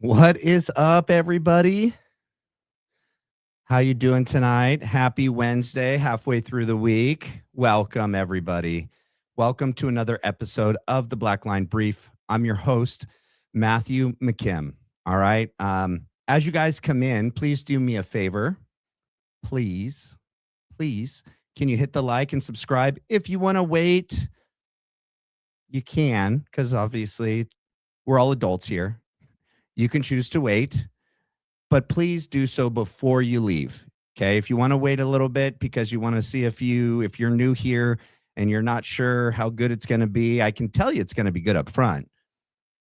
What is up, everybody? How you doing tonight? Happy Wednesday, halfway through the week. Welcome, everybody. Welcome to another episode of the Black Line Brief. I'm your host, Matthew McKim. All right. As you guys come in, please do me a favor. Please, can you hit the like and subscribe? If you want to wait, you can, because obviously we're all adults here. You can choose to wait, but please do so before you leave. Okay. If you want to wait a little bit because you want to see if you're new here and you're not sure how good it's going to be, I can tell you it's going to be good up front.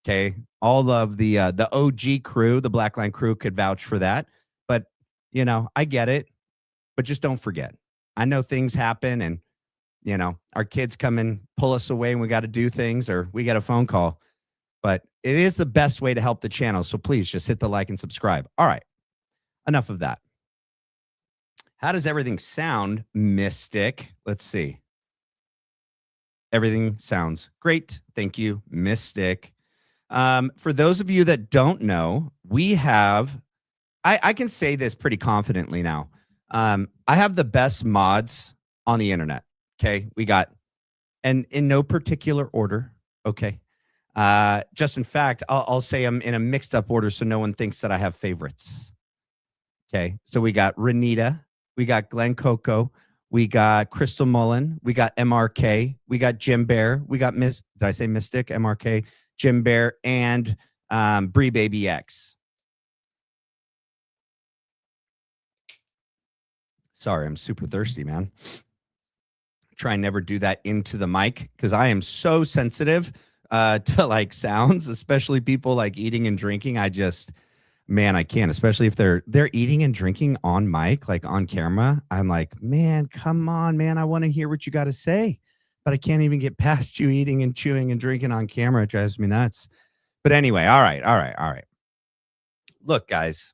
Okay. All of the OG crew, the Black Line crew could vouch for that. But, I get it. But just don't forget. I know things happen and, our kids come and pull us away and we got to do things or we get a phone call. But it is the best way to help the channel. So please just hit the like and subscribe. All right. Enough of that. How does everything sound, Mystic? Let's see. Everything sounds great. Thank you, Mystic. For those of you that don't know, we have, I can say this pretty confidently now. I have the best mods on the internet. Okay. We got, and in no particular order. Okay. Just in fact, I'll say them in a mixed up order so no one thinks that I have favorites. Okay. So we got Renita, we got Glenn Coco, we got Crystal Mullen, we got MRK, we got Jim Bear, we got did I say Mystic? MRK, Jim Bear, and Bree Baby X. Sorry, I'm super thirsty, man. Try and never do that into the mic because I am so sensitive to like sounds, especially people like eating and drinking. I can't, especially if they're eating and drinking on mic, like on camera. I'm like, man, come on, man. I want to hear what you got to say, but I can't even get past you eating and chewing and drinking on camera. It drives me nuts. But anyway, all right. Look, guys,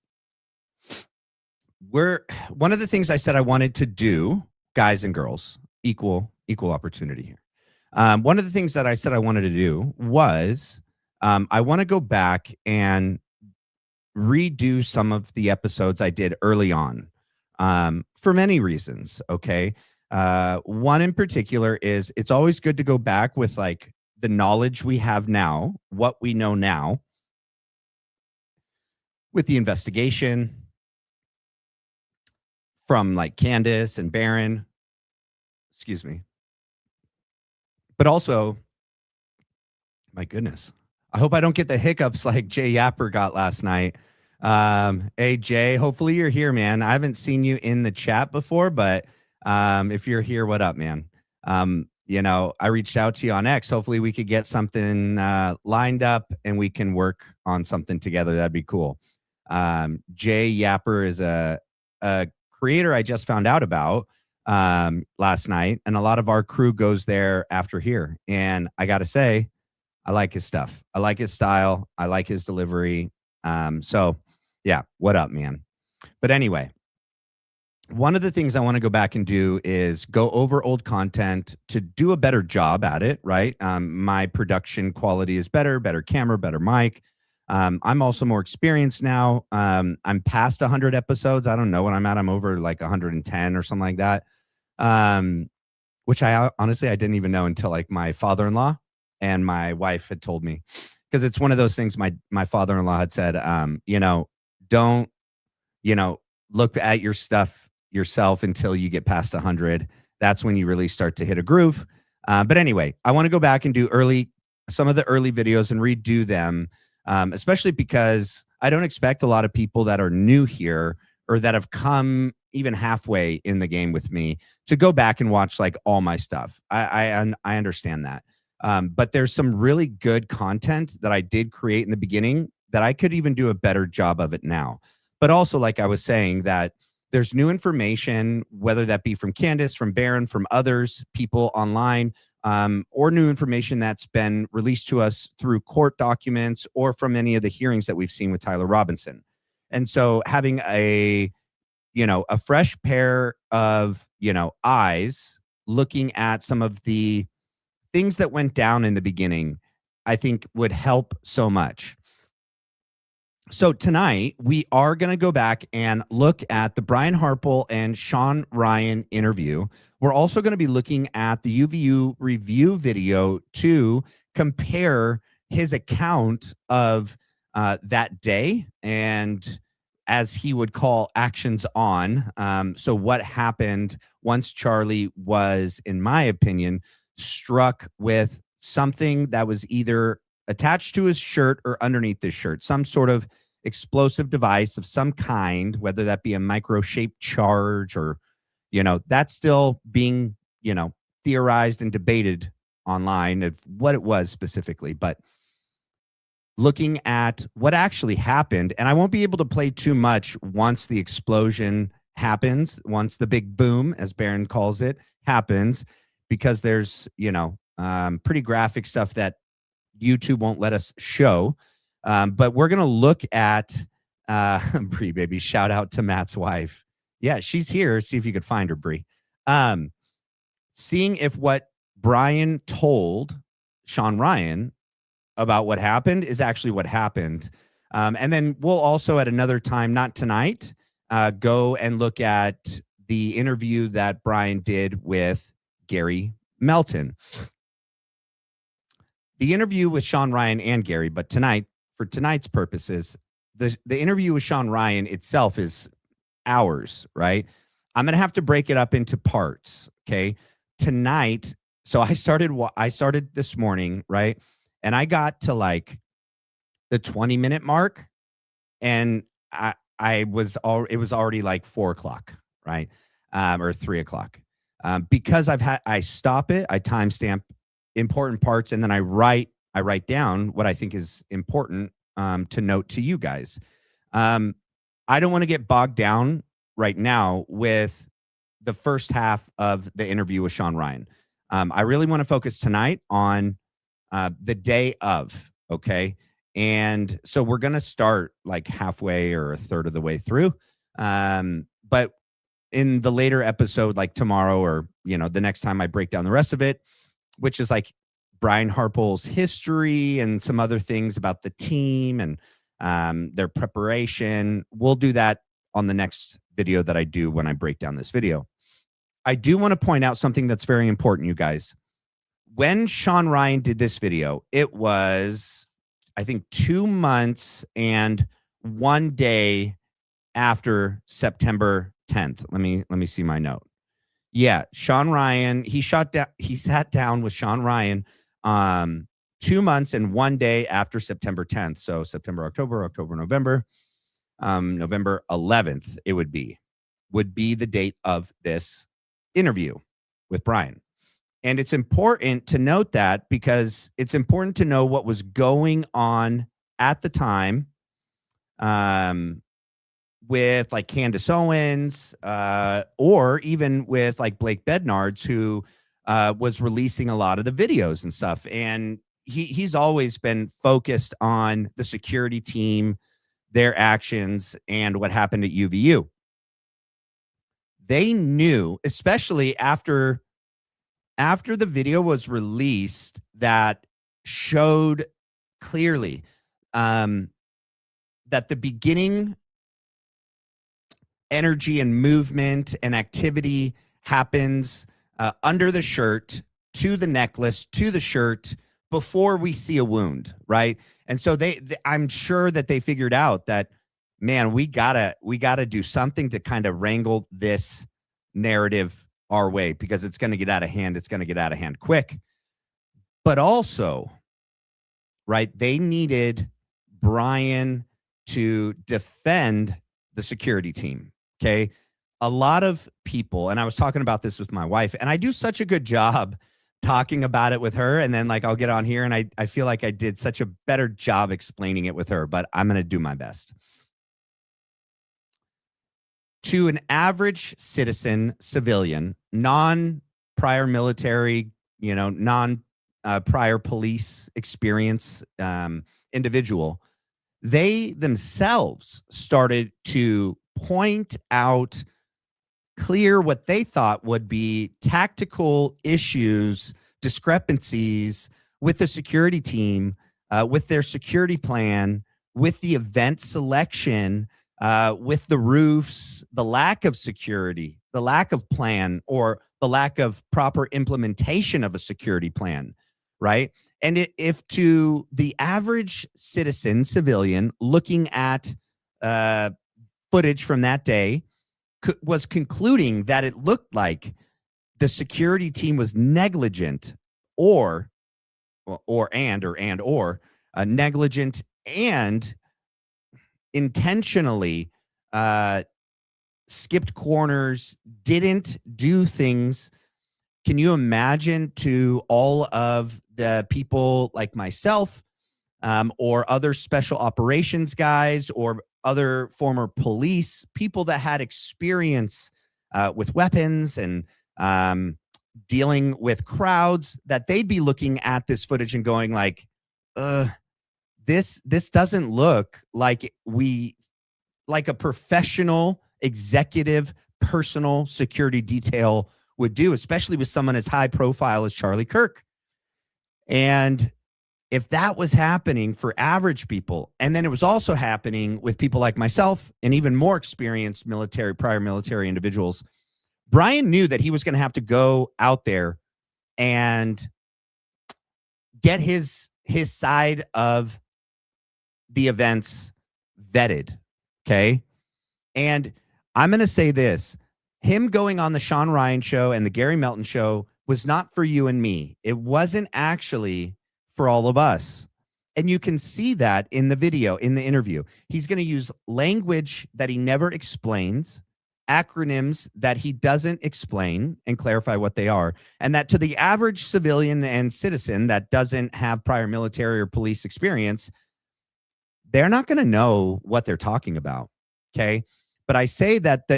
one of the things I said I wanted to do, guys and girls, equal opportunity here. One of the things that I said I wanted to do was I want to go back and redo some of the episodes I did early on for many reasons. Okay. One in particular is it's always good to go back with like the knowledge we have now, what we know now with the investigation from like Candace and Baron. Excuse me. But also, my goodness, I hope I don't get the hiccups like Jay Yapper got last night. Hey, Jay, hopefully you're here, man. I haven't seen you in the chat before, but if you're here, what up, man? I reached out to you on X. Hopefully we could get something lined up and we can work on something together. That'd be cool. Jay Yapper is a creator I just found out about last night, and a lot of our crew goes there after here. And I got to say, I like his stuff. I like his style. I like his delivery. So yeah, what up, man? But anyway, one of the things I want to go back and do is go over old content to do a better job at it, right? My production quality is better camera, better mic. I'm also more experienced now. I'm past 100 episodes. I don't know what I'm at. I'm over like 110 or something like that. Which I honestly, I didn't even know until like my father-in-law and my wife had told me, because it's one of those things my father-in-law had said, don't, look at your stuff yourself until you get past 100. That's when you really start to hit a groove. But anyway, I want to go back and do some of the early videos and redo them, especially because I don't expect a lot of people that are new here or that have come even halfway in the game with me to go back and watch like all my stuff. I understand that. But there's some really good content that I did create in the beginning that I could even do a better job of it now. But also, like I was saying, that there's new information, whether that be from Candace, from Baron, from others, people online, or new information that's been released to us through court documents or from any of the hearings that we've seen with Tyler Robinson. And so having a fresh pair of, eyes looking at some of the things that went down in the beginning, I think would help so much. So tonight we are going to go back and look at the Brian Harpole and Shawn Ryan interview. We're also going to be looking at the UVU review video to compare his account of that day and, as he would call, actions on. So what happened once Charlie was, in my opinion, struck with something that was either attached to his shirt or underneath his shirt, some sort of explosive device of some kind, whether that be a micro-shaped charge or, that's still being, theorized and debated online of what it was specifically. But looking at what actually happened, and I won't be able to play too much once the explosion happens, once the big boom, as Baron calls it, happens, because there's, pretty graphic stuff that YouTube won't let us show. But we're going to look at Bree, baby. Shout out to Matt's wife. Yeah, she's here. See if you could find her, Bree. Seeing if what Brian told Shawn Ryan about what happened is actually what happened. And then we'll also at another time, not tonight, go and look at the interview that Brian did with Gary Melton. The interview with Shawn Ryan and Gary, but tonight, for tonight's purposes, the interview with Shawn Ryan itself is hours, right? I'm going to have to break it up into parts, okay? Tonight, so I started this morning, right? And I got to like the 20-minute mark, and it was already like 4:00, right? Or 3:00. Because I stop it, I timestamp important parts, and then I write down what I think is important to note to you guys. I don't want to get bogged down right now with the first half of the interview with Shawn Ryan. I really want to focus tonight on the day of, okay? And so we're going to start like halfway or a third of the way through. But in the later episode, like tomorrow or, the next time I break down the rest of it, which is like Brian Harpole's history and some other things about the team and their preparation. We'll do that on the next video that I do when I break down this video. I do want to point out something that's very important, you guys. When Shawn Ryan did this video, it was, I think, 2 months and 1 day after September 10th. Let me see my note. Yeah, Shawn Ryan, he sat down with Shawn Ryan 2 months and 1 day after September 10th. So September, October, November, November 11th, it would be the date of this interview with Brian. And it's important to note that because it's important to know what was going on at the time with like Candace Owens or even with like Blake Bednards, who was releasing a lot of the videos and stuff. And he's always been focused on the security team, their actions, and what happened at UVU. They knew, especially after the video was released, that showed clearly that the beginning energy and movement and activity happens under the shirt, to the necklace, to the shirt, before we see a wound, right? And so I'm sure that they figured out that, man, we gotta do something to kind of wrangle this narrative our way, because it's going to get out of hand. It's going to get out of hand quick. But also, right, they needed Brian to defend the security team. Okay. A lot of people, and I was talking about this with my wife, and I do such a good job talking about it with her. And then like, I'll get on here and I feel like I did such a better job explaining it with her, but I'm going to do my best. To an average citizen, civilian, non-prior military, non-prior police experience individual, they themselves started to point out clear what they thought would be tactical issues, discrepancies with the security team, with their security plan, with the event selection, with the roofs, the lack of security, the lack of plan, or the lack of proper implementation of a security plan, right? And if to the average citizen, civilian, looking at footage from that day, was concluding that it looked like the security team was negligent or negligent and intentionally skipped corners, didn't do things. Can you imagine to all of the people like myself, or other special operations guys, or other former police, people that had experience with weapons and dealing with crowds, that they'd be looking at this footage and going like, this doesn't look like a professional executive personal security detail would do, especially with someone as high profile as Charlie Kirk. And if that was happening for average people, and then it was also happening with people like myself and even more experienced prior military individuals, Brian knew that he was going to have to go out there and get his side of the events vetted. Okay. And I'm going to say this, him going on the Shawn Ryan Show and the Gary Melton Show was not for you and me. It wasn't actually for all of us. And you can see that in the video, in the interview. He's going to use language that he never explains, acronyms that he doesn't explain and clarify what they are. And that to the average civilian and citizen that doesn't have prior military or police experience, they're not going to know what they're talking about. Okay. But I say that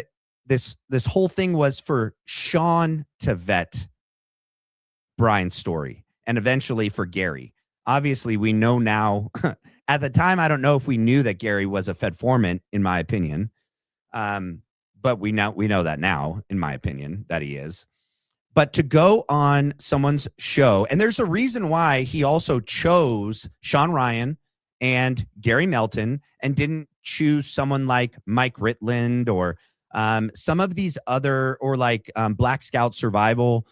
this whole thing was for Shawn to vet Brian's story, and eventually for Gary. Obviously, we know now. At the time, I don't know if we knew that Gary was a Fed foreman, in my opinion. But we know that now, in my opinion, that he is. But to go on someone's show, and there's a reason why he also chose Shawn Ryan and Gary Melton and didn't choose someone like Mike Ritland or some of these other, or like Black Scout Survival.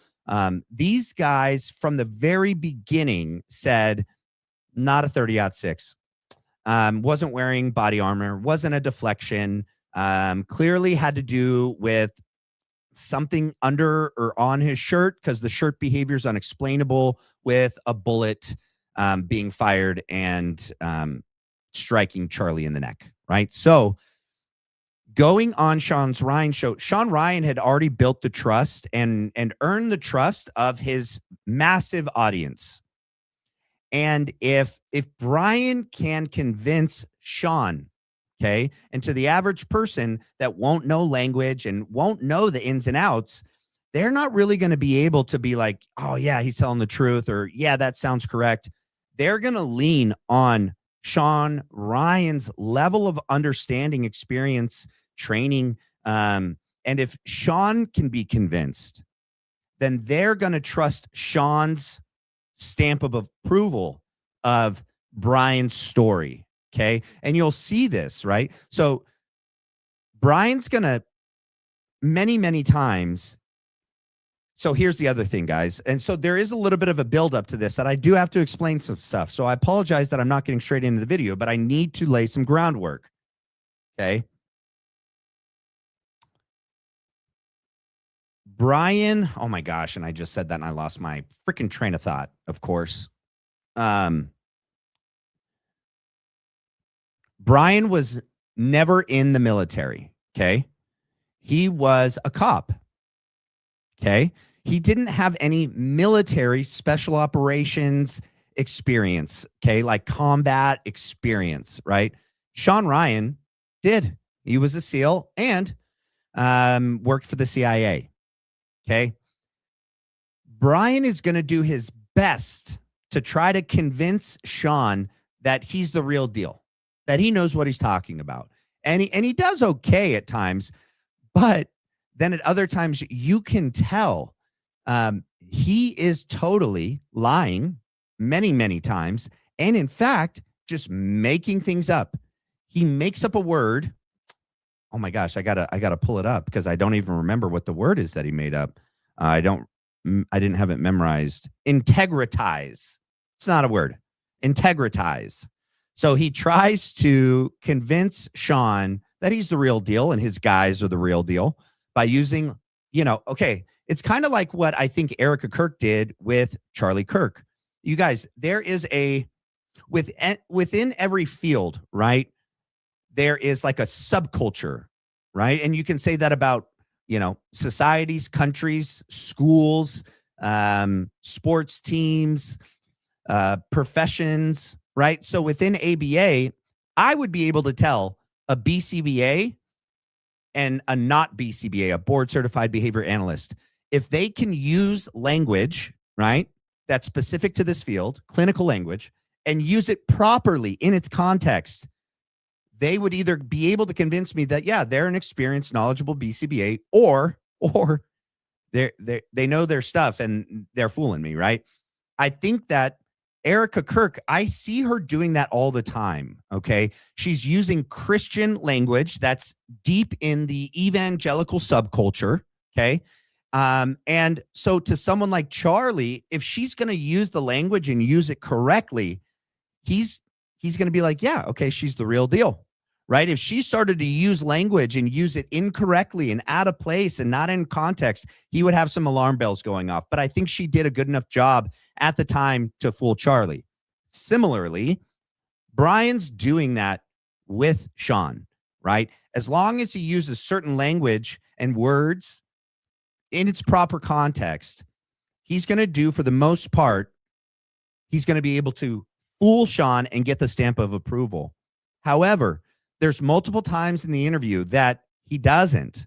These guys from the very beginning said, not a 30-06, wasn't wearing body armor, wasn't a deflection, clearly had to do with something under or on his shirt, because the shirt behavior is unexplainable with a bullet being fired and striking Charlie in the neck, right? So going on Shawn Ryan Show, Shawn Ryan had already built the trust and earned the trust of his massive audience. And if Brian can convince Shawn, okay, and to the average person that won't know language and won't know the ins and outs, they're not really going to be able to be like, oh yeah, he's telling the truth, or yeah, that sounds correct. They're going to lean on Shawn Ryan's level of understanding, experience, training. And if Shawn can be convinced, then they're going to trust Shawn's stamp of approval of Brian's story. Okay. And you'll see this, right? So Brian's going to many times. So here's the other thing, guys. And so there is a little bit of a buildup to this that I do have to explain some stuff. So I apologize that I'm not getting straight into the video, but I need to lay some groundwork. Okay. Brian, oh my gosh, and I just said that and I lost my freaking train of thought, of course. Brian was never in the military, okay? He was a cop, okay? He didn't have any military special operations experience, okay? Like combat experience, right? Shawn Ryan did. He was a SEAL and worked for the CIA. Okay. Brian is going to do his best to try to convince Shawn that he's the real deal, that he knows what he's talking about. And he does okay at times, but then at other times you can tell he is totally lying many times. And in fact, just making things up. He makes up a word. Oh my gosh, I gotta pull it up because I don't even remember what the word is that he made up. I didn't have it memorized. Integritize. It's not a word. Integritize. So he tries to convince Shawn that he's the real deal and his guys are the real deal by using, okay, it's kind of like what I think Erica Kirk did with Charlie Kirk. You guys, there is within every field, right? There is like a subculture, right? And you can say that about, societies, countries, schools, sports teams, professions, right? So within ABA, I would be able to tell a BCBA and a not BCBA, a board certified behavior analyst, if they can use language, right, that's specific to this field, clinical language, and use it properly in its context, they would either be able to convince me that, yeah, they're an experienced, knowledgeable BCBA, or they know their stuff and they're fooling me, right? I think that Erica Kirk, I see her doing that all the time, okay? She's using Christian language that's deep in the evangelical subculture, okay? And so to someone like Charlie, if she's going to use the language and use it correctly, he's going to be like, yeah, okay, she's the real deal, right? If she started to use language and use it incorrectly and out of place and not in context, he would have some alarm bells going off. But I think she did a good enough job at the time to fool Charlie. Similarly, Brian's doing that with Shawn, right? As long as he uses certain language and words in its proper context, he's going to do, for the most part, he's going to be able to fool Shawn and get the stamp of approval. However, there's multiple times in the interview that he doesn't.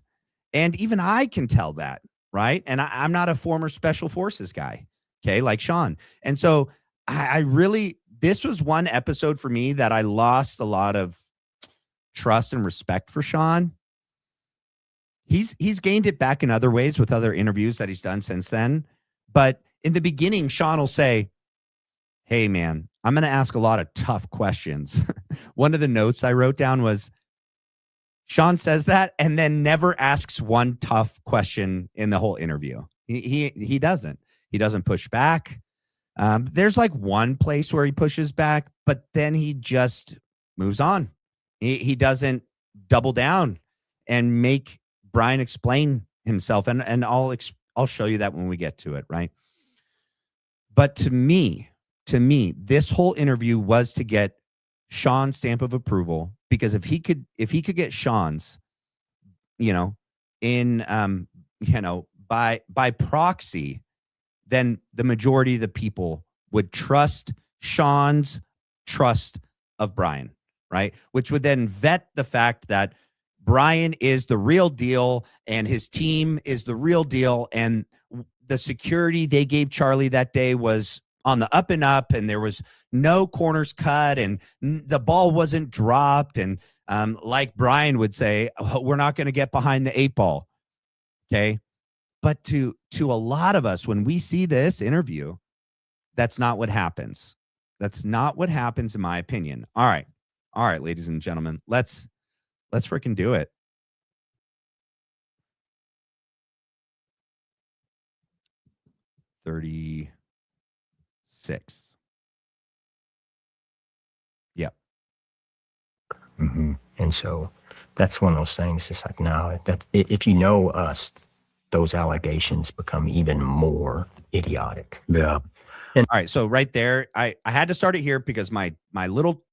And even I can tell that, right? And I'm not a former special forces guy, okay, like Shawn. And so I really, this was one episode for me that I lost a lot of trust and respect for Shawn. He's gained it back in other ways with other interviews that he's done since then. But in the beginning, Shawn will say, hey, man, I'm going to ask a lot of tough questions. One of the notes I wrote down was, Shawn says that and then never asks one tough question in the whole interview. He doesn't. He doesn't push back. There's like one place where he pushes back, but then he just moves on. He doesn't double down and make Brian explain himself. And I'll show you that when we get to it, right? But to me, this whole interview was to get Shawn's stamp of approval, because if he could get Shawn's, by proxy, then the majority of the people would trust Shawn's trust of Brian, right? Which would then vet the fact that Brian is the real deal and his team is the real deal. And the security they gave Charlie that day was on the up and up, and there was no corners cut, and the ball wasn't dropped. And like Brian would say, oh, we're not going to get behind the 8 ball. Okay. But to a lot of us, when we see this interview, that's not what happens. That's not what happens, in my opinion. All right, ladies and gentlemen, let's freaking do it. $36. Yep. Mm-hmm. And so that's one of those things. It's like, no, that if you know us, those allegations become even more idiotic. Yeah. And all right, so right there, I had to start it here because my little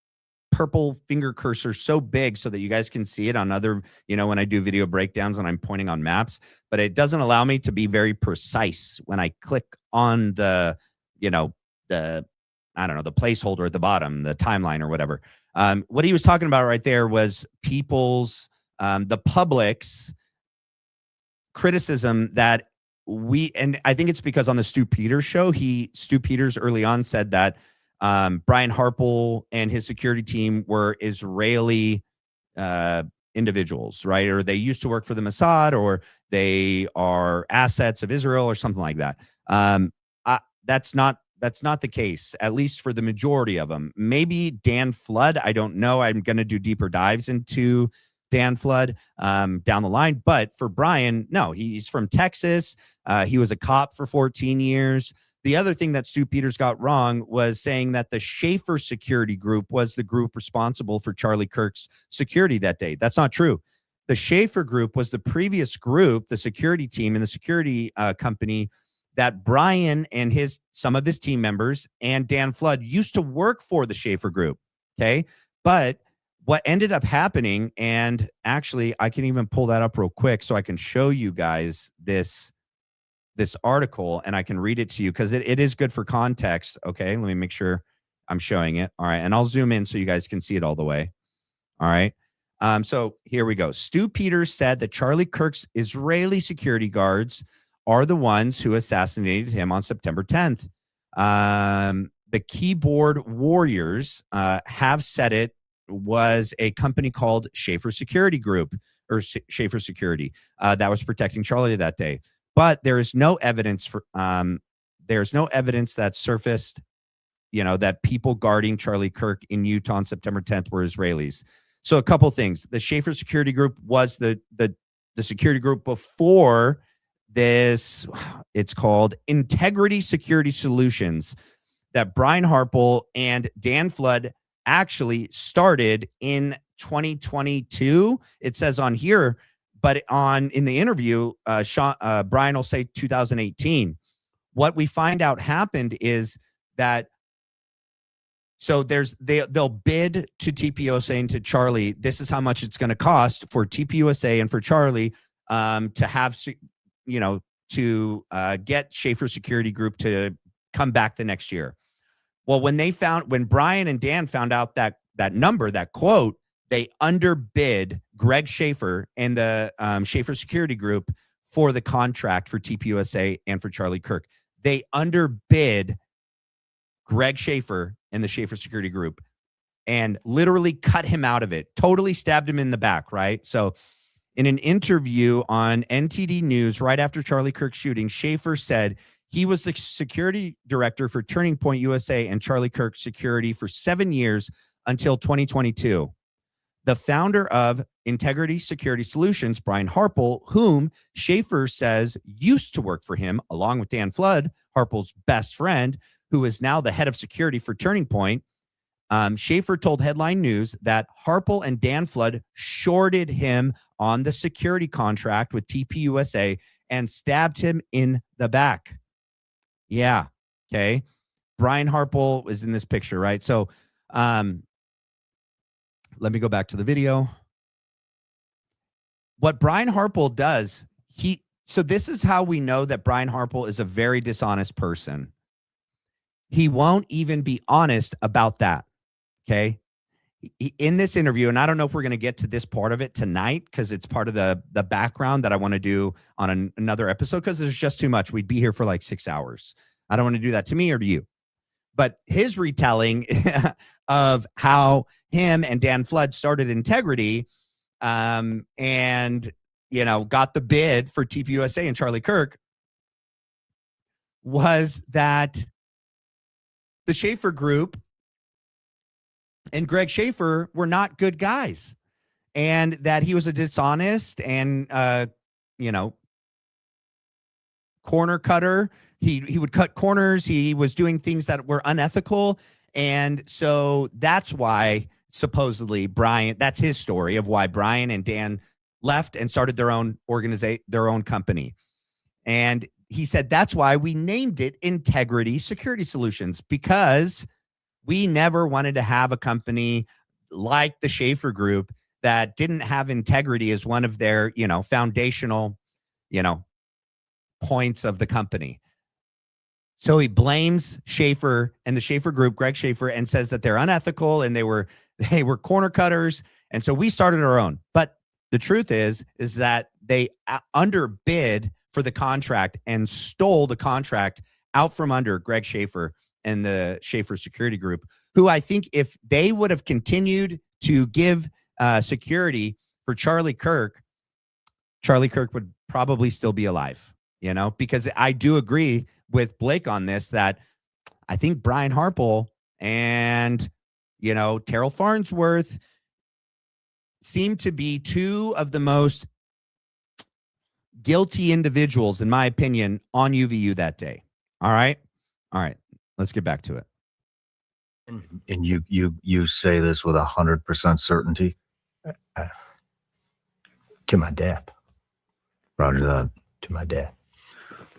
purple finger cursor so big so that you guys can see it on other, when I do video breakdowns and I'm pointing on maps, but it doesn't allow me to be very precise when I click on the placeholder at the bottom, the timeline or whatever. What he was talking about right there was people's, the public's criticism that and I think it's because on the Stu Peters show, Stu Peters early on said that Brian Harpole and his security team were Israeli individuals, right? Or they used to work for the Mossad, or they are assets of Israel or something like that. That's not that's not the case, at least for the majority of them. Maybe Dan Flood, I don't know. I'm going to do deeper dives into Dan Flood down the line. But for Brian, no, he's from Texas. He was a cop for 14 years. The other thing that Stu Peters got wrong was saying that the Schaefer security group was the group responsible for Charlie Kirk's security that day. That's not true. The Schaefer group was the previous group, the security team and the security company that Brian and some of his team members and Dan Flood used to work for the Schaefer group. Okay. But what ended up happening, and actually I can even pull that up real quick so I can show you guys this article and I can read it to you because it is good for context. Okay. Let me make sure I'm showing it. All right. And I'll zoom in so you guys can see it all the way. All right. So here we go. Stu Peters said that Charlie Kirk's Israeli security guards are the ones who assassinated him on September 10th. The keyboard warriors have said it was a company called Schaefer Security Group or Schaefer Security that was protecting Charlie that day. But there is no evidence there's no evidence that surfaced, that people guarding Charlie Kirk in Utah on September 10th were Israelis. So a couple things. The Schaefer Security Group was the security group before this. It's called Integrity Security Solutions that Brian Harpole and Dan Flood actually started in 2022. It says on here, but in the interview, Brian will say 2018. What we find out happened is that they'll bid to TPUSA and to Charlie. This is how much it's going to cost for TPUSA and for Charlie to have, to get Schaefer Security Group to come back the next year. Well, when Brian and Dan found out that number, that quote, they underbid Greg Schaefer and the Schaefer Security Group for the contract for TPUSA and for Charlie Kirk. They underbid Greg Schaefer and the Schaefer Security Group and literally cut him out of it, totally stabbed him in the back, right? So in an interview on NTD News right after Charlie Kirk's shooting, Schaefer said he was the security director for Turning Point USA and Charlie Kirk Security for 7 years until 2022. The founder of Integrity Security Solutions, Brian Harpole, whom Schaefer says used to work for him, along with Dan Flood, Harpole's best friend, who is now the head of security for Turning Point. Schaefer told Headline News that Harpole and Dan Flood shorted him on the security contract with TPUSA and stabbed him in the back. Yeah. Okay. Brian Harpole is in this picture, right? So let me go back to the video. What Brian Harpole does, so this is how we know that Brian Harpole is a very dishonest person. He won't even be honest about that. Okay. In this interview, and I don't know if we're going to get to this part of it tonight because it's part of the background that I want to do on another episode because there's just too much. We'd be here for like 6 hours. I don't want to do that to me or to you. But his retelling of how him and Dan Flood started Integrity and, got the bid for TPUSA and Charlie Kirk was that the Schaefer Group and Greg Schaefer were not good guys and that he was a dishonest and, corner cutter. He would cut corners. He was doing things that were unethical. And so that's why supposedly that's his story of why Brian and Dan left and started their own company. And he said, that's why we named it Integrity Security Solutions, because we never wanted to have a company like the Schaefer Group that didn't have integrity as one of their, foundational, points of the company. So he blames Schaefer and the Schaefer Group, Greg Schaefer, and says that they're unethical and they were corner cutters. And so we started our own. But the truth is that they underbid for the contract and stole the contract out from under Greg Schaefer and the Schaefer Security Group, who I think if they would have continued to give security for Charlie Kirk would probably still be alive, because I do agree with Blake on this, that I think Brian Harpole and, Terryl Farnsworth seem to be two of the most guilty individuals, in my opinion, on UVU that day. All right. Let's get back to it. And you say this with 100% certainty? To my death. Roger that. To my death.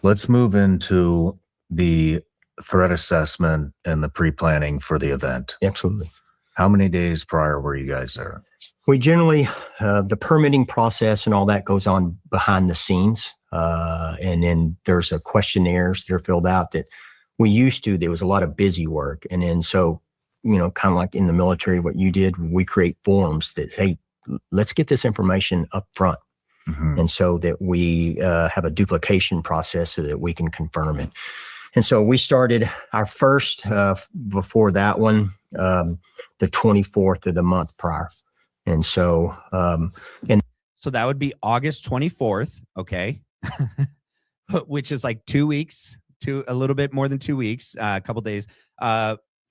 Let's move into the threat assessment and the pre-planning for the event. Absolutely. How many days prior were you guys there? We generally, the permitting process and all that goes on behind the scenes. And then there's a questionnaires that are filled out that we used to, there was a lot of busy work. And then so, kind of like in the military, what you did, we create forms that, hey, let's get this information up front. Mm-hmm. And so that we have a duplication process so that we can confirm it. And so we started our first, before that one, the 24th of the month prior. And so, so that would be August 24th. Okay. Which is like 2 weeks to a little bit more than 2 weeks, a couple days,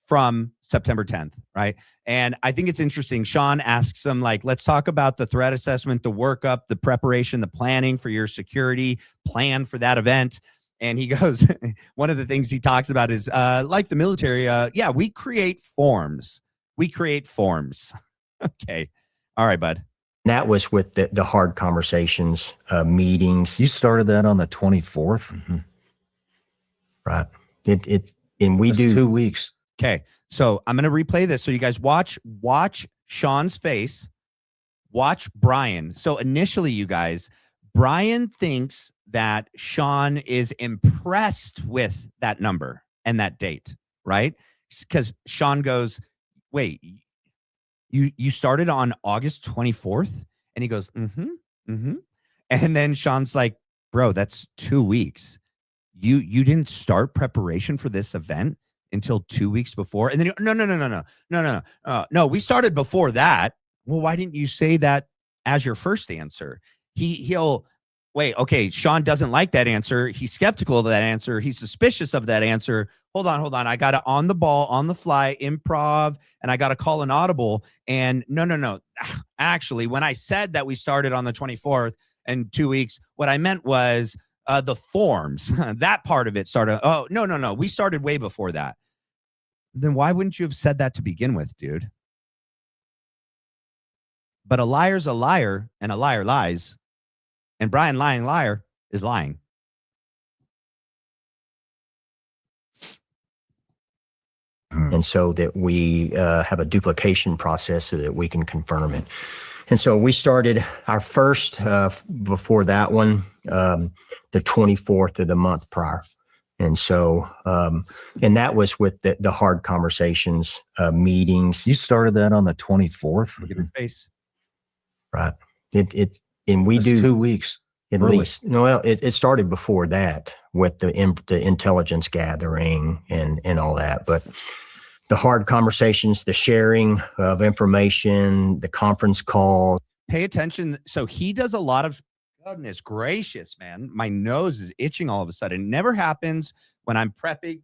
from September 10th. Right. And I think it's interesting. Shawn asks him, like, let's talk about the threat assessment, the workup, the preparation, the planning for your security plan for that event. And he goes, one of the things he talks about is, like the military, we create forms. Okay. All right, bud. that was with the hard conversations, meetings. You started that on the 24th? Mm-hmm. Right. And we That's do 2 weeks. Okay. So I'm going to replay this. So you guys watch Shawn's face, watch Brian. So initially, you guys, Brian thinks that Shawn is impressed with that number and that date, right? Because Shawn goes, wait, you started on August 24th? And he goes, mm-hmm. And then Shawn's like, bro, that's 2 weeks. You didn't start preparation for this event until 2 weeks before? And then no, we started before that. Well, why didn't you say that as your first answer? He'll wait. Okay. Shawn doesn't like that answer. He's skeptical of that answer. He's suspicious of that answer. Hold on. I got to on the ball, on the fly, improv, and I got to call an audible. And no. Actually, when I said that we started on the 24th and 2 weeks, what I meant was the forms. That part of it started. Oh, no. We started way before that. Then why wouldn't you have said that to begin with, dude? But a liar's a liar, and a liar lies. And Brian lying liar is lying. And so that we have a duplication process so that we can confirm it. And so we started our first, before that one, the 24th of the month prior. And so, and that was with the hard conversations, meetings. You started that on the 24th? Look at his face. Right. And we That's do 2 weeks. At Really? least. No, it started before that with the intelligence gathering and all that. But the hard conversations, the sharing of information, the conference call. Pay attention. So he does a lot of, goodness gracious, man. My nose is itching all of a sudden. It never happens when I'm prepping.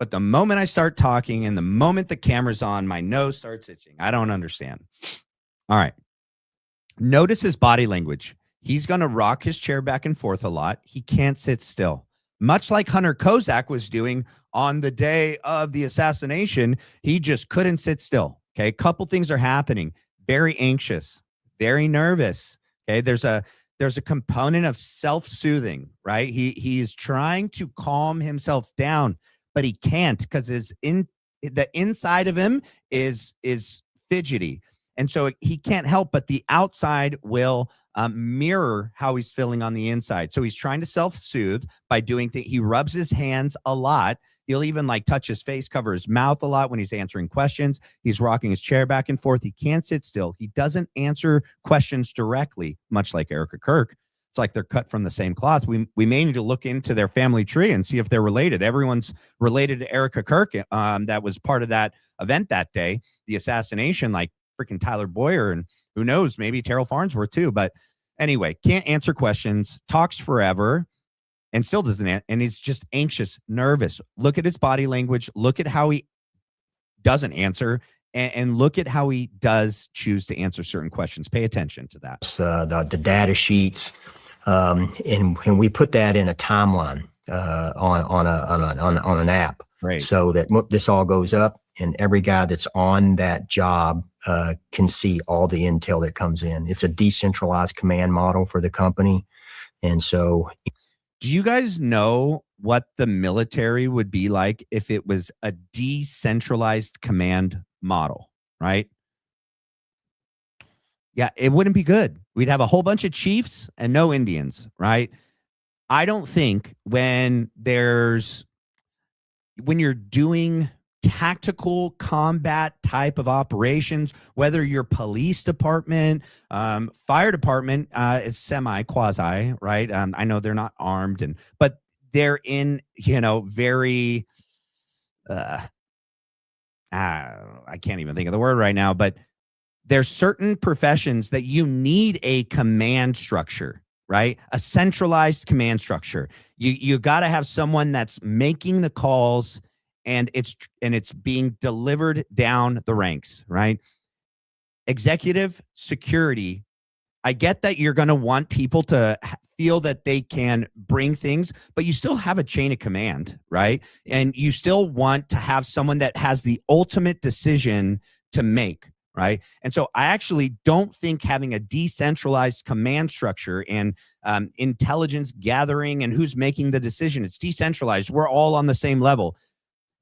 But the moment I start talking and the moment the camera's on, my nose starts itching. I don't understand. All right. Notice his body language. He's going to rock his chair back and forth a lot. He can't sit still. Much like Hunter Kozak was doing on the day of the assassination, he just couldn't sit still. Okay. A couple things are happening. Very anxious, very nervous. Okay. There's a component of self-soothing, right? He's trying to calm himself down, but he can't because the inside of him is fidgety. And so he can't help, but the outside will mirror how he's feeling on the inside. So he's trying to self-soothe by doing things. He rubs his hands a lot. He'll even like touch his face, cover his mouth a lot when he's answering questions. He's rocking his chair back and forth. He can't sit still. He doesn't answer questions directly, much like Erica Kirk. It's like they're cut from the same cloth. We may need to look into their family tree and see if they're related. Everyone's related to Erica Kirk. That was part of that event that day, the assassination, like freaking Tyler Boyer, and who knows, maybe Terryl Farnsworth too. But anyway, can't answer questions, talks forever. and still doesn't, and he's just anxious, nervous. Look at his body language. Look at how he doesn't answer, and look at how he does choose to answer certain questions. Pay attention to that. The data sheets, and we put that in a timeline on an app, Right. so that this all goes up, and every guy that's on that job can see all the intel that comes in. It's a decentralized command model for the company, and so. Do you guys know what the military would be like if it was a decentralized command model, right? Yeah, it wouldn't be good. We'd have a whole bunch of chiefs and no Indians, right? I don't think when you're doing tactical combat type of operations, whether your police department, fire department is quasi, right? I know they're not armed, but they're in, very, I can't even think of the word right now, but there's certain professions that you need a command structure, right? A centralized command structure. You got to have someone that's making the calls, and it's being delivered down the ranks, right? Executive security. I get that you're going to want people to feel that they can bring things, but you still have a chain of command, right? And you still want to have someone that has the ultimate decision to make, right? And so I actually don't think having a decentralized command structure and intelligence gathering and who's making the decision, it's decentralized. We're all on the same level.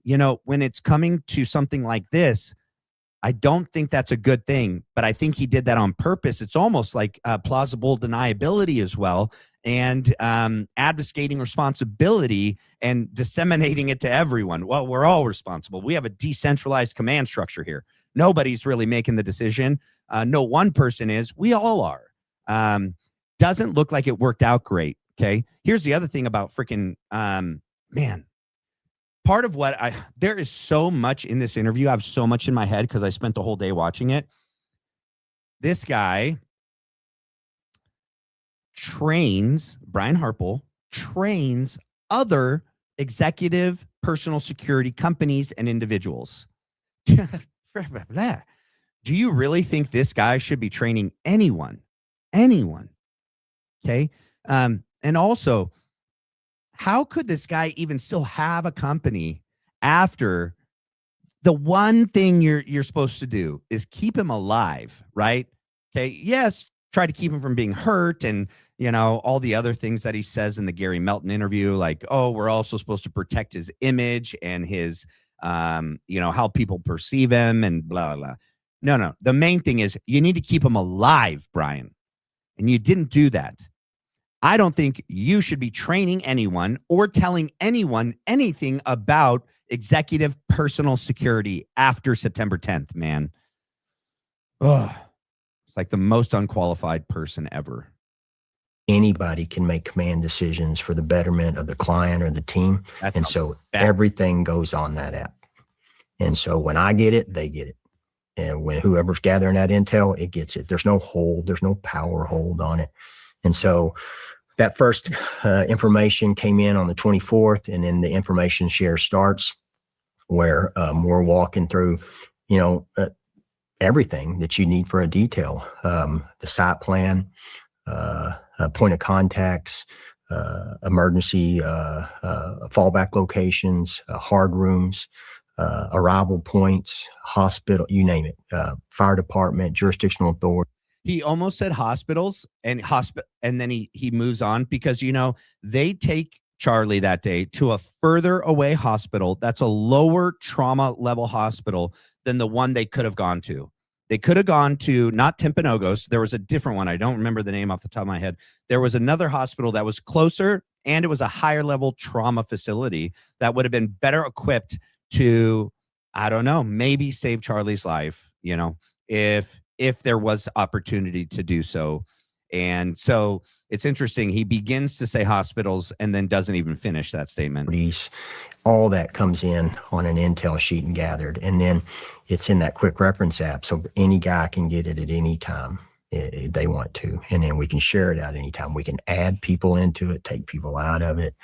When it's coming to something like this, I don't think that's a good thing, but I think he did that on purpose. It's almost like plausible deniability as well, and advocating responsibility and disseminating it to everyone. Well, we're all responsible. We have a decentralized command structure here. Nobody's really making the decision. No one person is. We all are. Doesn't look like it worked out great. Okay. Here's the other thing about freaking, man. Part of what there is so much in this interview. I have so much in my head because I spent the whole day watching it. This guy Brian Harpole trains other executive personal security companies and individuals. Do you really think this guy should be training anyone? Okay. And also, how could this guy even still have a company after the one thing you're supposed to do is keep him alive, right? Okay. Yes. Try to keep him from being hurt and, all the other things that he says in the Gary Melton interview, like, oh, we're also supposed to protect his image and his, how people perceive him and blah, blah. No. The main thing is you need to keep him alive, Brian. And you didn't do that. I don't think you should be training anyone or telling anyone anything about executive personal security after September 10th, man. Ugh. It's like the most unqualified person ever. Anybody can make command decisions for the betterment of the client or the team. And so everything goes on that app. And so when I get it, they get it. And when whoever's gathering that intel, it gets it. There's no hold. There's no power hold on it. And so that first information came in on the 24th, and then the information share starts where we're walking through, everything that you need for a detail, the site plan, point of contacts, emergency fallback locations, hard rooms, arrival points, hospital, you name it, fire department, jurisdictional authority. He almost said hospitals and then he moves on because, they take Charlie that day to a further away hospital. That's a lower trauma level hospital than the one they could have gone to. They could have gone to not Timpanogos. There was a different one. I don't remember the name off the top of my head. There was another hospital that was closer, and it was a higher level trauma facility that would have been better equipped to, I don't know, maybe save Charlie's life, if there was opportunity to do so. And so it's interesting. He begins to say hospitals and then doesn't even finish that statement. All that comes in on an intel sheet and gathered. And then it's in that quick reference app. So any guy can get it at any time. they want to. And then we can share it out anytime. We can add people into it, take people out of it.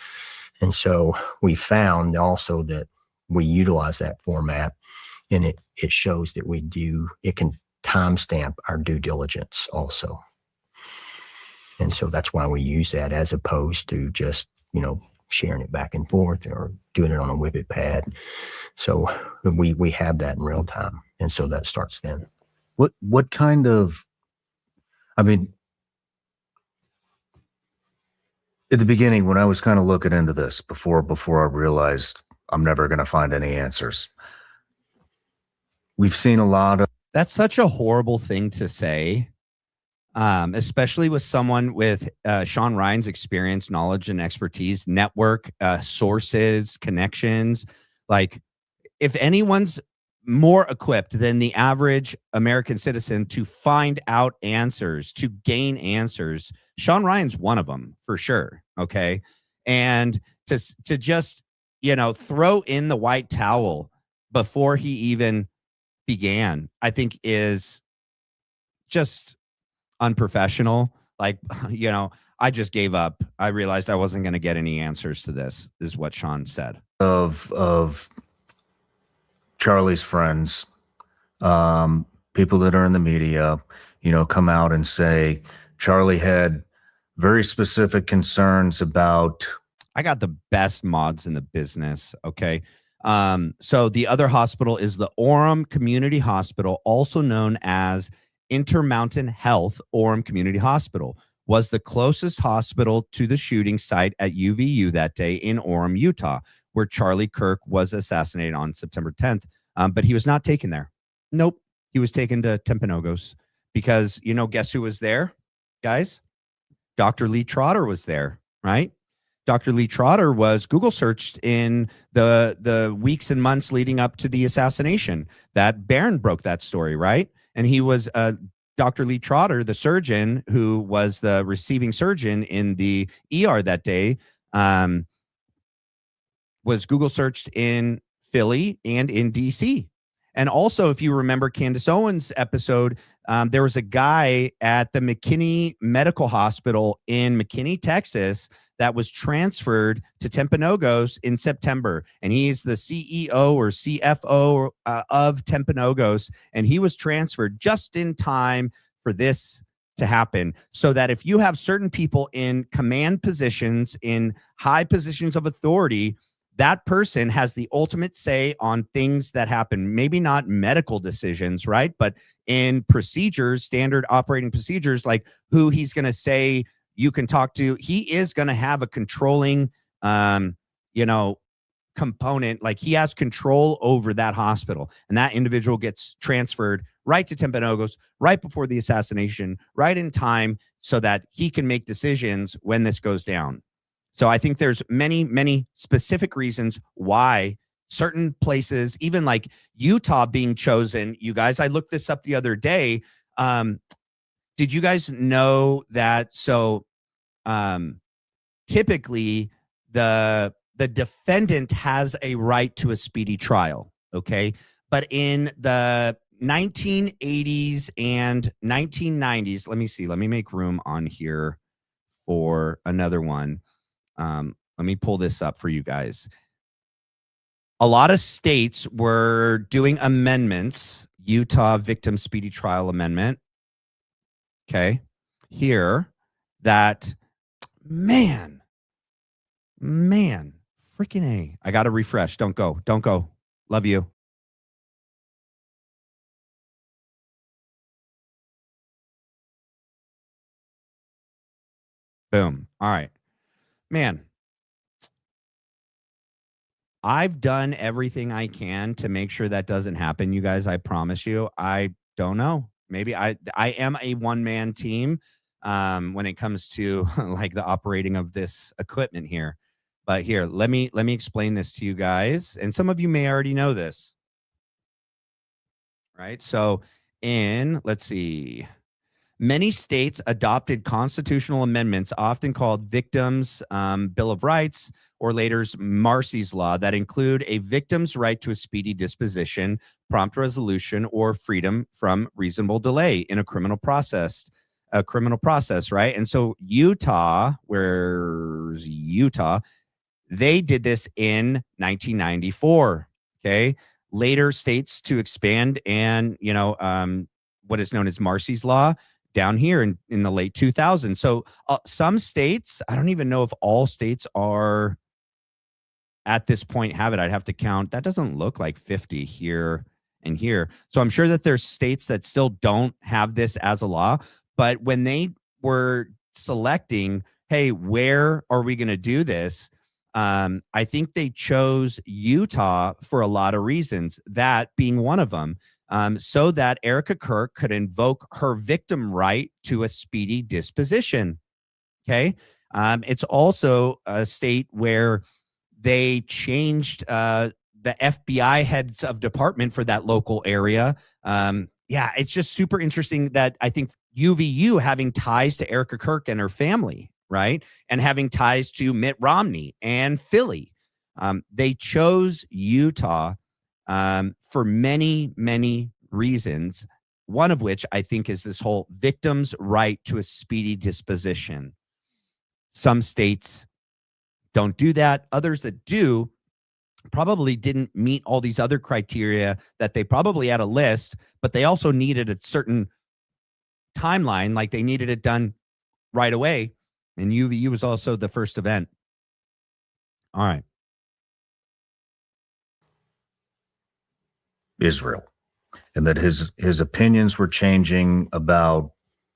And so we found also that we utilize that format, and it shows that it can timestamp our due diligence also. And so that's why we use that, as opposed to just, sharing it back and forth or doing it on a Whippet pad. So we have that in real time. And so that starts then. What kind of, I mean, at the beginning, when I was kind of looking into this before I realized I'm never going to find any answers, we've seen a lot of. That's such a horrible thing to say, especially with someone with Shawn Ryan's experience, knowledge, and expertise, network, sources, connections. Like, if anyone's more equipped than the average American citizen to find out answers, to gain answers, Shawn Ryan's one of them for sure. Okay. And to just, throw in the white towel before he even began, I think is just unprofessional. Like, I just gave up. I realized I wasn't going to get any answers to this, is what Shawn said. Of Charlie's friends, people that are in the media, come out and say Charlie had very specific concerns about. I got the best mods in the business. Okay. So the other hospital is the Orem Community Hospital, also known as Intermountain Health. Orem Community Hospital was the closest hospital to the shooting site at UVU that day in Orem, Utah, where Charlie Kirk was assassinated on September 10th. But he was not taken there. Nope. He was taken to Timpanogos because, guess who was there, guys? Dr. Lee Trotter was there, right? Dr. Lee Trotter was Google searched in the weeks and months leading up to the assassination. That Barron broke that story, right? And he was Dr. Lee Trotter, the surgeon who was the receiving surgeon in the ER that day, was Google searched in Philly and in DC. And also, if you remember Candace Owens' episode, there was a guy at the McKinney Medical Hospital in McKinney, Texas, that was transferred to Timpanogos in September. And he's the CEO or CFO of Timpanogos. And he was transferred just in time for this to happen, so that if you have certain people in command positions, in high positions of authority, that person has the ultimate say on things that happen. Maybe not medical decisions, right? But in procedures, standard operating procedures, like who he's going to say you can talk to. He is going to have a controlling, component. Like, he has control over that hospital, and that individual gets transferred right to Timpanogos right before the assassination, right in time, so that he can make decisions when this goes down. So I think there's many, many specific reasons why certain places, even like Utah being chosen. You guys, I looked this up the other day. Did you guys know that? So typically the defendant has a right to a speedy trial. Okay. But in the 1980s and 1990s, let me see, let me make room on here for another one. Let me pull this up for you guys. A lot of states were doing amendments. Utah Victim Speedy Trial Amendment. Okay. Here, that, man, freaking A. I got to refresh. Don't go. Love you. Boom. All right. Man, I've done everything I can to make sure that doesn't happen, you guys. I promise you. I don't know. Maybe I am a one-man team when it comes to like the operating of this equipment here. But here, let me explain this to you guys. And some of you may already know this. Right? So let's see. Many states adopted constitutional amendments, often called Victims' Bill of Rights, or later's Marsy's Law, that include a victim's right to a speedy disposition, prompt resolution, or freedom from reasonable delay in a criminal process a criminal process, right? And so Utah, where's Utah? They did this in 1994. Okay. Later states to expand and, what is known as Marcy's Law down here in the late 2000s. So some states, I don't even know if all states are at this point have it. I'd have to count. That doesn't look like 50 here and here. So I'm sure that there's states that still don't have this as a law. But when they were selecting, hey, where are we going to do this? I think they chose Utah for a lot of reasons, that being one of them, so that Erica Kirk could invoke her victim right to a speedy disposition. Okay. It's also a state where they changed the FBI heads of department for that local area. Yeah, it's just super interesting that I think UVU having ties to Erica Kirk and her family, right? And having ties to Mitt Romney and Philly. They chose Utah for many, many reasons, one of which I think is this whole victim's right to a speedy disposition. Some states don't do that. Others that do probably didn't meet all these other criteria that they probably had a list, but they also needed a certain timeline, like they needed it done right away. And UVU was also the first event. All right. Israel, and that his opinions were changing about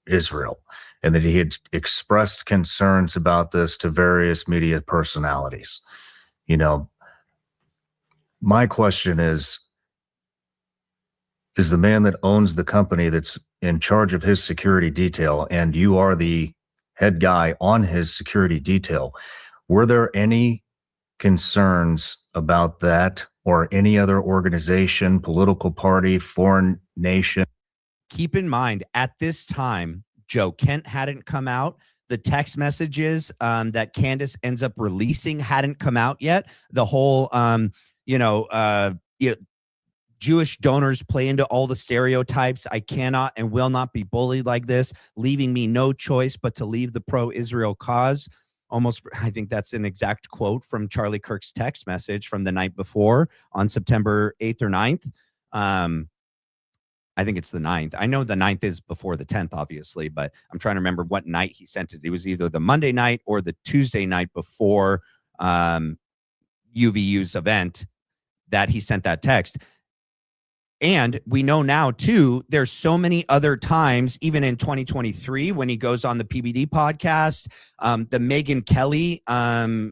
Israel, and that he had expressed concerns about this to various media personalities. My question is the man that owns the company that's in charge of his security detail, and you are the head guy on his security detail, were there any concerns about that or any other organization, political party, foreign nation? Keep in mind, at this time, Joe Kent hadn't come out. The text messages that Candace ends up releasing hadn't come out yet. The whole, Jewish donors play into all the stereotypes. I cannot and will not be bullied like this, leaving me no choice but to leave the pro-Israel cause. Almost, I think that's an exact quote from Charlie Kirk's text message from the night before on September 8th or 9th. I think it's the 9th. I know the 9th is before the 10th, obviously, but I'm trying to remember what night he sent it. It was either the Monday night or the Tuesday night before UVU's event that he sent that text. And we know now, too, there's so many other times, even in 2023, when he goes on the PBD podcast, the Megyn Kelly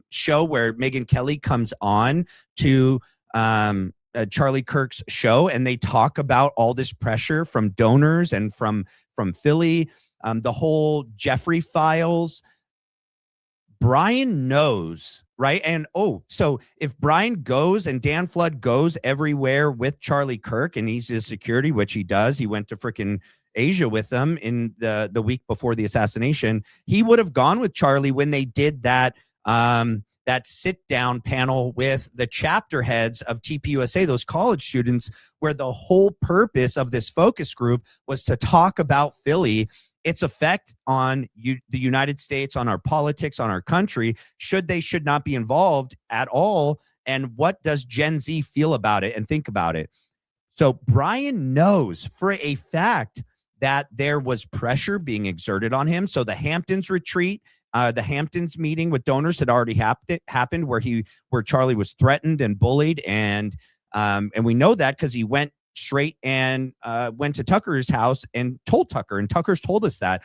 show, where Megyn Kelly comes on to Charlie Kirk's show, and they talk about all this pressure from donors and from Philly, the whole Jeffrey files. Brian knows, right? And so if Brian goes and Dan Flood goes everywhere with Charlie Kirk and he's his security, which he does, he went to freaking Asia with them in the week before the assassination, he would have gone with Charlie when they did that that sit down panel with the chapter heads of TPUSA, those college students, where the whole purpose of this focus group was to talk about Philly, its effect on the United States, on our politics, on our country, should not be involved at all, and what does Gen Z feel about it and think about it. So Brian knows for a fact that there was pressure being exerted on him. So the Hamptons retreat, the Hamptons meeting with donors had already happened, where Charlie was threatened and bullied, and we know that because he went straight and went to Tucker's house and told Tucker, and Tucker's told us that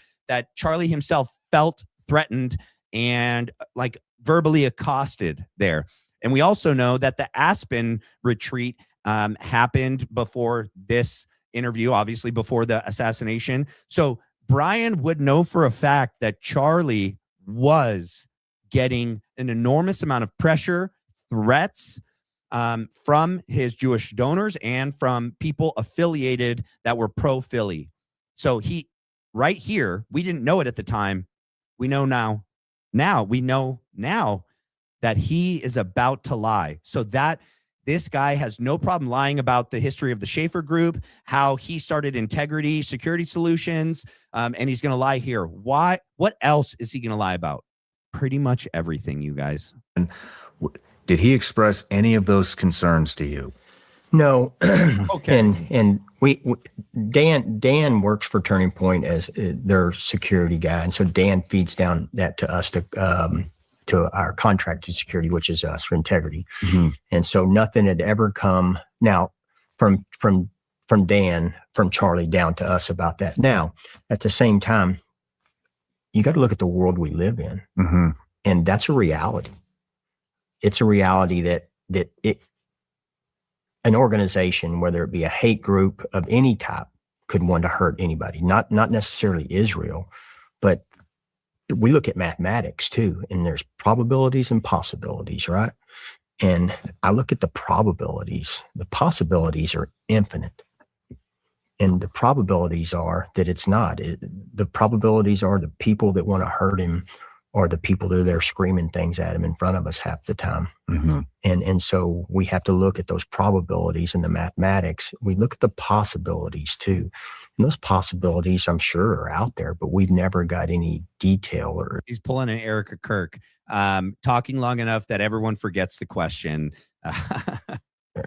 Charlie himself felt threatened and like verbally accosted there. And we also know that the Aspen retreat happened before this interview, obviously before the assassination. So Brian would know for a fact that Charlie was getting an enormous amount of pressure, threats from his Jewish donors and from people affiliated that were pro-Philly. So he, right here, we didn't know it at the time. We know now. We know now that he is about to lie. So that This guy has no problem lying about the history of the Schaefer Group, how he started Integrity Security Solutions, and he's going to lie here. Why? What else is he going to lie about? Pretty much everything, you guys. And did he express any of those concerns to you? No. Okay. And Dan works for Turning Point as their security guy, and so Dan feeds down that to us to our contracted security, which is us for Integrity. Mm-hmm. And so nothing had ever come now from Dan, from Charlie down to us about that. Now, at the same time, you got to look at the world we live in, Mm-hmm. and that's a reality. It's a reality that an organization, whether it be a hate group of any type, could want to hurt anybody. Not necessarily Israel, but we look at mathematics too, and there's probabilities and possibilities, right? And I look at the probabilities. The possibilities are infinite. And the probabilities are that it's not. The probabilities are the people that want to hurt him are the people that are there screaming things at him in front of us half the time. Mm-hmm. And so we have to look at those probabilities and the mathematics. We look at the possibilities too. And those possibilities, I'm sure, are out there, but we've never got any detail or. He's pulling an Erica Kirk, talking long enough that everyone forgets the question.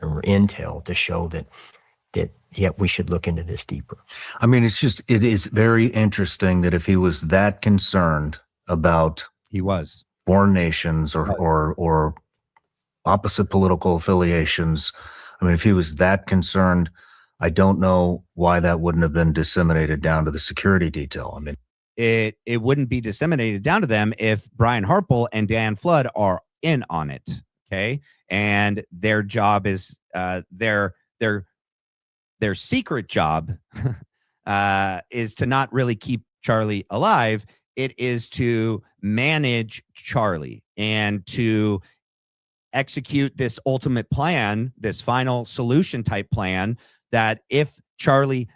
Or intel to show that yeah, we should look into this deeper. I mean, it is very interesting that if he was that concerned about He was. foreign nations or opposite political affiliations, I mean, if he was that concerned, I don't know why that wouldn't have been disseminated down to the security detail. I mean, it wouldn't be disseminated down to them if Brian Harpole and Dan Flood are in on it. Okay. And their job is their secret job is to not really keep Charlie alive. It is to manage Charlie and to execute this ultimate plan, this final solution type plan, that if Charlie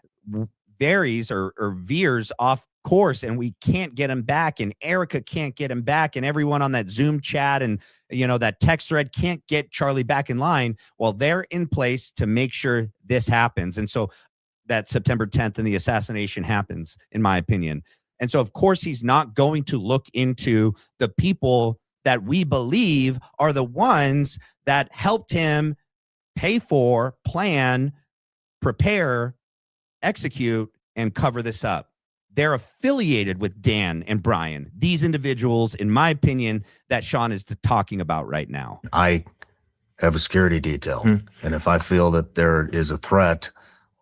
varies or veers off course and we can't get him back and Erica can't get him back and everyone on that Zoom chat and, you know, that text thread can't get Charlie back in line, well, they're in place to make sure this happens. And so that September 10th and the assassination happens, in my opinion. And so, of course, he's not going to look into the people that we believe are the ones that helped him pay for, plan, prepare, execute, and cover this up. They're affiliated with Dan and Brian, these individuals, in my opinion, that Shawn is talking about right now. I have a security detail, and if I feel that there is a threat,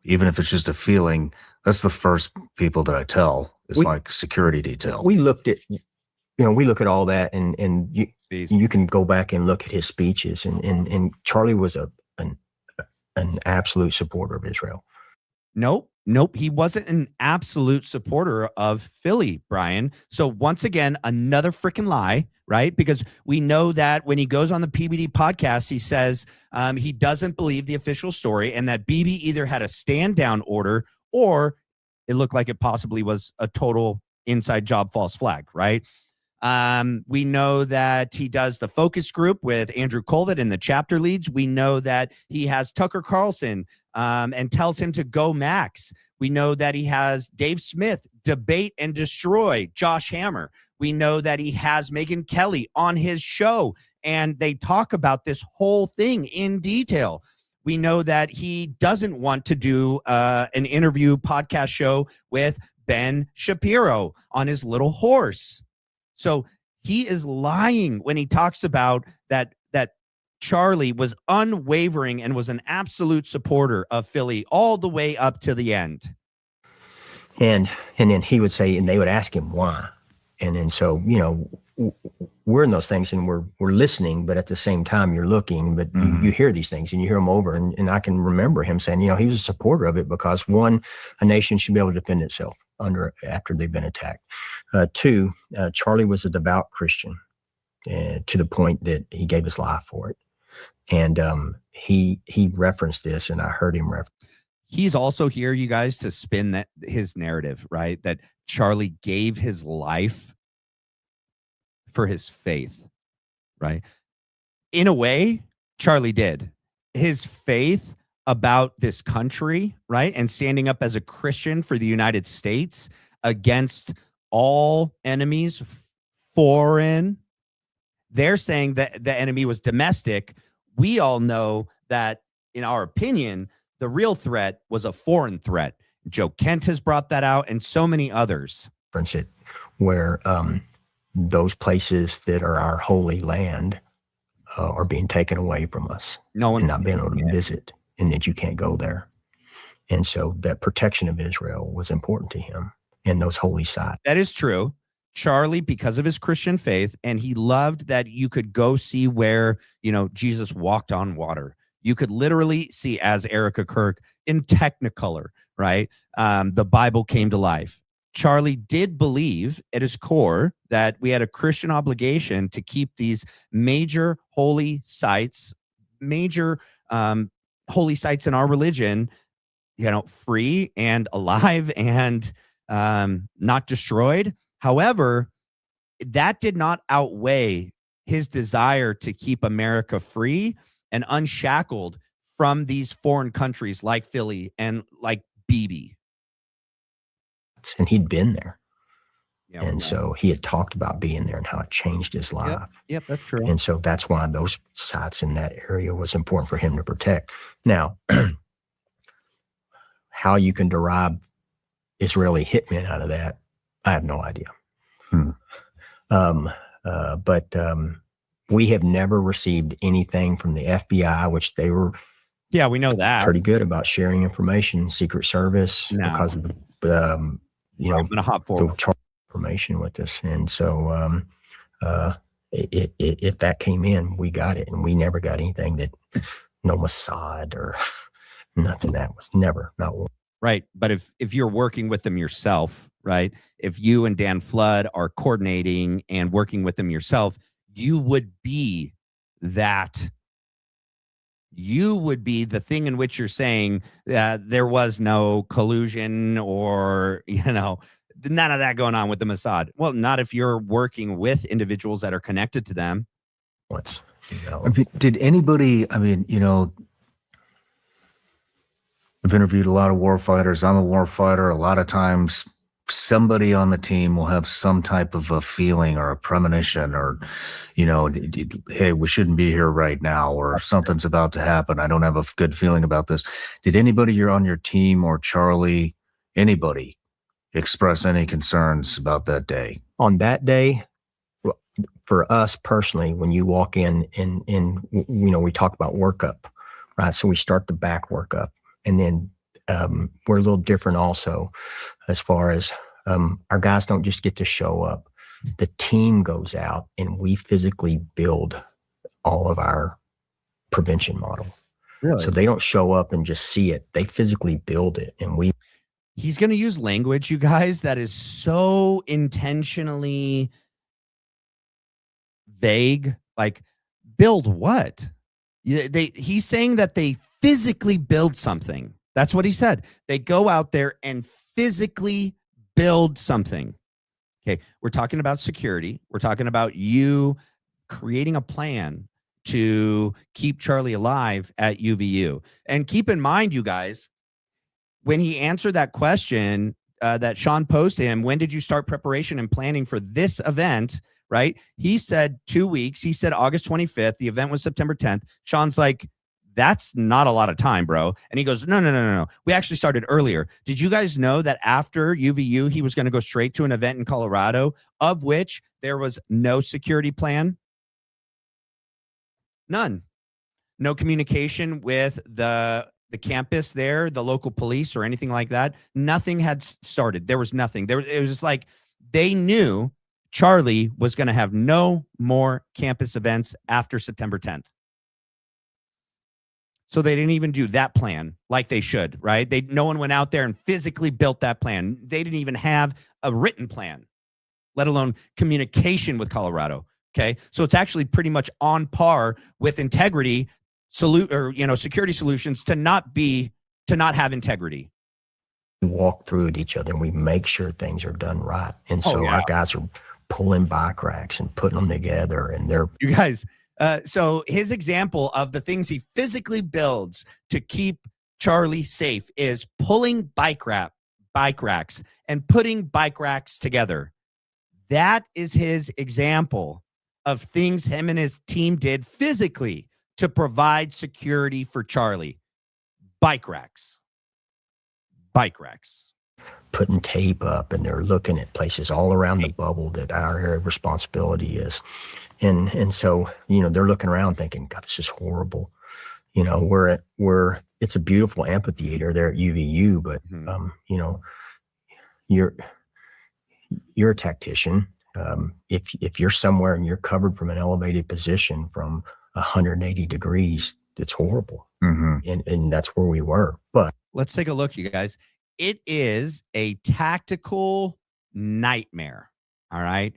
even if it's just a feeling, that's the first people that I tell is my security detail. We looked at, we look at all that, and you can go back and look at his speeches, and Charlie was an absolute supporter of Israel. Nope. He wasn't an absolute supporter of Philly, Brian. So once again, another freaking lie, right? Because we know that when he goes on the PBD podcast, he says he doesn't believe the official story and that BB either had a stand down order or it looked like it possibly was a total inside job false flag, right? We know that he does the focus group with Andrew Colvett and the chapter leads. We know that he has Tucker Carlson and tells him to go max. We know that he has Dave Smith debate and destroy Josh Hammer. We know that he has Megyn Kelly on his show, and they talk about this whole thing in detail. We know that he doesn't want to do an interview podcast show with Ben Shapiro on his little horse. So he is lying when he talks about that Charlie was unwavering and was an absolute supporter of Philly all the way up to the end. And then he would say, and they would ask him why. And then so, we're in those things and we're listening, but at the same time you're looking, but you hear these things and you hear them over. And I can remember him saying, he was a supporter of it because one, a nation should be able to defend itself after they've been attacked. Two, Charlie was a devout Christian to the point that he gave his life for it. And he referenced this, and I heard him reference. He's also here, you guys, to spin his narrative, right? That Charlie gave his life for his faith, right? In a way, Charlie did. his faith about this country, right? And standing up as a Christian for the United States against all enemies, foreign. They're saying that the enemy was domestic. We all know that, in our opinion, the real threat was a foreign threat. Joe Kent has brought that out, and so many others. It where those places that are our holy land are being taken away from us, and not being able to visit, and that you can't go there. And so that protection of Israel was important to him and those holy sites. That is true. Charlie, because of his Christian faith, and he loved that you could go see where, Jesus walked on water. You could literally see, as Erica Kirk in Technicolor, right? The Bible came to life. Charlie did believe at his core that we had a Christian obligation to keep these major holy sites, holy sites in our religion, free and alive and not destroyed. However, that did not outweigh his desire to keep America free and unshackled from these foreign countries like Philly and like BB. And he'd been there. Yeah, and so he had talked about being there and how it changed his life. Yep, that's true. And so that's why those sites in that area was important for him to protect. Now, how you can derive Israeli hitmen out of that, I have no idea. But we have never received anything from the FBI, which they were we know that pretty good about sharing information, Secret Service, because of the the information with us. And so if that came in, we got it, and we never got anything that no Mossad or nothing. That was never, not one. Right. But if you're working with them yourself, right? If you and Dan Flood are coordinating and working with them yourself, you would be that. You would be the thing in which you're saying there was no collusion or, none of that going on with the Mossad. Well, not if you're working with individuals that are connected to them. Did anybody, I've interviewed a lot of war fighters. I'm a war fighter. A lot of times somebody on the team will have some type of a feeling or a premonition or, hey, we shouldn't be here right now, or something's about to happen. I don't have a good feeling about this. Did anybody you're on your team or Charlie, anybody express any concerns about that day? On that day, for us personally, when you walk in we talk about workup, right? So we start the back workup. And then we're a little different also as far as our guys don't just get to show up. The team goes out and we physically build all of our prevention model. Really? So they don't show up and just see it. They physically build it. And he's going to use language, you guys, that is so intentionally vague. Like, build what? He's saying that they physically build something. That's what he said. They go out there and physically build something. Okay. We're talking about security. We're talking about you creating a plan to keep Charlie alive at UVU. And keep in mind, you guys, when he answered that question that Shawn posed to him, when did you start preparation and planning for this event? Right. He said 2 weeks. He said August 25th. The event was September 10th. Shawn's like, that's not a lot of time, bro. And he goes, no. We actually started earlier. Did you guys know that after UVU, he was going to go straight to an event in Colorado, of which there was no security plan? None. No communication with the campus there, the local police or anything like that. Nothing had started. There was nothing. It was just like they knew Charlie was going to have no more campus events after September 10th. So they didn't even do that plan like they should, right? No one went out there and physically built that plan. They didn't even have a written plan, let alone communication with Colorado. Okay. So it's actually pretty much on par with integrity security solutions to not have integrity. We walk through at each other and we make sure things are done right. And so our guys are pulling bike racks and putting them together, and they're, you guys, So his example of the things he physically builds to keep Charlie safe is pulling bike racks and putting bike racks together. That is his example of things him and his team did physically to provide security for Charlie. Bike racks. Putting tape up, and they're looking at places all around the bubble that our area of responsibility is. And so, they're looking around thinking, God, this is horrible. It's a beautiful amphitheater there at UVU, but, you're a tactician. If you're somewhere and you're covered from an elevated position from 180 degrees, it's horrible. And that's where we were. But let's take a look, you guys. It is a tactical nightmare. All right.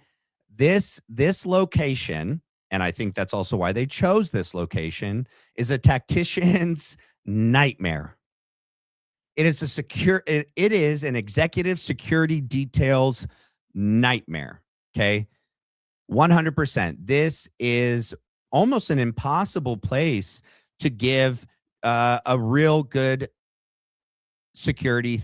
This location, and I think that's also why they chose this location, is a tactician's nightmare. It is an executive security details nightmare. Okay. 100%. This is almost an impossible place to give a real good security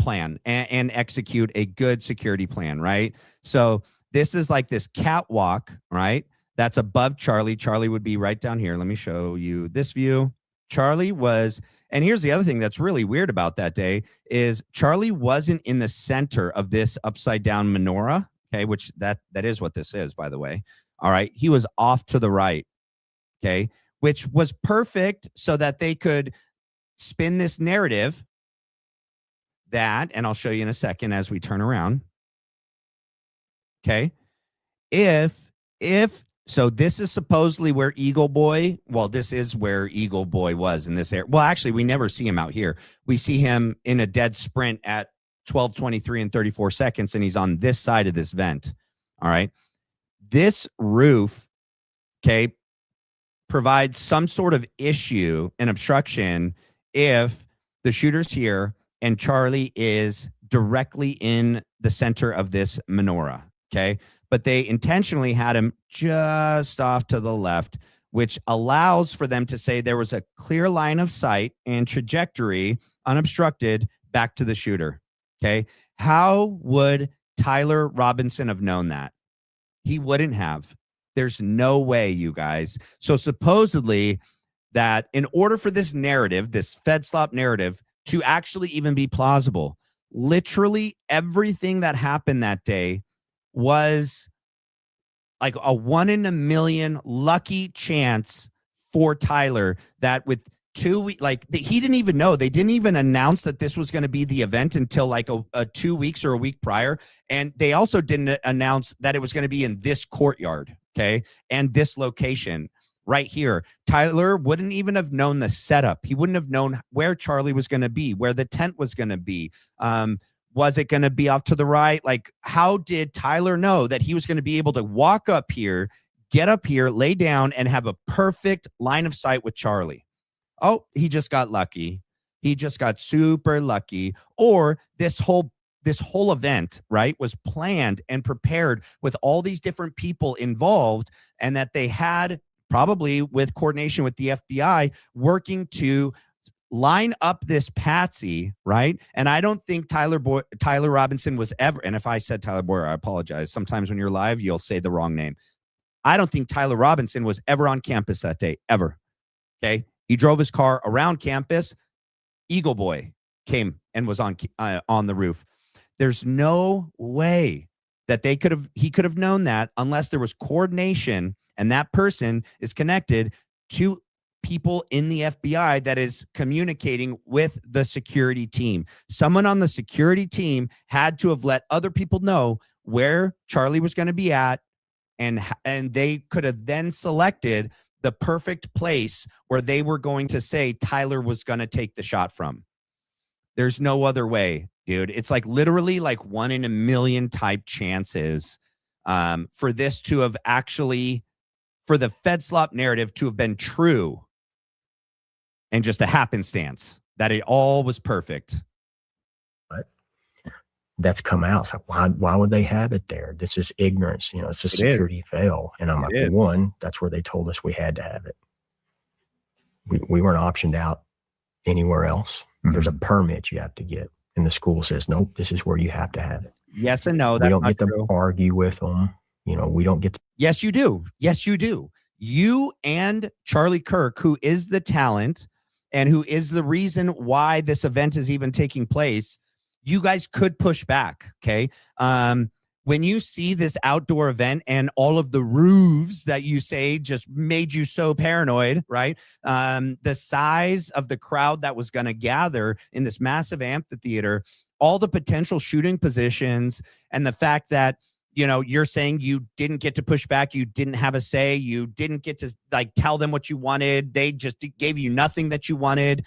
plan and execute a good security plan, right? So this is like this catwalk, right? That's above Charlie. Charlie would be right down here. Let me show you this view. Charlie was, and here's the other thing that's really weird about that day is Charlie wasn't in the center of this upside down menorah, okay, which that is what this is, by the way. All right. He was off to the right, okay, which was perfect so that they could spin this narrative that, and I'll show you in a second as we turn around. Okay. So this is supposedly where Eagle Boy, well, this is where Eagle Boy was in this area. Well, actually, we never see him out here. We see him in a dead sprint at 12:23 and 34 seconds, and he's on this side of this vent. All right. This roof, okay, provides some sort of issue and obstruction if the shooter's here and Charlie is directly in the center of this menorah, okay? But they intentionally had him just off to the left, which allows for them to say there was a clear line of sight and trajectory unobstructed back to the shooter, okay? How would Tyler Robinson have known that? He wouldn't have. There's no way, you guys. So supposedly that in order for this narrative, this FedSlop narrative, to actually even be plausible, literally everything that happened that day was like a 1 in a million lucky chance for Tyler that with 2 weeks, he didn't even know. They didn't even announce that this was going to be the event until like a 2 weeks or a week prior. And they also didn't announce that it was going to be in this courtyard, okay, and this location right here. Tyler wouldn't even have known the setup. He wouldn't have known where Charlie was going to be, where the tent was going to be. Was it going to be off to the right? Like, how did Tyler know that he was going to be able to walk up here, get up here, lay down, and have a perfect line of sight with Charlie? Oh, he just got lucky. He just got super lucky. Or this whole event, right, was planned and prepared with all these different people involved, and that they had probably with coordination with the FBI working to line up this patsy, right? And I don't think Tyler Robinson was ever, and if I said Tyler Boyer, I apologize. Sometimes when you're live, you'll say the wrong name. I don't think Tyler Robinson was ever on campus that day, ever. Okay. He drove his car around campus. Eagle Boy came and was on the roof. There's no way that he could have known that unless there was coordination and that person is connected to people in the FBI that is communicating with the security team. Someone on the security team had to have let other people know where Charlie was going to be at, and they could have then selected the perfect place where they were going to say Tyler was going to take the shot from. There's no other way, dude. It's like literally like 1 in a million type chances for this to have actually, for the FedSlop narrative to have been true, and just a happenstance that it all was perfect. that's come out. It's like, why would they have it there? This is ignorance. You know, it's a security fail. And I'm like, well, one, that's where they told us we had to have it. We weren't optioned out anywhere else. There's a permit you have to get. And the school says, nope, this is where you have to have it. Yes and no. We don't get to argue with them. You know, we don't get to. Yes, you do. Yes, you do. You and Charlie Kirk, who is the talent and who is the reason why this event is even taking place, you guys could push back. Okay. When you see this outdoor event and all of the roofs that you say just made you so paranoid, right? The size of the crowd that was going to gather in this massive amphitheater, all the potential shooting positions, and the fact that, you know, you're saying you didn't get to push back, you didn't have a say, you didn't get to like tell them what you wanted, they just gave you nothing that you wanted.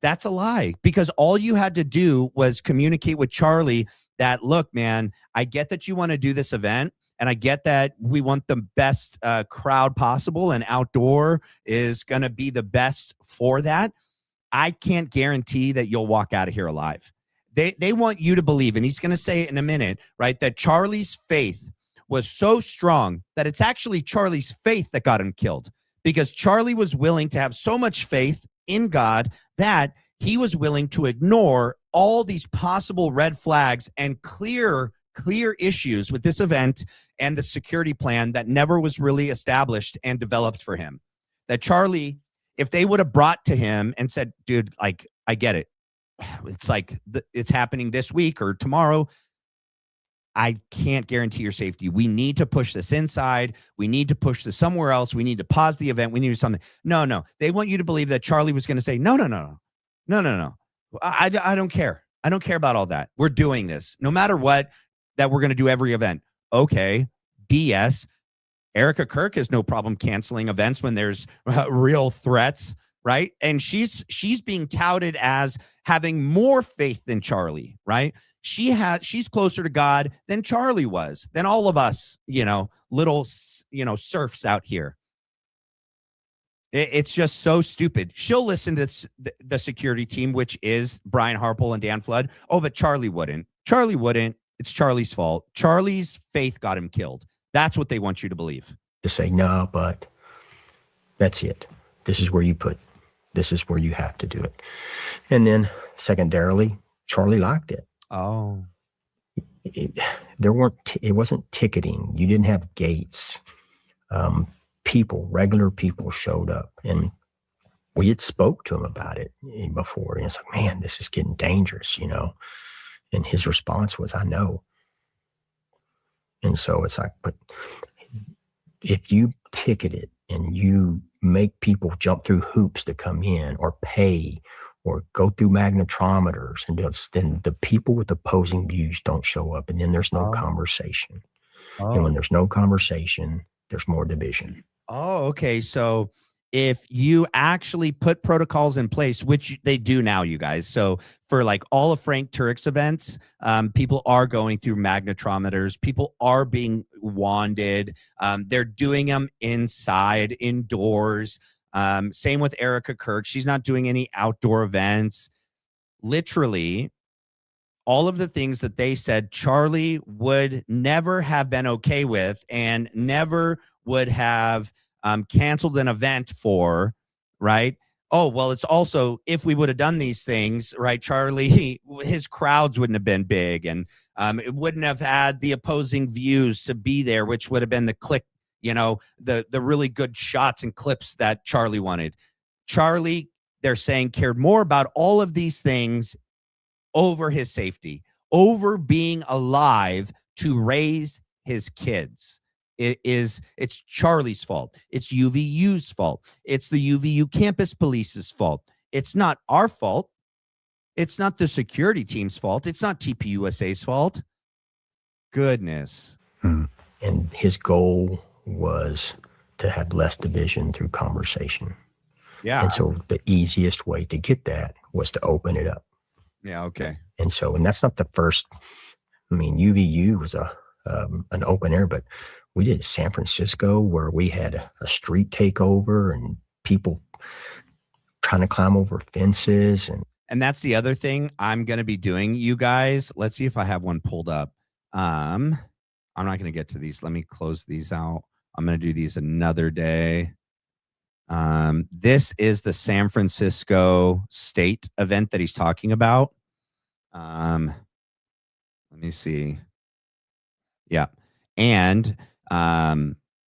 That's a lie, because all you had to do was communicate with Charlie that, look, man, I get that you want to do this event, and I get that we want the best crowd possible, and outdoor is going to be the best for that. I can't guarantee that you'll walk out of here alive. They want you to believe, and he's going to say it in a minute, right, that Charlie's faith was so strong that it's actually Charlie's faith that got him killed, because Charlie was willing to have so much faith in God that he was willing to ignore all these possible red flags and clear issues with this event and the security plan that never was really established and developed for him. That Charlie, if they would have brought to him and said, dude, like, I get it. It's like it's happening this week or tomorrow. I can't guarantee your safety. We need to push this inside. We need to push this somewhere else. We need to pause the event. We need to do something. No. They want you to believe that Charlie was going to say, no. I don't care. I don't care about all that. We're doing this no matter what, that we're going to do every event. Okay. BS. Erica Kirk has no problem canceling events when there's real threats, right? And she's being touted as having more faith than Charlie, right? She's closer to God than Charlie was, than all of us, little, serfs out here. It's just so stupid. She'll listen to the security team, which is Brian Harpole and Dan Flood. Oh, but Charlie wouldn't. Charlie wouldn't. It's Charlie's fault. Charlie's faith got him killed. That's what they want you to believe. To say, no, but that's it. This is where you have to do it. And then secondarily, Charlie liked it. Oh. It wasn't ticketing. You didn't have gates. Regular people showed up, and we had spoke to him about it before. And it's like, man, this is getting dangerous, And his response was, I know. And so it's like, but if you ticket it and you make people jump through hoops to come in or pay or go through magnetometers, and then the people with opposing views don't show up, and then there's no conversation. And when there's no conversation, there's more division. Oh, okay. So if you actually put protocols in place, which they do now, you guys. So for like all of Frank Turek's events, people are going through magnetometers. People are being wanded. They're doing them inside, indoors. Same with Erica Kirk. She's not doing any outdoor events. Literally, all of the things that they said Charlie would never have been okay with and never would have canceled an event for, right? Oh, well, it's also, if we would have done these things, right, Charlie, his crowds wouldn't have been big, and it wouldn't have had the opposing views to be there, which would have been the click, the really good shots and clips that Charlie wanted. Charlie, they're saying, cared more about all of these things over his safety, over being alive to raise his kids. It's Charlie's fault. It's UVU's fault. It's the UVU campus police's fault. It's not our fault. It's not the security team's fault. It's not TPUSA's fault. Goodness. And his goal was to have less division through conversation. Yeah. And so the easiest way to get that was to open it up. Yeah. Okay. And that's not the first. UVU was an open air, but we did San Francisco, where we had a street takeover and people trying to climb over fences. And that's the other thing I'm going to be doing, you guys. Let's see if I have one pulled up. I'm not going to get to these. Let me close these out. I'm going to do these another day. This is the San Francisco State event that he's talking about. Let me see. Yeah. And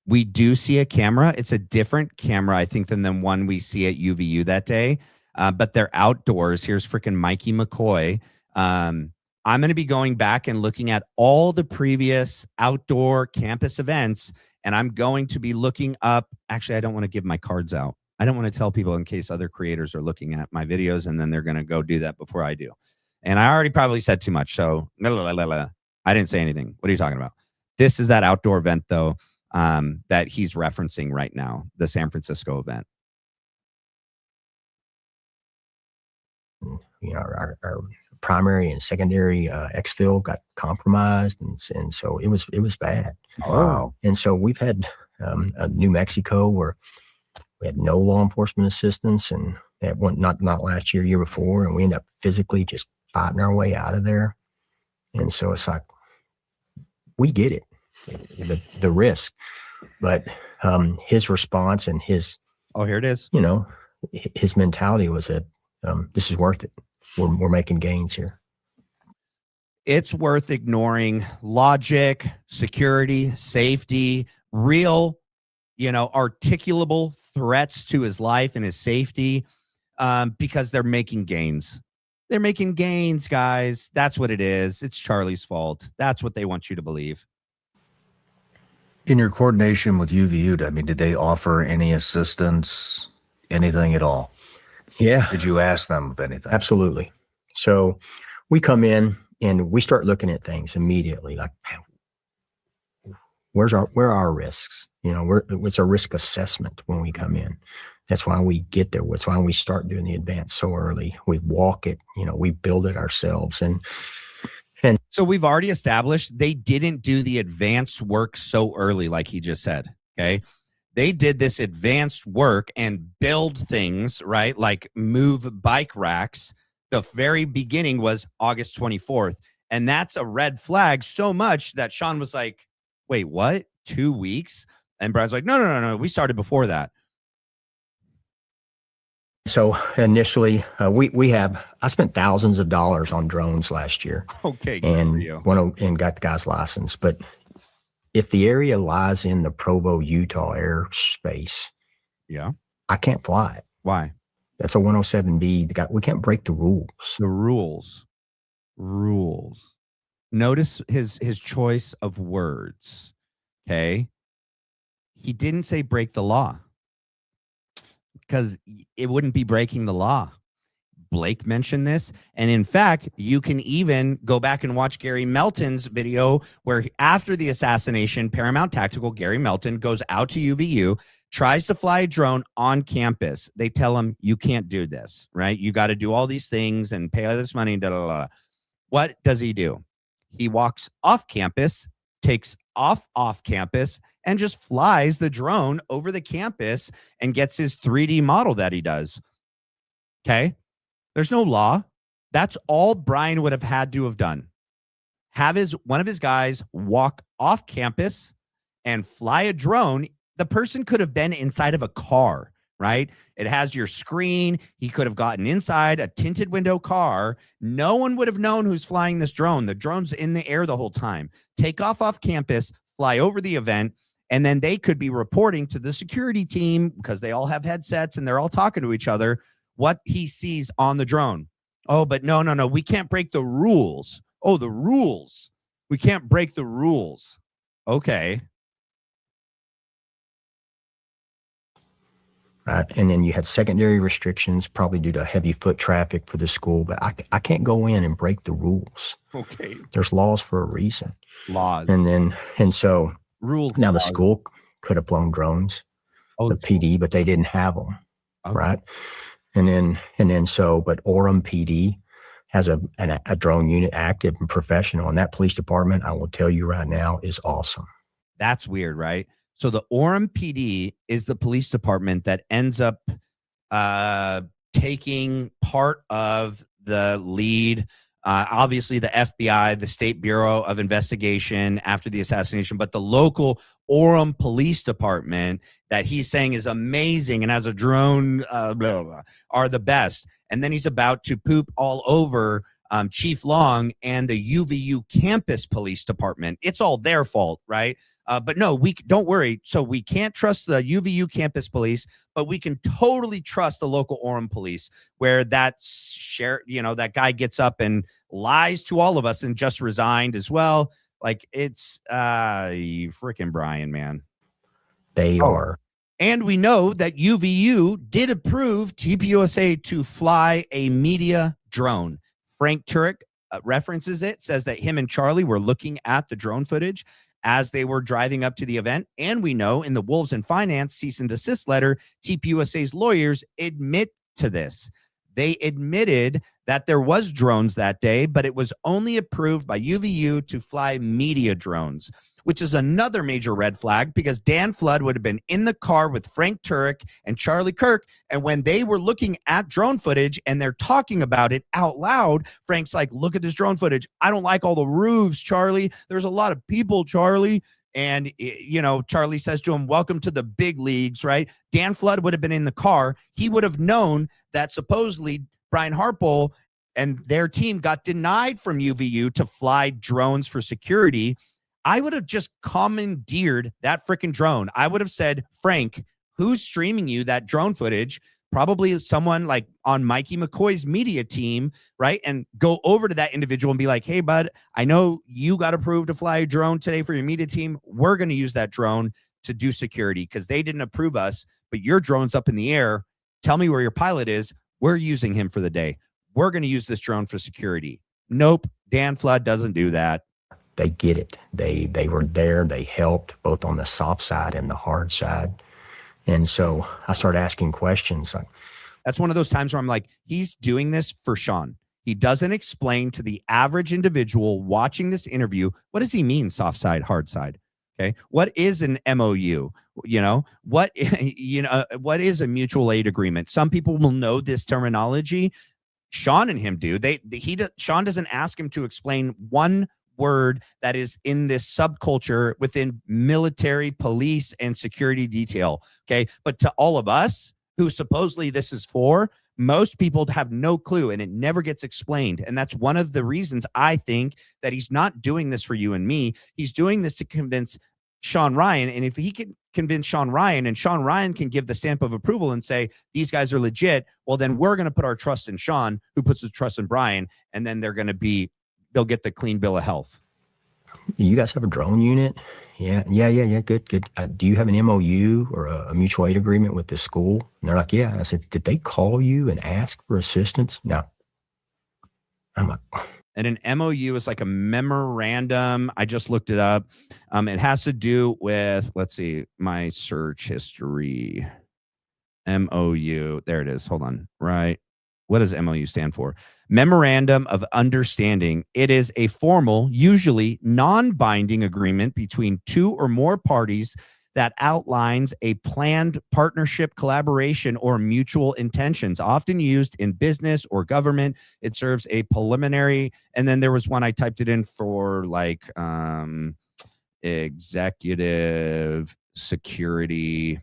we do see a camera. It's a different camera, I think, than the one we see at UVU that day. But they're outdoors. Here's freaking Mikey McCoy. I'm going to be going back and looking at all the previous outdoor campus events, and I'm going to be looking up. Actually, I don't want to give my cards out. I don't want to tell people in case other creators are looking at my videos and then they're going to go do that before I do. And I already probably said too much. So I didn't say anything. What are you talking about? This is that outdoor event, though, that he's referencing right now, the San Francisco event. You know, our primary and secondary exfil got compromised, and so it was bad. Wow. And so we've had New Mexico where we had no law enforcement assistance, and that one not last year before, and we ended up physically just fighting our way out of there. And so it's like, we get it, the risk, but his response and his, here it is. You know, his mentality was that this is worth it. We're making gains here. It's worth ignoring logic, security, safety, real, articulable threats to his life and his safety, because they're making gains. They're making gains, guys. That's what it is. It's Charlie's fault. That's what they want you to believe. In your coordination with UVU, I mean, did they offer any assistance, anything at all? Yeah. Did you ask them of anything? Absolutely. So we come in and we start looking at things immediately, like, man, where are our risks? You know, what's our risk assessment when we come in? That's why we get there. That's why we start doing the advance so early. We walk it, we build it ourselves. And so we've already established they didn't do the advanced work so early, like he just said. Okay. They did this advanced work and build things, right? Like move bike racks. The very beginning was August 24th. And that's a red flag so much that Shawn was like, wait, what? 2 weeks? And Brian's like, no. We started before that. So initially, I spent thousands of dollars on drones last year. Okay. And got the guy's license. But if the area lies in the Provo, Utah airspace, yeah, I can't fly it. Why? That's a 107B. We can't break the rules. The rules. Notice his choice of words. Okay. He didn't say break the law, because it wouldn't be breaking the law. Blake mentioned this. And in fact, you can even go back and watch Gary Melton's video where after the assassination, Paramount Tactical Gary Melton goes out to UVU, tries to fly a drone on campus. They tell him, you can't do this, right? You got to do all these things and pay all this money. What does he do? He walks off campus, takes off campus, and just flies the drone over the campus and gets his 3D model that he does. Okay. There's no law. That's all Brian would have had to have done. Have one of his guys walk off campus and fly a drone. The person could have been inside of a car, right? It has your screen. He could have gotten inside a tinted window car. No one would have known who's flying this drone. The drone's in the air the whole time. Take off campus, fly over the event, and then they could be reporting to the security team, because they all have headsets and they're all talking to each other, what he sees on the drone. Oh, but no. We can't break the rules. Oh, the rules. We can't break the rules. Okay. Right. And then you had secondary restrictions, probably due to heavy foot traffic for the school. But I can't go in and break the rules. Okay. There's laws for a reason. Laws. And so rules. Now the school could have flown drones, the PD, but they didn't have them. Okay. Right. And then but Orem PD has a drone unit active and professional, and that police department, I will tell you right now, is awesome. That's weird, right? So the Orem PD is the police department that ends up taking part of the lead, obviously the FBI, the State Bureau of Investigation after the assassination, but the local Orem Police Department that he's saying is amazing and has a drone, blah, blah, blah, are the best. And then he's about to poop all over Chief Long and the UVU campus police department. It's all their fault, right? But no, don't worry. So we can't trust the UVU campus police, but we can totally trust the local Orem police, where that that guy gets up and lies to all of us and just resigned as well. Like, it's freaking Brian, man. They are. And we know that UVU did approve TPUSA to fly a media drone. Frank Turek references it, says that him and Charlie were looking at the drone footage as they were driving up to the event. And we know in the Wolves and Finance cease and desist letter, TPUSA's lawyers admit to this. They admitted that there was drones that day, but it was only approved by UVU to fly media drones, which is another major red flag, because Dan Flood would have been in the car with Frank Turek and Charlie Kirk. And when they were looking at drone footage and they're talking about it out loud, Frank's like, look at this drone footage. I don't like all the roofs, Charlie. There's a lot of people, Charlie. And, Charlie says to him, welcome to the big leagues, right? Dan Flood would have been in the car. He would have known that supposedly Brian Harpole and their team got denied from UVU to fly drones for security. I would have just commandeered that freaking drone. I would have said, Frank, who's streaming you that drone footage? Probably someone like on Mikey McCoy's media team, right? And go over to that individual and be like, hey, bud, I know you got approved to fly a drone today for your media team. We're going to use that drone to do security because they didn't approve us, but your drone's up in the air. Tell me where your pilot is. We're using him for the day. We're going to use this drone for security. Nope. Dan Flood doesn't do that. They get it. They were there. They helped both on the soft side and the hard side. And so I started asking questions. That's one of those times where I'm like, he's doing this for Shawn. He doesn't explain to the average individual watching this interview, what does he mean, soft side, hard side? Okay. What is an MOU? What is a mutual aid agreement? Some people will know this terminology. Shawn and him do. Shawn doesn't ask him to explain one word that is in this subculture within military, police, and security detail. Okay. But to all of us who supposedly this is for, most people have no clue and it never gets explained. And that's one of the reasons I think that he's not doing this for you and me. He's doing this to convince Shawn Ryan. And if he can convince Shawn Ryan and Shawn Ryan can give the stamp of approval and say, these guys are legit, well, then we're going to put our trust in Shawn, who puts his trust in Brian. And then they'll get the clean bill of health. You guys have a drone unit? Yeah. Good. Do you have an MOU or a mutual aid agreement with the school? And they're like, yeah. I said, did they call you and ask for assistance? No. I'm like, and an MOU is like a memorandum. I just looked it up. It has to do with, let's see, my search history. MOU. There it is. Hold on. Right. What does MOU stand for? Memorandum of Understanding. It is a formal, usually non-binding agreement between two or more parties that outlines a planned partnership, collaboration, or mutual intentions, often used in business or government. It serves a preliminary. And then there was one I typed it in for like executive security.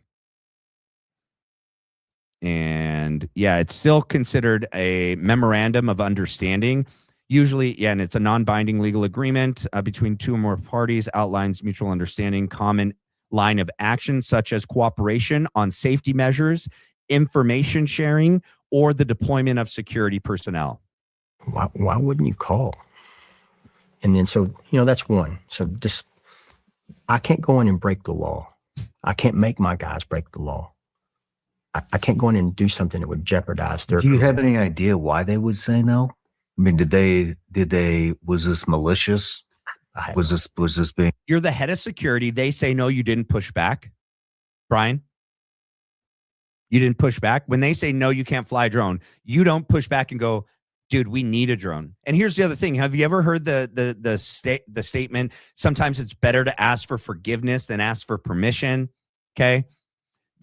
And yeah, it's still considered a memorandum of understanding. Usually, yeah, and it's a non-binding legal agreement between two or more parties, outlines mutual understanding, common line of action, such as cooperation on safety measures, information sharing, or the deployment of security personnel. Why wouldn't you call? And then, so, that's one. So just, I can't go in and break the law. I can't make my guys break the law. I can't go in and do something that would jeopardize their. Do you have any idea why they would say no? I mean, was this malicious? Was this being? You're the head of security. They say, no, you didn't push back. Brian, you didn't push back. When they say, no, you can't fly a drone, you don't push back and go, dude, we need a drone. And here's the other thing. Have you ever heard the statement? Sometimes it's better to ask for forgiveness than ask for permission. Okay.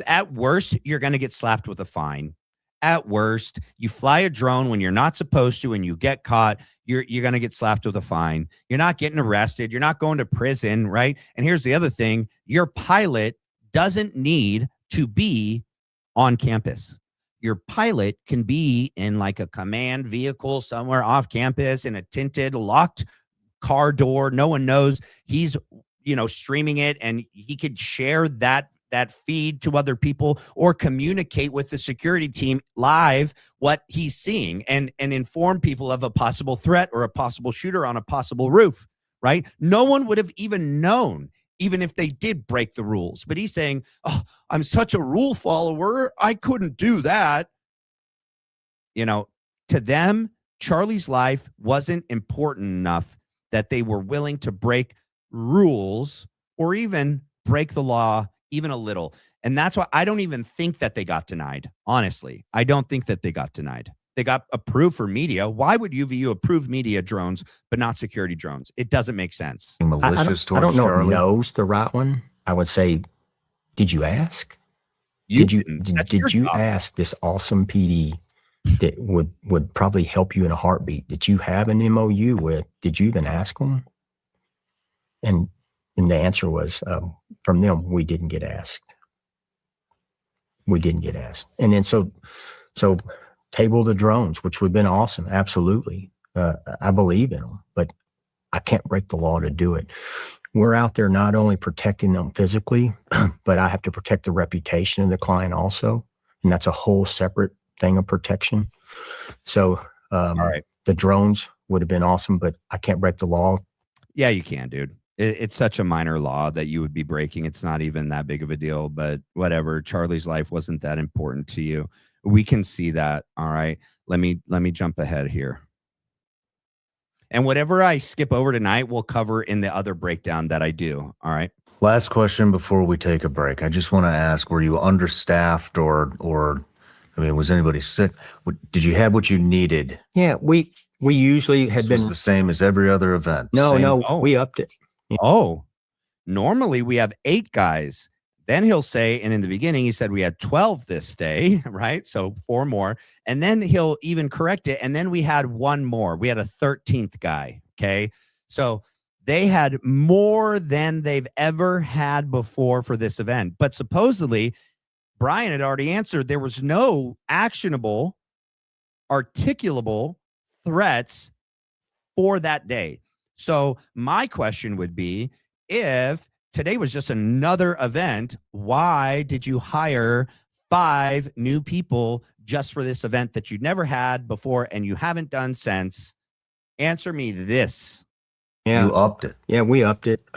At worst, you're going to get slapped with a fine. At worst, you fly a drone when you're not supposed to and you get caught, you're going to get slapped with a fine. You're not getting arrested. You're not going to prison, right? And here's the other thing. Your pilot doesn't need to be on campus. Your pilot can be in like a command vehicle somewhere off campus in a tinted, locked car door. No one knows he's, streaming it, and he could share that feed to other people or communicate with the security team live what he's seeing and inform people of a possible threat or a possible shooter on a possible roof, right? No one would have even known, even if they did break the rules. But he's saying, oh, I'm such a rule follower, I couldn't do that. To them, Charlie's life wasn't important enough that they were willing to break rules or even break the law even a little. And that's why I don't even think that they got denied. Honestly, I don't think that they got denied. They got approved for media. Why would UVU approve media drones, but not security drones? It doesn't make sense. Malicious I don't know Charlie. if no's the right one. I would say, did you ask? Did you ask this awesome PD that would probably help you in a heartbeat that you have an MOU with? Did you even ask them? And the answer was, from them, we didn't get asked. We didn't get asked. And then so table the drones, which would have been awesome. Absolutely. I believe in them, but I can't break the law to do it. We're out there not only protecting them physically, but I have to protect the reputation of the client also. And that's a whole separate thing of protection. So all right. The drones would have been awesome, but I can't break the law. Yeah, you can, dude. It's such a minor law that you would be breaking. It's not even that big of a deal, but whatever. Charlie's life wasn't that important to you. We can see that. All right. Let me jump ahead here. And whatever I skip over tonight, we'll cover in the other breakdown that I do. All right. Last question before we take a break. I just want to ask, were you understaffed or was anybody sick? Did you have what you needed? Yeah, we usually had This been was the same as every other event. No, we upped it. Yeah. Oh, normally we have 8 guys. Then he'll say, and in the beginning, he said we had 12 this day, right? So 4 more. And then he'll even correct it. And then we had 1 more. We had a 13th guy. Okay. So they had more than they've ever had before for this event. But supposedly, Brian had already answered there was no actionable, articulable threats for that day. So my question would be, if today was just another event, why did you hire 5 new people just for this event that you'd never had before and you haven't done since? Answer me this. Yeah. You upped it. Yeah, we upped it.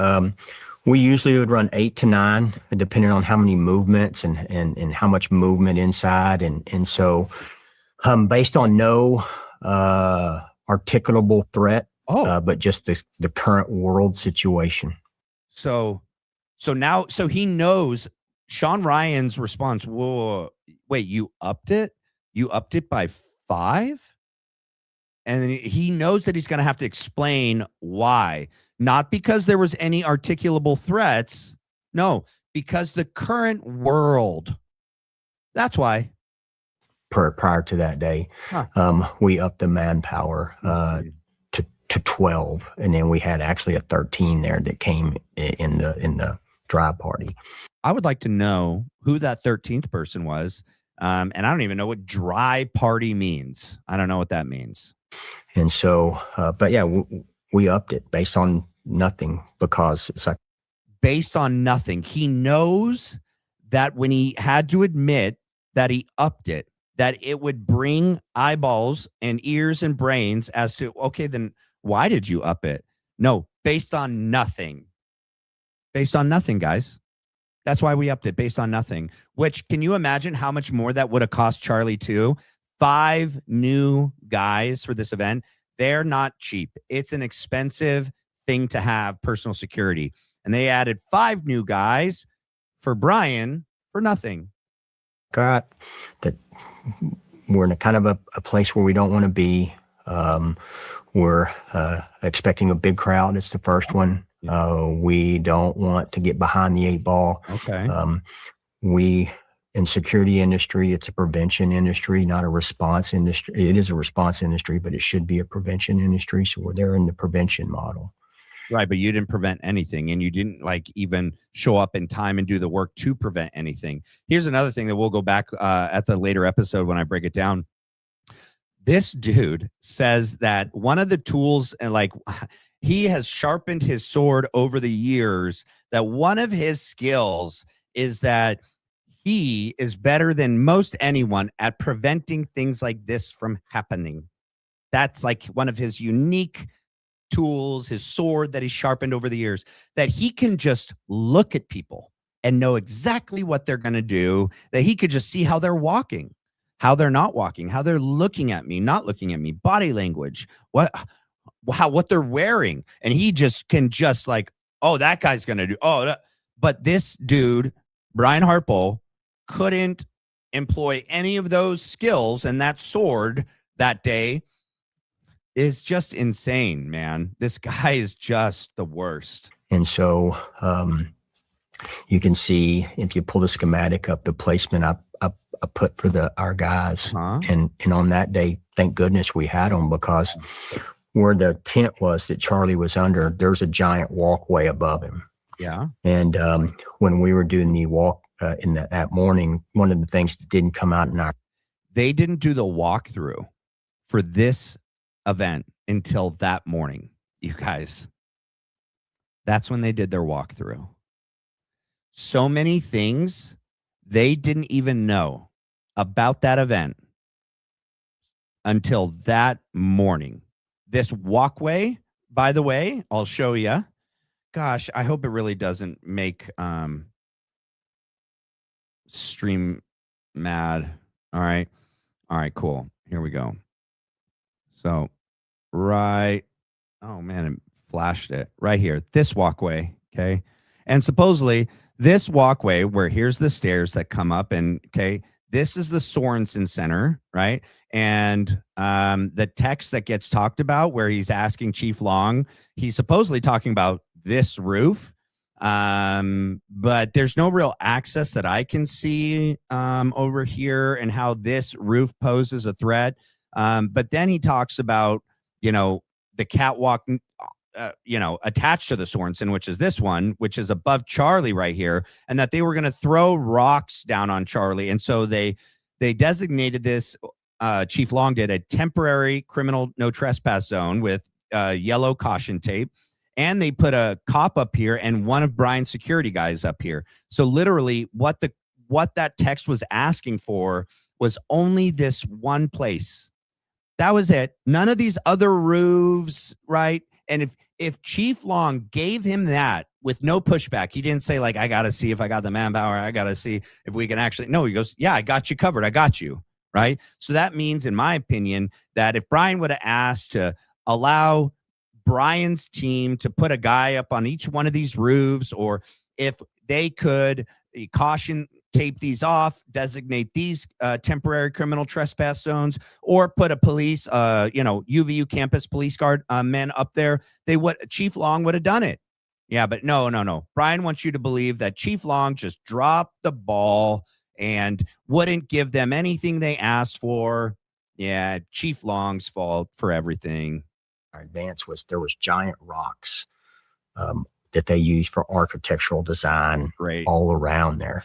We usually would run 8 to 9, depending on how many movements and how much movement inside. And so based on no articulable threat, but just the current world situation. So he knows. Shawn Ryan's response, whoa, wait, you upped it? You upped it by 5? And then he knows that he's going to have to explain why. Not because there was any articulable threats. No, because the current world. That's why. Prior to that day, we upped the manpower to 12, and then we had actually a 13 there that came in the drive party. I would like to know who that 13th person was, and I don't even know what dry party means. I don't know what that means. And so, but yeah, we upped it based on nothing, because it's like based on nothing. He knows that when he had to admit that he upped it, that it would bring eyeballs and ears and brains as to, okay, then why did you up it? No, based on nothing. Based on nothing, guys. That's why we upped it, based on nothing. Which, can you imagine how much more that would have cost Charlie too? 5 new guys for this event. They're not cheap. It's an expensive thing to have, personal security. And they added 5 new guys for Brian for nothing. Got that we're in a kind of a place where we don't want to be. We're expecting a big crowd. It's the first one. We don't want to get behind the 8 ball. Okay. We in security industry, it's a prevention industry, not a response industry. It is a response industry, but it should be a prevention industry. So we're there in the prevention model. Right, but you didn't prevent anything, and you didn't like even show up in time and do the work to prevent anything. Here's another thing that we'll go back at the later episode when I break it down. This dude says that one of the tools, and like he has sharpened his sword over the years, that one of his skills is that he is better than most anyone at preventing things like this from happening. That's like one of his unique tools, his sword that he sharpened over the years, that he can just look at people and know exactly what they're going to do, that he could just see how they're walking, how they're not walking, how they're looking at me, not looking at me, body language, what they're wearing. And he just can just like, oh, that guy's going to do. But this dude, Brian Harpole, couldn't employ any of those skills, and that sword that day is just insane, man. This guy is just the worst. And so you can see, if you pull the schematic up, the placement I put for our guys. And on that day, thank goodness we had them, because where the tent was that Charlie was under, there's a giant walkway above him. Yeah. And when we were doing the walk that morning, one of the things that didn't come out they didn't do the walkthrough for this event until that morning, you guys. That's when they did their walkthrough. So many things they didn't even know about that event until that morning. This walkway, by the way, I'll show you. Gosh, I hope it really doesn't make stream mad. All right, cool. Here we go. So right, oh man, it flashed it right here. This walkway, okay, and supposedly this walkway, where here's the stairs that come up, and okay, this is the Sorensen Center, right? And the text that gets talked about, where he's asking Chief Long, he's supposedly talking about this roof, but there's no real access that I can see over here, and how this roof poses a threat. But then he talks about, the catwalk, attached to the Sorensen, which is this one, which is above Charlie right here, and that they were going to throw rocks down on Charlie. And so they designated this, Chief Long did, a temporary criminal no trespass zone with yellow caution tape. And they put a cop up here and one of Brian's security guys up here. So literally what that text was asking for was only this one place. That was it. None of these other roofs, right? And if Chief Long gave him that with no pushback, he didn't say like, I got to see if I got the manpower. I got to see if we can actually, no, he goes, yeah, I got you covered. I got you. Right. So that means, in my opinion, that if Brian would have asked to allow Brian's team to put a guy up on each one of these roofs, or if they could caution tape these off, designate these temporary criminal trespass zones, or put a police, UVU campus police guard men up there, Chief Long would have done it. Yeah, but no. Brian wants you to believe that Chief Long just dropped the ball and wouldn't give them anything they asked for. Yeah, Chief Long's fault for everything. Our advance there was giant rocks that they used for architectural design all around there.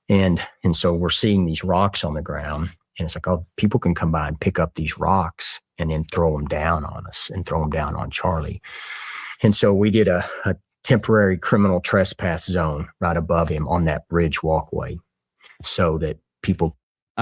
And so we're seeing these rocks on the ground, and it's like, oh, people can come by and pick up these rocks and then throw them down on us and throw them down on Charlie. And so we did a temporary criminal trespass zone right above him on that bridge walkway, so that people.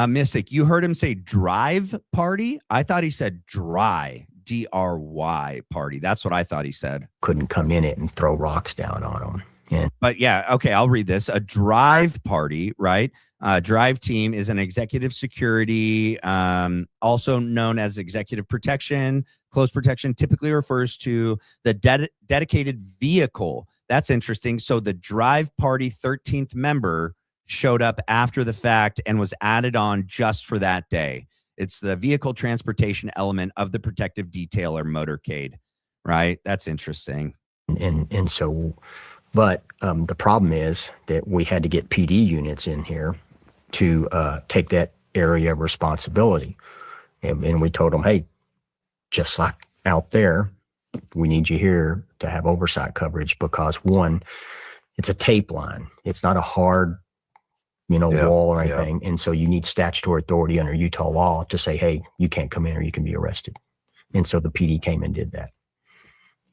Mystic, you heard him say drive party? I thought he said dry. DRY party. That's what I thought he said. Couldn't come in it and throw rocks down on them. But yeah, okay, I'll read this. A drive party, right? Drive team is an executive security, also known as executive protection. Close protection typically refers to the dedicated vehicle. That's interesting. So the drive party 13th member showed up after the fact and was added on just for that day. It's the vehicle transportation element of the protective detail or motorcade, right? That's interesting. And so, but the problem is that we had to get PD units in here to take that area of responsibility. And we told them, hey, just like out there, we need you here to have oversight coverage because one, it's a tape line. It's not a hard, wall or anything. And so you need statutory authority under Utah law to say, hey, you can't come in or you can be arrested. And so the PD came and did that.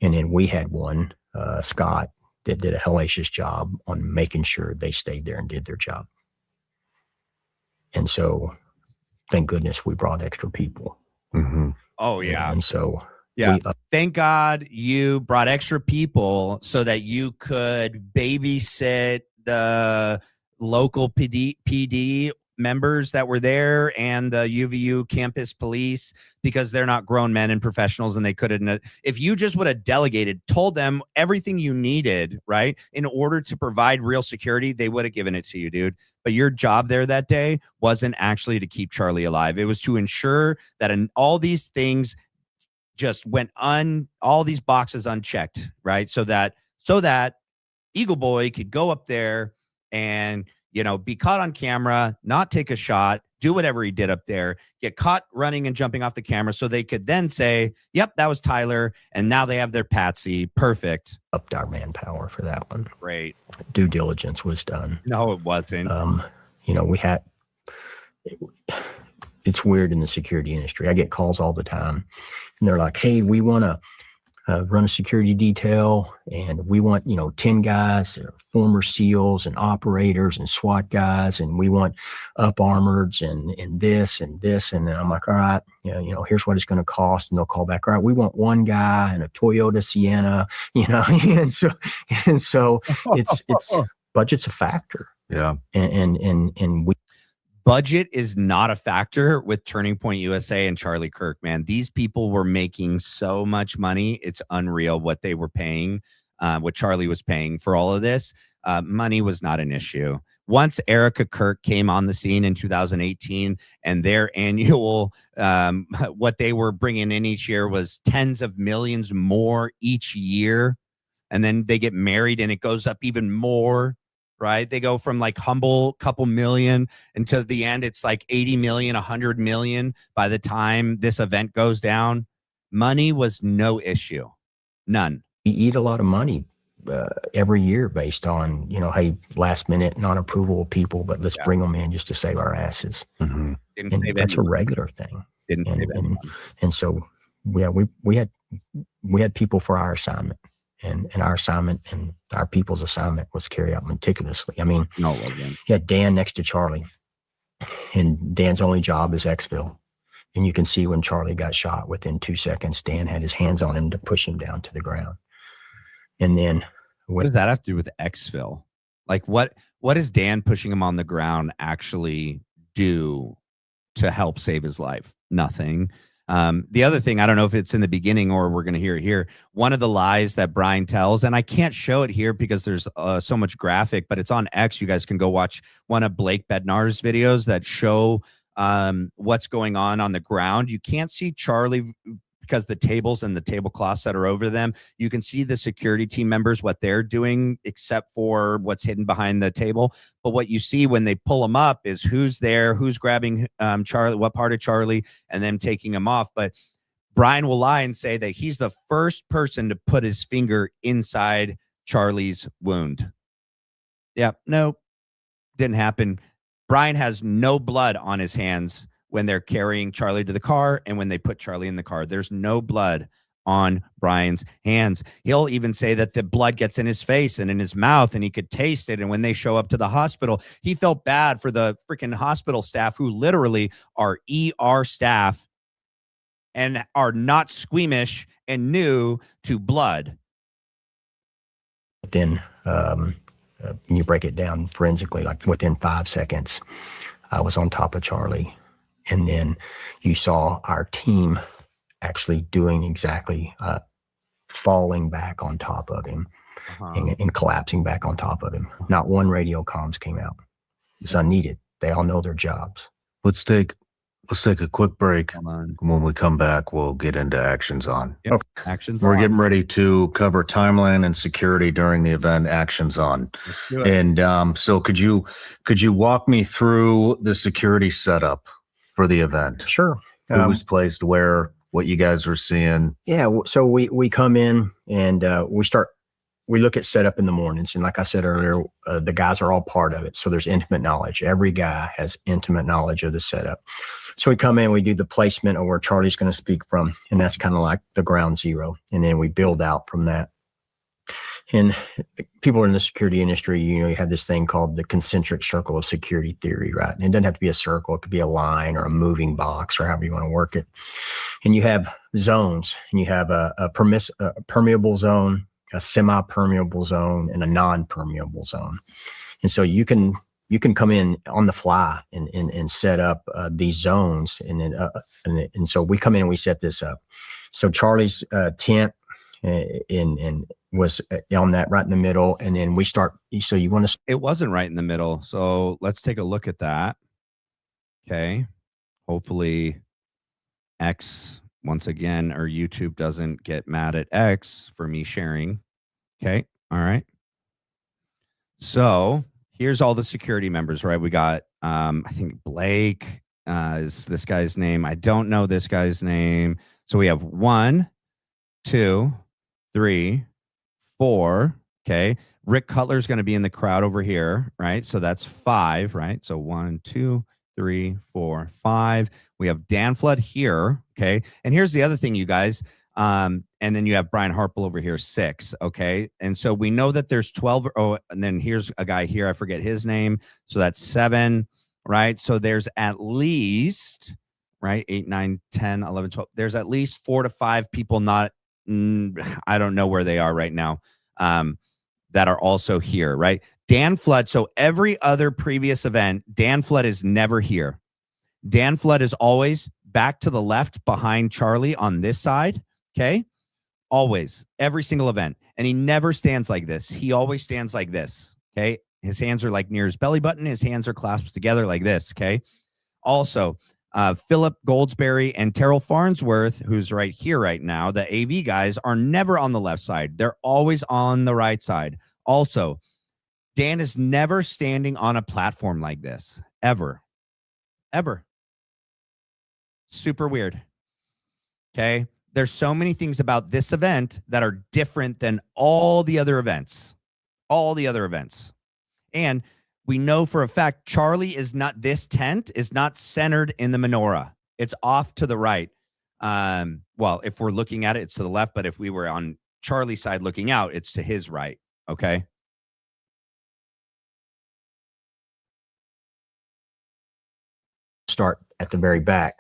And then we had one, Scott, that did a hellacious job on making sure they stayed there and did their job. And so thank goodness we brought extra people. Mm-hmm. Oh, yeah. And so, yeah. Thank God you brought extra people so that you could babysit the local PD members that were there and the UVU campus police, because they're not grown men and professionals and they couldn't. If you just would have delegated, told them everything you needed, right, in order to provide real security, they would have given it to you, dude. But your job there that day wasn't actually to keep Charlie alive. It was to ensure that all these things just went all these boxes unchecked, right? So that Eagle Boy could go up there and, be caught on camera, not take a shot, do whatever he did up there, get caught running and jumping off the camera so they could then say, yep, that was Tyler. And now they have their Patsy. Perfect. Upped our manpower for that one. Great. Due diligence was done. No, it wasn't. It's weird in the security industry. I get calls all the time and they're like, hey, we want to run a security detail and we want, 10 guys, former SEALs and operators and SWAT guys, and we want up armored and this and this. And then I'm like, all right, here's what it's going to cost. And they'll call back, all right, we want one guy and a Toyota Sienna, and so it's budget's a factor. Yeah. And we, budget is not a factor with Turning Point USA and Charlie Kirk, man. These people were making so much money. It's unreal what they were paying, what Charlie was paying for all of this. Money was not an issue. Once Erica Kirk came on the scene in 2018 and their annual, what they were bringing in each year was tens of millions more each year. And then they get married and it goes up even more. Right? They go from like humble couple million until the end, it's like 80 million, 100 million by the time this event goes down. Money was no issue. None. We eat a lot of money every year based on, hey, last minute non-approval of people, but let's bring them in just to save our asses. Mm-hmm. And that's a regular thing. And so, yeah, we had people for our assignment. And our assignment and our people's assignment was carried out meticulously. I mean, you had Dan next to Charlie, and Dan's only job is exfil. And you can see when Charlie got shot, within 2 seconds, Dan had his hands on him to push him down to the ground. And then what does that have to do with exfil? Like what does Dan pushing him on the ground actually do to help save his life? Nothing. The other thing, I don't know if it's in the beginning or we're going to hear it here. One of the lies that Brian tells, and I can't show it here because there's so much graphic, but it's on X. You guys can go watch one of Blake Bednar's videos that show what's going on the ground. You can't see Charlie because the tables and the tablecloths that are over them. You can see the security team members, what they're doing, except for what's hidden behind the table. But what you see when they pull him up is who's there, who's grabbing Charlie, what part of Charlie, and then taking him off. But Brian will lie and say that he's the first person to put his finger inside Charlie's wound. Yeah, no, didn't happen. Brian has no blood on his hands when they're carrying Charlie to the car and when they put Charlie in the car. There's no blood on Brian's hands. He'll even say that the blood gets in his face and in his mouth and he could taste it. And when they show up to the hospital, he felt bad for the freaking hospital staff who literally are ER staff and are not squeamish and new to blood. Then when you break it down forensically, like within 5 seconds, I was on top of Charlie. And then you saw our team actually doing exactly, falling back on top of him and collapsing back on top of him. Not one radio comms came out. It's unneeded. They all know their jobs. Let's take Let's take a quick break. Hold on. When we come back, we'll get into actions on. Yep. Actions We're on. getting ready to cover timeline and security during the event. Actions on. Let's do it. And so could you walk me through the security setup for the event? Sure. Who's placed where, what you guys are seeing? Yeah. So we come in and we look at setup in the mornings. And like I said earlier, the guys are all part of it. So there's intimate knowledge. Every guy has intimate knowledge of the setup. So we come in, we do the placement of where Charlie's going to speak from. And that's kind of like the ground zero. And then we build out from that. And people in the security industry, you have this thing called the concentric circle of security theory, right? And it doesn't have to be a circle. It could be a line or a moving box or however you want to work it. And you have zones, and you have a permeable zone, a semi-permeable zone, and a non-permeable zone. And so you can come in on the fly and set up these zones. And so we come in and we set this up. So Charlie's tent was on that right in the middle. And then we start. So you want to. It wasn't right in the middle. So let's take a look at that. Okay. Hopefully X, once again, or YouTube doesn't get mad at X for me sharing. Okay. All right. So here's all the security members, right? We got, I think Blake is this guy's name. I don't know this guy's name. So we have 1, 2, 3, 4. Okay. Rick Cutler's going to be in the crowd over here, right? So that's 5, right? So 1, 2, 3, 4, 5. We have Dan Flood here. Okay. And here's the other thing, you guys. And then you have Brian Harpole over here, 6. Okay. And so we know that there's 12. Oh, and then here's a guy here. I forget his name. So that's 7, right? So there's at least, right? 8, 9, 10, 11, 12. There's at least 4 to 5 people not, I don't know where they are right now, that are also here, right? Dan Flood. So every other previous event, Dan Flood is never here. Dan Flood is always back to the left behind Charlie on this side. Okay. Always, every single event. And he never stands like this. He always stands like this. Okay. His hands are like near his belly button. His hands are clasped together like this. Okay. Also, Philip Goldsberry and Terryl Farnsworth, who's right here right now, the AV guys, are never on the left side. They're always on the right side. Also, Dan is never standing on a platform like this. Ever. Super weird. Okay. There's so many things about this event that are different than all the other events. And we know for a fact, Charlie is not, this tent is not centered in the menorah. It's off to the right. Well, if we're looking at it, it's to the left. But if we were on Charlie's side looking out, it's to his right. Okay. Start at the very back.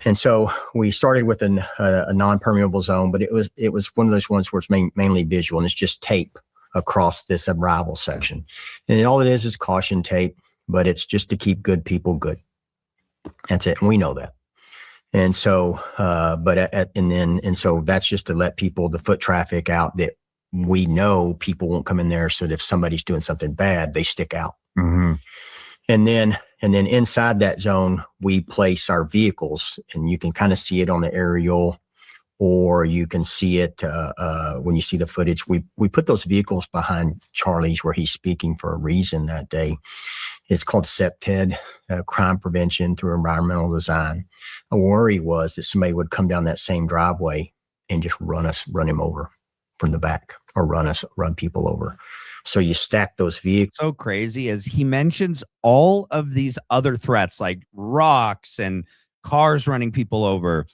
And so we started with a non-permeable zone, but it was one of those ones where it's mainly visual, and it's just tape across this arrival section. And all it is caution tape, but it's just to keep good people good. That's it. And we know that. And so, so that's just to let people, the foot traffic out, that we know people won't come in there. So that if somebody's doing something bad, they stick out. Mm-hmm. And then inside that zone, we place our vehicles, and you can kind of see it on the aerial, or you can see it when you see the footage. We put those vehicles behind Charlie's where he's speaking for a reason that day. It's called CPTED, crime prevention through environmental design. A worry was that somebody would come down that same driveway and just run him over from the back, or run people over. So you stack those vehicles. So crazy as he mentions all of these other threats like rocks and cars running people over.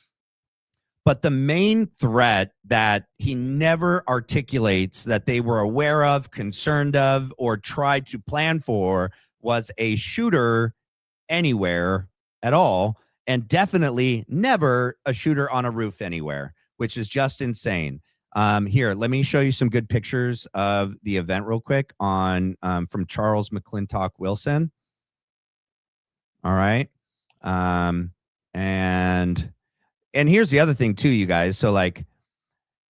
But the main threat that he never articulates that they were aware of, concerned of, or tried to plan for was a shooter anywhere at all. And definitely never a shooter on a roof anywhere, which is just insane. Here, let me show you some good pictures of the event real quick on from Charles McClintock Wilson. All right. And here's the other thing too, you guys. So like,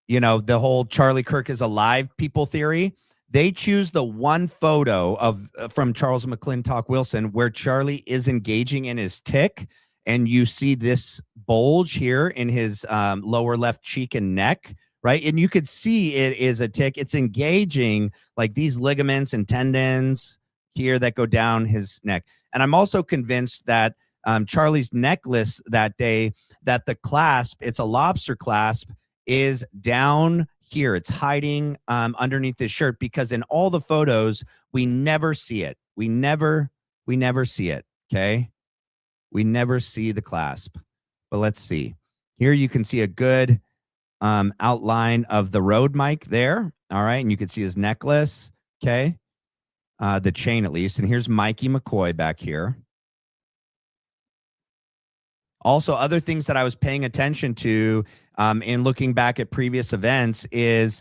the whole Charlie Kirk is alive people theory. They choose the one photo from Charles McClintock Wilson where Charlie is engaging in his tick. and you see this bulge here in his lower left cheek and neck, right? And you could see it is a tick. It's engaging like these ligaments and tendons here that go down his neck. And I'm also convinced that Charlie's necklace that day, that the clasp, it's a lobster clasp, is down here. It's hiding underneath his shirt, because in all the photos, we never see it. We never see it, okay? We never see the clasp. But let's see. Here you can see a good outline of the road mic there, all right? And you can see his necklace, okay? The chain at least. And here's Mikey McCoy back here. Also, other things that I was paying attention to in looking back at previous events is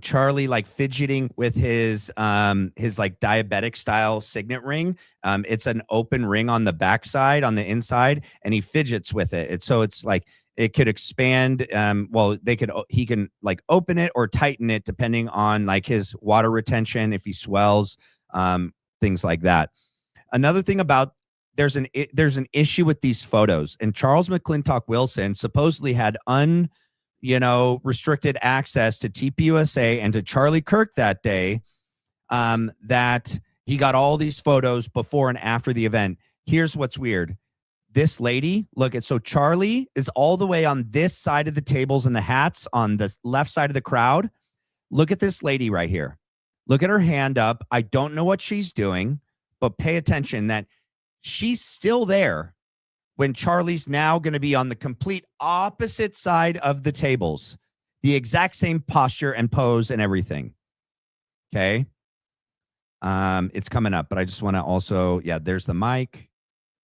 Charlie like fidgeting with his like diabetic style signet ring. It's an open ring on the backside, on the inside, and he fidgets with it. So it's like it could expand. Well, he can like open it or tighten it depending on like his water retention, if he swells, things like that. Another thing about there's an issue with these photos, and Charles McClintock Wilson supposedly had restricted access to TPUSA and to Charlie Kirk that day, that he got all these photos before and after the event. Here's what's weird. This lady, so Charlie is all the way on this side of the tables and the hats on the left side of the crowd. Look at this lady right here. Look at her hand up. I don't know what she's doing, but pay attention that she's still there when Charlie's now going to be on the complete opposite side of the tables. The exact same posture and pose and everything. Okay. It's coming up, but I just want to also, there's the mic.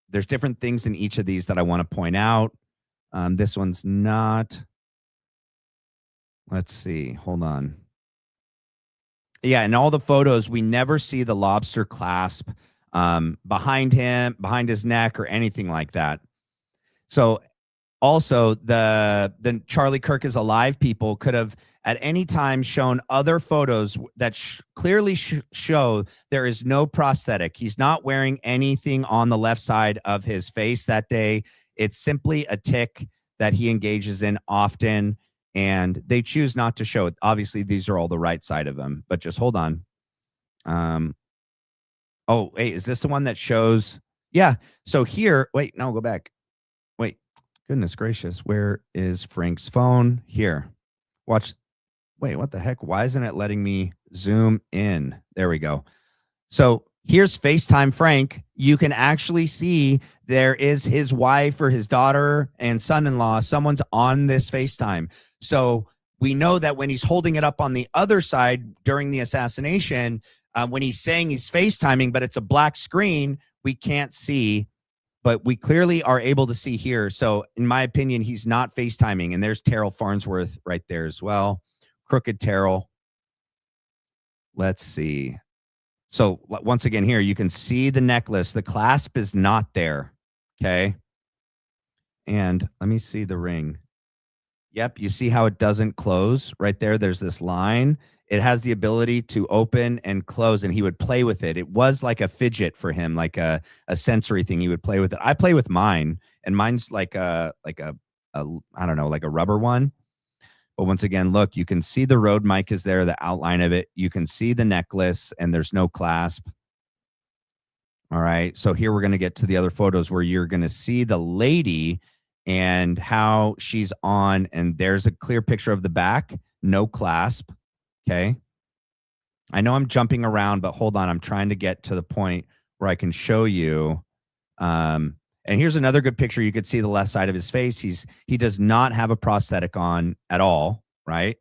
There's different things in each of these that I want to point out. This one's not. Let's see. Hold on. Yeah, in all the photos, we never see the lobster clasp behind him, behind his neck, or anything like that. So also the Charlie Kirk is alive people could have at any time shown other photos that clearly show there is no prosthetic. He's not wearing anything on the left side of his face that day. It's simply a tick that he engages in often, and they choose not to show it. Obviously, these are all the right side of him, but just hold on. Oh, wait, is this the one that shows? Yeah. So here, wait, no, go back. Wait, goodness gracious. Where is Frank's phone? Here. Watch. Wait, what the heck? Why isn't it letting me zoom in? There we go. So here's FaceTime Frank. You can actually see there is his wife or his daughter and son-in-law. Someone's on this FaceTime. So we know that when he's holding it up on the other side during the assassination, when he's saying he's FaceTiming, but it's a black screen, we can't see, but we clearly are able to see here. So in my opinion, he's not FaceTiming. And there's Terryl Farnsworth right there as well. Crooked Terryl. Let's see. So once again here, you can see the necklace. The clasp is not there. Okay. And let me see the ring. Yep. You see how it doesn't close right there? There's this line. It has the ability to open and close, and he would play with it. It was like a fidget for him, like a sensory thing. He would play with it. I play with mine, and mine's like a I don't know, like a rubber one. But once again, look, you can see the road mic is there, the outline of it. You can see the necklace, and there's no clasp. All right. So here we're going to get to the other photos where you're going to see the lady and how she's on, and there's a clear picture of the back, no clasp. Okay. I know I'm jumping around, but hold on. I'm trying to get to the point where I can show you. And here's another good picture. You could see the left side of his face. He does not have a prosthetic on at all, right?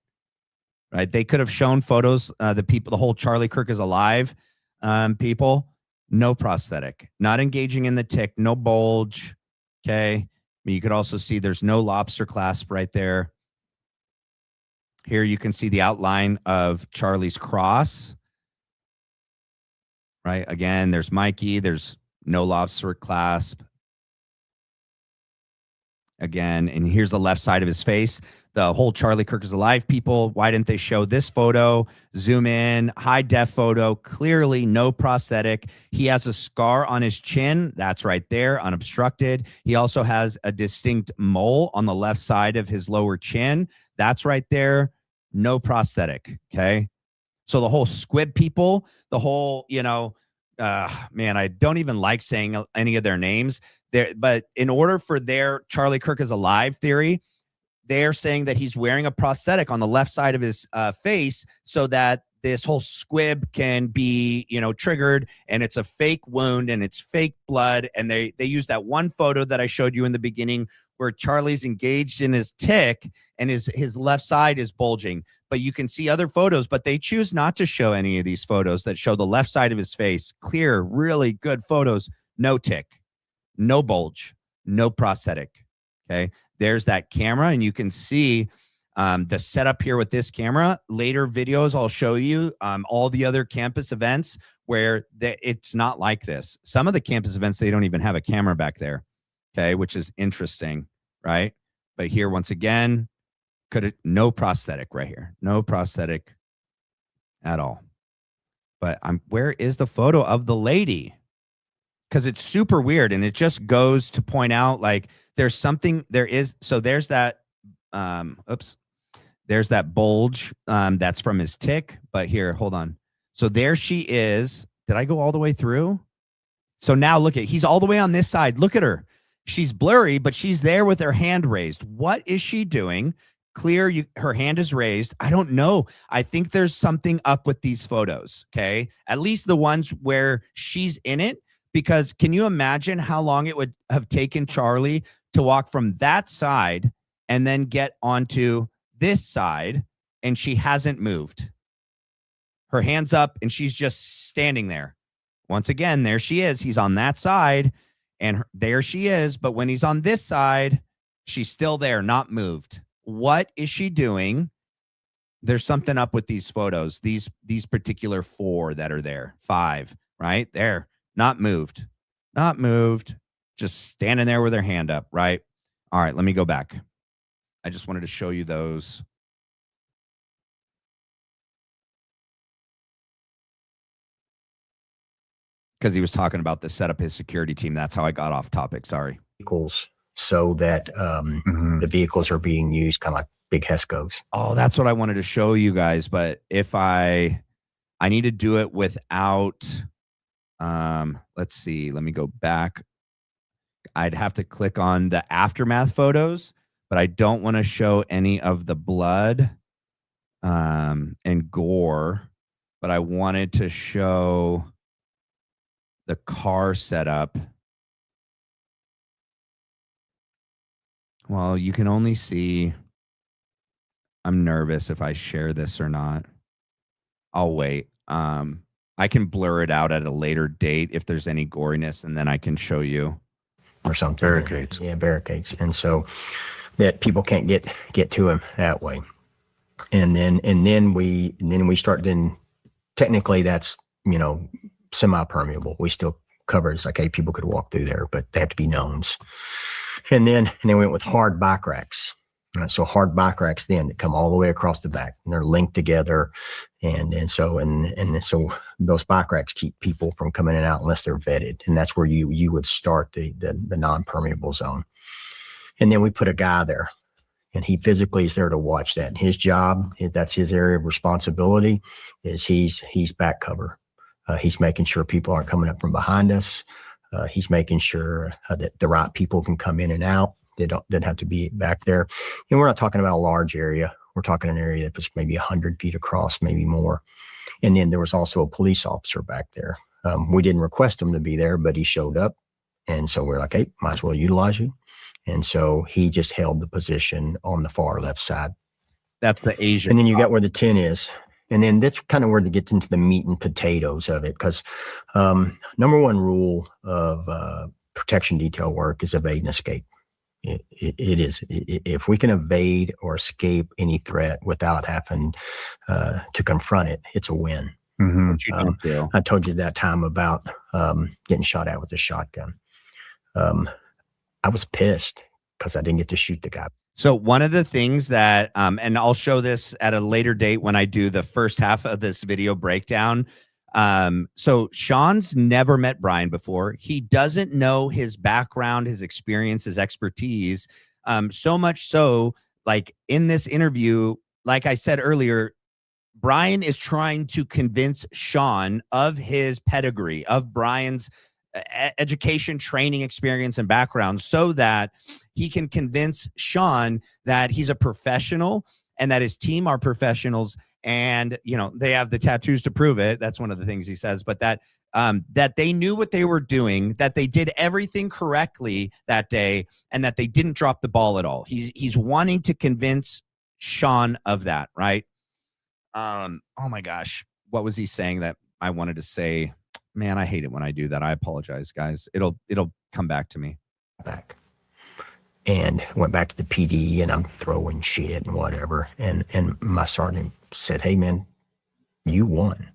Right. They could have shown photos, the whole Charlie Kirk is alive people, no prosthetic, not engaging in the tick, no bulge. Okay. I mean, you could also see there's no lobster clasp right there. Here you can see the outline of Charlie's cross. Right. Again, there's Mikey. There's no lobster clasp. Again, and here's the left side of his face. the whole Charlie Kirk is alive people. Why didn't they show this photo? Zoom in, high def photo, clearly no prosthetic. He has a scar on his chin. That's right there, unobstructed. He also has a distinct mole on the left side of his lower chin. That's right there, no prosthetic. Okay. So the whole squib people, the whole, man, I don't even like saying any of their names there, but in order for their Charlie Kirk is alive theory, they're saying that he's wearing a prosthetic on the left side of his face so that this whole squib can be, triggered, and it's a fake wound and it's fake blood. And they use that one photo that I showed you in the beginning where Charlie's engaged in his tick and his left side is bulging. But you can see other photos, but they choose not to show any of these photos that show the left side of his face. Clear, really good photos. No tick, no bulge, no prosthetic. Okay. There's that camera, and you can see the setup here with this camera. Later videos, I'll show you all the other campus events where it's not like this. Some of the campus events, they don't even have a camera back there. Okay, which is interesting, right? But here, once again, no prosthetic right here. No prosthetic at all. But where is the photo of the lady? Because it's super weird, and it just goes to point out like there's that there's that bulge that's from his tick. But here, hold on. So there she is. Did I go all the way through? So now look he's all the way on this side. Look at her. She's blurry, but she's there with her hand raised. What is she doing? Clear, her hand is raised. I don't know. I think there's something up with these photos, okay? At least the ones where she's in it. Because can you imagine how long it would have taken Charlie to walk from that side and then get onto this side, and she hasn't moved? Her hand's up, and she's just standing there. Once again, there she is. He's on that side, and there she is. But when he's on this side, she's still there, not moved. What is she doing? There's something up with these photos, these particular 4 that are there, 5, right there. Not moved, just standing there with her hand up, right? All right, let me go back. I just wanted to show you those. Because he was talking about the set up his security team. That's how I got off topic. Sorry. Vehicles, so that the vehicles are being used kind of like big HESCOs. Oh, that's what I wanted to show you guys. But if I need to do it without... let's see, let me go back. I'd have to click on the aftermath photos, but I don't want to show any of the blood and gore, but I wanted to show the car setup. Well, you can only see, I'm nervous if I share this or not. I'll wait. I can blur it out at a later date if there's any goriness, and then I can show you. Or something. Barricades. Yeah, barricades. And so that people can't get to him that way. And then we start, then technically that's, semi-permeable. We still cover it. It's like, hey, people could walk through there, but they have to be knowns. And then we went with hard bike racks. So hard bike racks then that come all the way across the back, and they're linked together. And so those bike racks keep people from coming in and out unless they're vetted. And that's where you would start the non-permeable zone. And then we put a guy there, and he physically is there to watch that. And his job, that's his area of responsibility, is he's back cover. He's making sure people aren't coming up from behind us. He's making sure that the right people can come in and out. They didn't have to be back there. And we're not talking about a large area. We're talking an area that was maybe 100 feet across, maybe more. And then there was also a police officer back there. We didn't request him to be there, but he showed up. And so we're like, hey, might as well utilize you. And so he just held the position on the far left side. That's the Asian. And then you got where the 10 is. And then that's kind of where it gets into the meat and potatoes of it. Because number one rule of protection detail work is evade and escape. It is. If we can evade or escape any threat without having to confront it, it's a win. Mm-hmm. I told you that time about getting shot at with a shotgun. I was pissed because I didn't get to shoot the guy. So one of the things that, and I'll show this at a later date when I do the first half of this video breakdown. So Shawn's never met Brian before. He doesn't know his background, his experience, his expertise. So much so, like in this interview, like I said earlier, Brian is trying to convince Shawn of his pedigree, of Brian's education, training, experience, and background, so that he can convince Shawn that he's a professional and that his team are professionals. And, you know, they have the tattoos to prove it. That's one of the things he says, but that that they knew what they were doing, that they did everything correctly that day, and that they didn't drop the ball at all. He's wanting to convince Shawn of that, right? Oh my gosh, what was he saying that I wanted to say? Man, I hate it when I do that. I apologize, guys. It'll come back to me. Back. And went back to the PD, and I'm throwing shit and whatever. And my sergeant said, "Hey man, you won.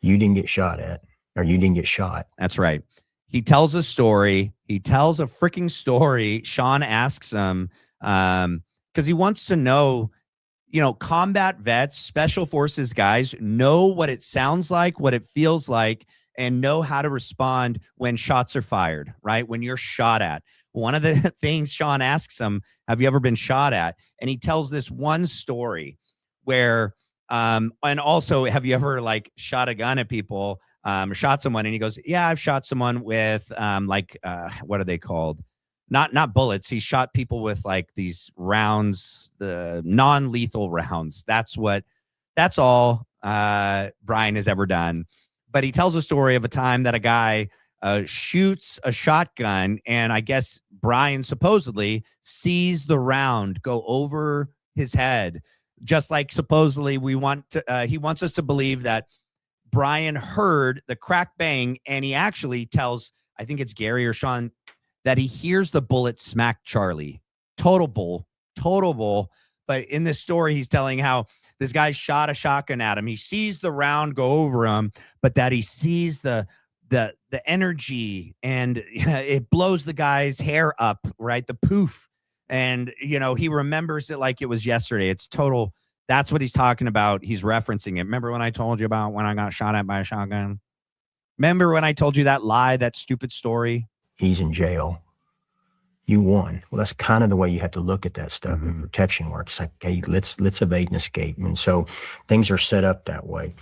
You didn't get shot at, or you didn't get shot." That's right. He tells a story. He tells a freaking story. Shawn asks him, because he wants to know, you know, combat vets, special forces guys know what it sounds like, what it feels like, and know how to respond when shots are fired, right? When you're shot at. One of the things Shawn asks him, have you ever been shot at? And he tells this one story where, and also, have you ever like shot a gun at people, shot someone? And he goes, yeah, I've shot someone with what are they called? Not bullets. He shot people with like these rounds, the non-lethal rounds. That's all Brian has ever done. But he tells a story of a time that a guy shoots a shotgun, and I guess Brian supposedly sees the round go over his head, just like supposedly he wants us to believe that Brian heard the crack bang, and he actually tells, I think it's Gary or Shawn, that he hears the bullet smack Charlie. Total bull. But in this story, he's telling how this guy shot a shotgun at him. He sees the round go over him, but that he sees the energy, and it blows the guy's hair up, right? The poof. And, you know, he remembers it like it was yesterday. It's total. That's what he's talking about. He's referencing it. Remember when I told you about when I got shot at by a shotgun? Remember when I told you that lie, that stupid story? He's in jail. You won. Well, that's kind of the way you have to look at that stuff in protection work. It's like, hey, let's evade and escape. And so things are set up that way.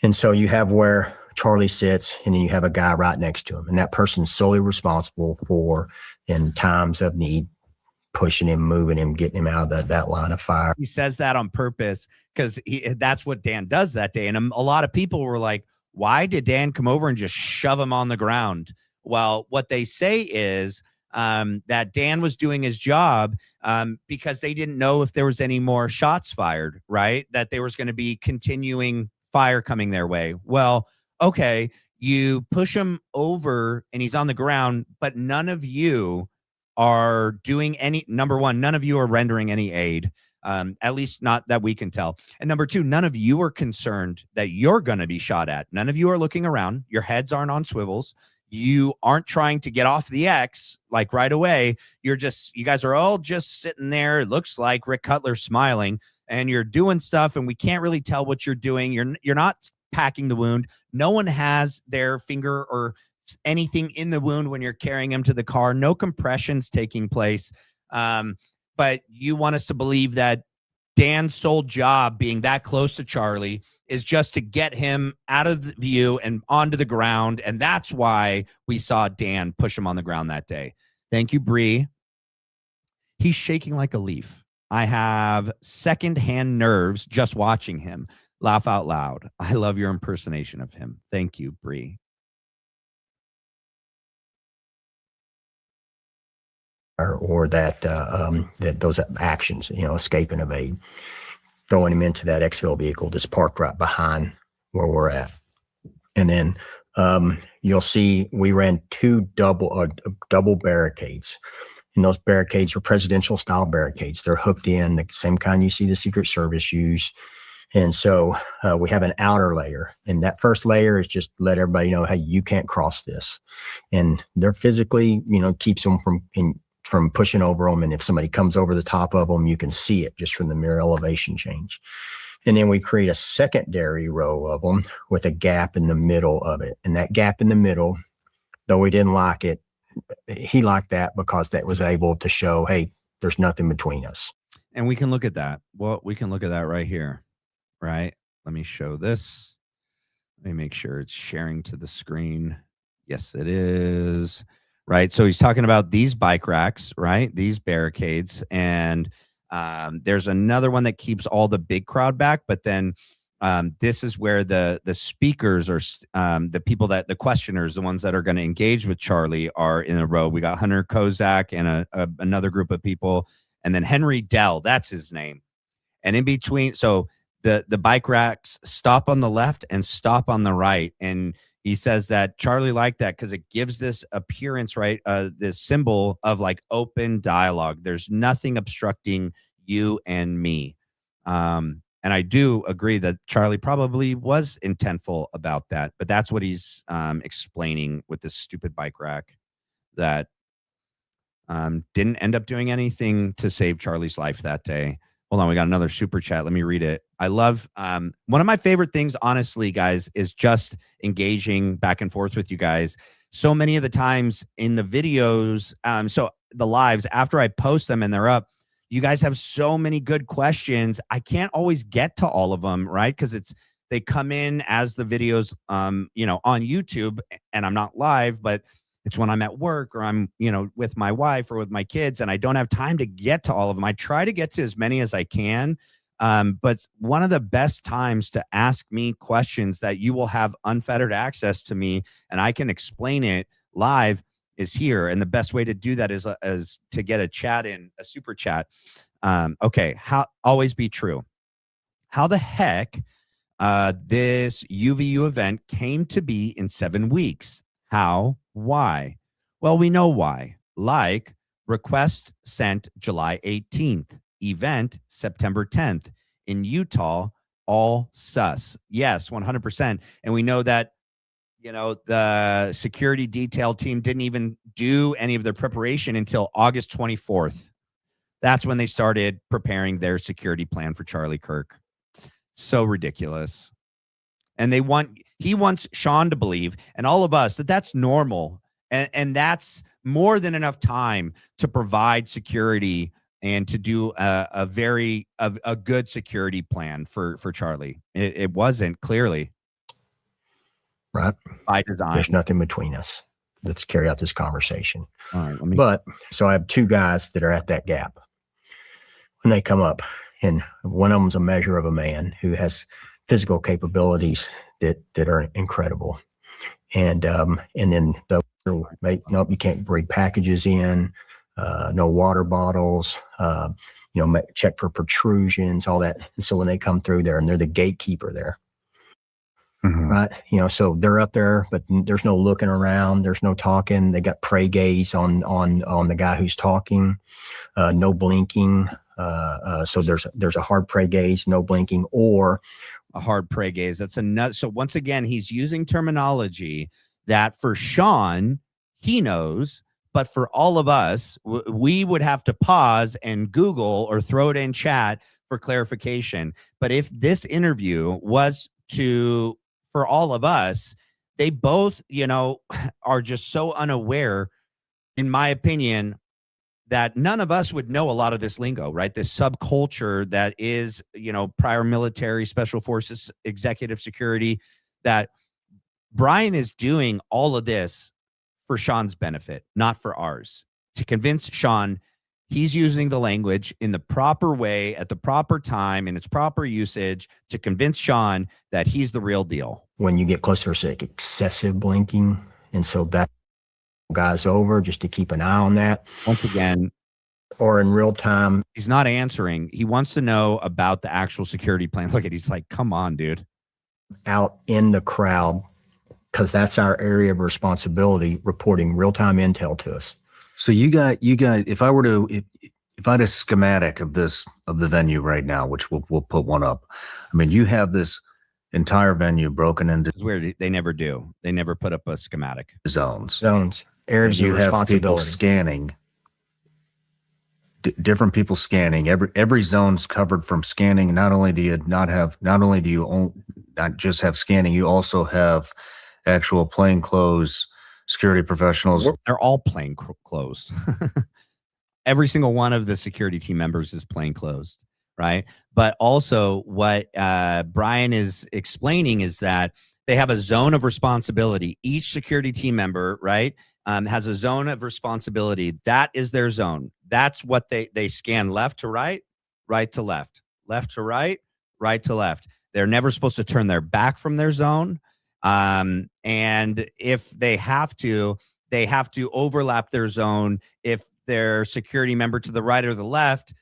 And so you have where Charlie sits, and then you have a guy right next to him, and that person's solely responsible for, in times of need, pushing him, moving him, getting him out of that line of fire. He says that on purpose because that's what Dan does that day. And a lot of people were like, why did Dan come over and just shove him on the ground? Well, what they say is that Dan was doing his job because they didn't know if there was any more shots fired, right? That there was going to be continuing fire coming their way. Well, okay, you push him over and he's on the ground, but none of you are doing any, number one, none of you are rendering any aid, at least not that we can tell. And number two, none of you are concerned that you're going to be shot at. None of you are looking around. Your heads aren't on swivels. You aren't trying to get off the X like right away. You guys are all just sitting there. It looks like Rick Cutler smiling, and you're doing stuff, and we can't really tell what you're doing. You're not packing the wound. No one has their finger or anything in the wound when you're carrying him to the car. No compressions taking place. But you want us to believe that Dan's sole job, being that close to Charlie, is just to get him out of the view and onto the ground. And that's why we saw Dan push him on the ground that day. Thank you, Bree. He's shaking like a leaf. I have secondhand nerves just watching him. Laugh out loud. I love your impersonation of him. Thank you, Bree. Or that those actions, escape and evade, throwing him into that exfil vehicle that's parked right behind where we're at. And then you'll see we ran two double barricades. And those barricades are presidential style barricades. They're hooked in, the same kind you see the Secret Service use. And so we have an outer layer, and that first layer is just let everybody know, hey, you can't cross this. And they're physically, keeps them from from pushing over them. And if somebody comes over the top of them, you can see it just from the mere elevation change. And then we create a secondary row of them with a gap in the middle of it. And that gap in the middle, though we didn't like it, he liked that because that was able to show, hey, there's nothing between us. And we can look at that. Well, we can look at that right here, right? Let me show this. Let me make sure it's sharing to the screen. Yes, it is. Right. So he's talking about these bike racks, right? These barricades. And there's another one that keeps all the big crowd back. But then this is where the speakers are, the people that the questioners, the ones that are going to engage with Charlie, are in a row. We got Hunter Kozak and another group of people. And then Henry Dell, that's his name. And in between, so the bike racks stop on the left and stop on the right. And he says that Charlie liked that because it gives this appearance, right? This symbol of like open dialogue. There's nothing obstructing you and me. And I do agree that Charlie probably was intentful about that, but that's what he's explaining with this stupid bike rack that didn't end up doing anything to save Charlie's life that day. Hold on, we got another super chat. Let me read it. I love one of my favorite things, honestly, guys, is just engaging back and forth with you guys. So many of the times in the videos, so the lives, after I post them and they're up, you guys have so many good questions. I can't always get to all of them, right? Because they come in as the videos, on YouTube, and I'm not live, but it's when I'm at work or I'm, with my wife or with my kids, and I don't have time to get to all of them. I try to get to as many as I can. But one of the best times to ask me questions that you will have unfettered access to me and I can explain it live is here. And the best way to do that is to get a chat in, a super chat. Okay. Always be true. How the heck this UVU event came to be in 7 weeks? How? Why? Well, we know why. Like, request sent July 18th, event September 10th. In Utah, all sus. Yes, 100%. And we know that, the security detail team didn't even do any of their preparation until August 24th. That's when they started preparing their security plan for Charlie Kirk. So ridiculous. And he wants Shawn to believe, and all of us, that that's normal. And that's more than enough time to provide security and to do a good security plan for Charlie. It wasn't, clearly. Right. By design. There's nothing between us. Let's carry out this conversation. All right. But so I have two guys that are at that gap when they come up, and one of them's a measure of a man who has physical capabilities that are incredible. And then nope, you can't bring packages in, no water bottles, check for protrusions, all that. And so when they come through there, and they're the gatekeeper there, right? So they're up there, but there's no looking around. There's no talking. They got prey gaze on the guy who's talking, no blinking. So there's a hard prey gaze, no blinking, or a hard prey gaze. That's another. So once again, he's using terminology that for Shawn, he knows, but for all of us, we would have to pause and Google or throw it in chat for clarification. But if this interview was for all of us, they both, are just so unaware, in my opinion, that none of us would know a lot of this lingo, right? This subculture that is, prior military, special forces, executive security, that Brian is doing all of this for Shawn's benefit, not for ours. To convince Shawn he's using the language in the proper way, at the proper time, in its proper usage, to convince Shawn that he's the real deal. When you get closer, it's like excessive blinking. And so that guys over just to keep an eye on that. Once again, or in real time. He's not answering. He wants to know about the actual security plan. Look at, he's like, come on, dude. Out in the crowd, because that's our area of responsibility, reporting real-time intel to us. So you got, if I had a schematic of the venue right now, which we'll put one up. I mean, you have this entire venue broken into. It's weird. They never do. They never put up a schematic. Zones. Areas you of have people responsibility. scanning different people scanning. Every zone's covered from scanning. Not only do you not just have scanning, you also have actual plainclothes security professionals. They're all plain clothes. Every single one of the security team members is plain clothes, right? But also what Brian is explaining is that they have a zone of responsibility. Each security team member, right, has a zone of responsibility. That is their zone. That's what they scan left to right, right to left, left to right, right to left. They're never supposed to turn their back from their zone. And if they have to overlap their zone. If their security member to the right or the left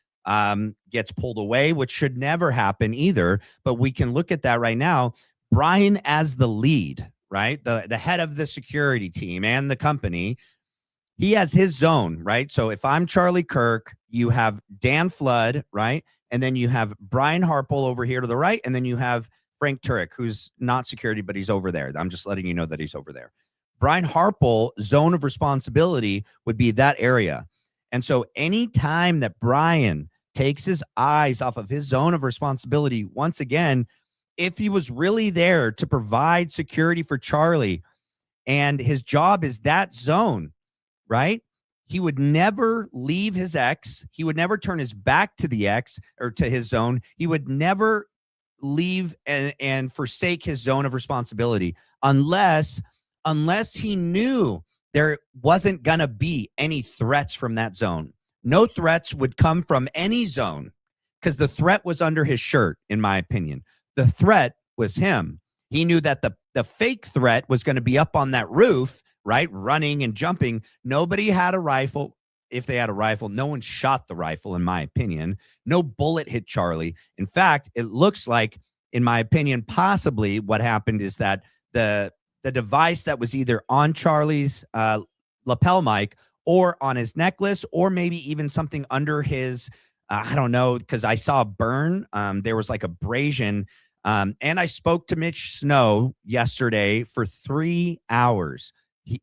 gets pulled away, which should never happen either. But we can look at that right now. Brian, as the lead, right, the head of the security team and the company, he has his zone, right? So if I'm Charlie Kirk, you have Dan Flood, right? And then you have Brian Harpole over here to the right. And then you have Frank Turek, who's not security, but he's over there. I'm just letting you know that he's over there. Brian Harpole, zone of responsibility would be that area. And so anytime that Brian takes his eyes off of his zone of responsibility, once again, if he was really there to provide security for Charlie and his job is that zone, right? He would never leave his X. He would never turn his back to the X or to his zone. He would never leave and forsake his zone of responsibility unless he knew there wasn't going to be any threats from that zone. No threats would come from any zone because the threat was under his shirt, in my opinion. The threat was him. He knew that the fake threat was going to be up on that roof, right, running and jumping. Nobody had a rifle. If they had a rifle, no one shot the rifle, in my opinion. No bullet hit Charlie. In fact, it looks like, in my opinion, possibly what happened is that the device that was either on Charlie's lapel mic or on his necklace, or maybe even something under his, I don't know, because I saw a burn. There was like abrasion. And I spoke to Mitch Snow yesterday for 3 hours.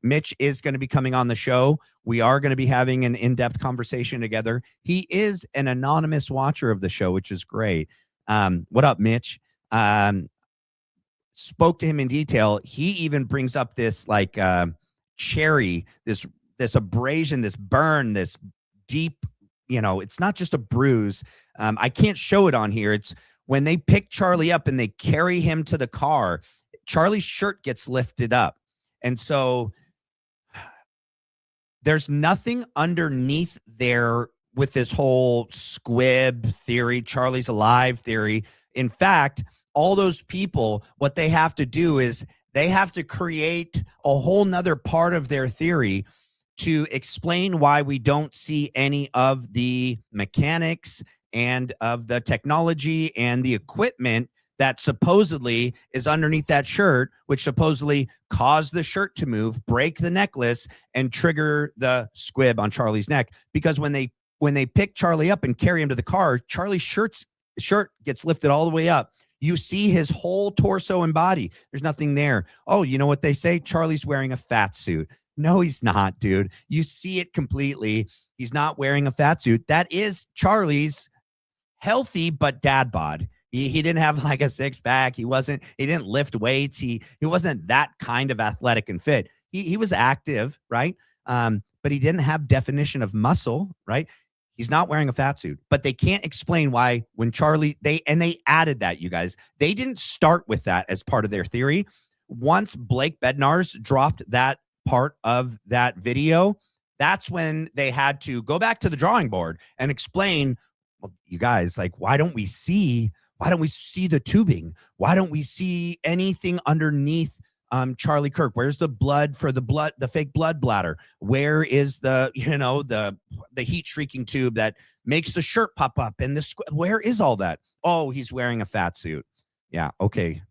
Mitch is going to be coming on the show. We are going to be having an in-depth conversation together. He is an anonymous watcher of the show, which is great. What up, Mitch? Spoke to him in detail. He even brings up this like cherry, this abrasion, this burn, this deep, it's not just a bruise. I can't show it on here. It's when they pick Charlie up and they carry him to the car, Charlie's shirt gets lifted up. And so there's nothing underneath there with this whole squib theory, Charlie's alive theory. In fact, all those people, what they have to do is they have to create a whole nother part of their theory to explain why we don't see any of the mechanics and of the technology and the equipment that supposedly is underneath that shirt, which supposedly caused the shirt to move, break the necklace, and trigger the squib on Charlie's neck. Because when they pick Charlie up and carry him to the car, Charlie's shirt gets lifted all the way up. You see his whole torso and body. There's nothing there. Oh, you know what they say? Charlie's wearing a fat suit. No, he's not, dude. You see it completely. He's not wearing a fat suit. That is Charlie's healthy but dad bod. He didn't have like a six pack. He didn't lift weights. He wasn't that kind of athletic and fit. He was active, right? But he didn't have definition of muscle, right? He's not wearing a fat suit, but they can't explain why when Charlie, they added that, you guys. They didn't start with that as part of their theory. Once Blake Bednarz dropped that part of that video, that's when they had to go back to the drawing board and explain, well, you guys, like, why don't we see the tubing? Why don't we see anything underneath Charlie Kirk? Where's the blood for the fake blood bladder? Where is the heat shrieking tube that makes the shirt pop up? And where is all that? Oh, he's wearing a fat suit. Yeah. Okay.